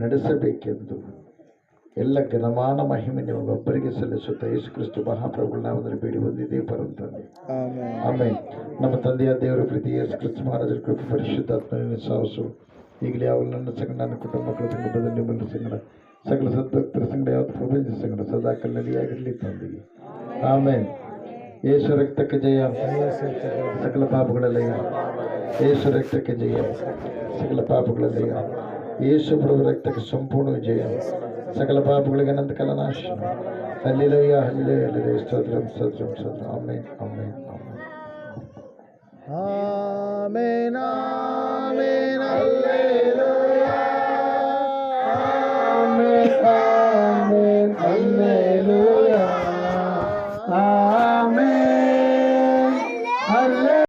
ನಡೆಸಬೇಕೆಂದು ಎಲ್ಲ ಘನಮಾನ ಮಹಿಮೆ ನಿಮಗೊಬ್ಬರಿಗೆ ಸಲ್ಲಿಸುತ್ತಾ ಯೇಸು ಕ್ರಿಸ್ತ ಮಹಾಪ್ರಭುಗಳ ನಾಮದಲ್ಲಿ ಬೇಡಿ ಬಂದಿದೆ ಪರಂತಂದೆ. ಆಮೇಲೆ ನಮ್ಮ ತಂದೆಯ ದೇವರ ಪ್ರೀತಿ, ಯೇಸು ಕ್ರಿಸ್ತ ಮಹಾರಾಜರ ಕೃಪೆ, ಪರಿಶುದ್ಧಾತ್ಮನ ಸಾಹಸು ಈಗಲೇ ಯಾವ ನನ್ನ ಸಂಗಡ, ನನ್ನ ಕುಟುಂಬಗಳ ಸಂಗಡ, ನಿಮ್ಮಗಳ ಸಂಗಡ, ಸಕಲ ಸದ್ಭಕ್ತರ ಸಂಗಡ, ಯಾವತ್ತು ಪ್ರಪಂಚ ಸಂಗಡ ಸದಾ ಕಲ್ಲಲ್ಲಿಯಾಗಿರಲಿ ತಂದೆಗೆ. ಆಮೇಲೆ ಯೇಸು ರಕ್ತಕ್ಕೆ ಜಯ, ಸಕಲ ಪಾಪಗಳ ಲಯ. ಯೇಸು ರಕ್ತಕ್ಕೆ ಜಯ, ಸಕಲ ಪಾಪಗಳ ಲಯ. ಯೇಸು ಪ್ರಭು ರಕ್ತಕ್ಕೆ ಸಂಪೂರ್ಣ ವಿಜಯ, ಸಕಲ ಪಾಪಗಳಿಗೆ ಅನಂತ ಕಲನಾಶ. Hallelujah, hallelujah, hallelujah. ಸ್ತೋತ್ರಂ, ಸ್ತೋತ್ರಂ, ಸ್ತೋತ್ರಂ. Amen, amen, amen. Amen, amen.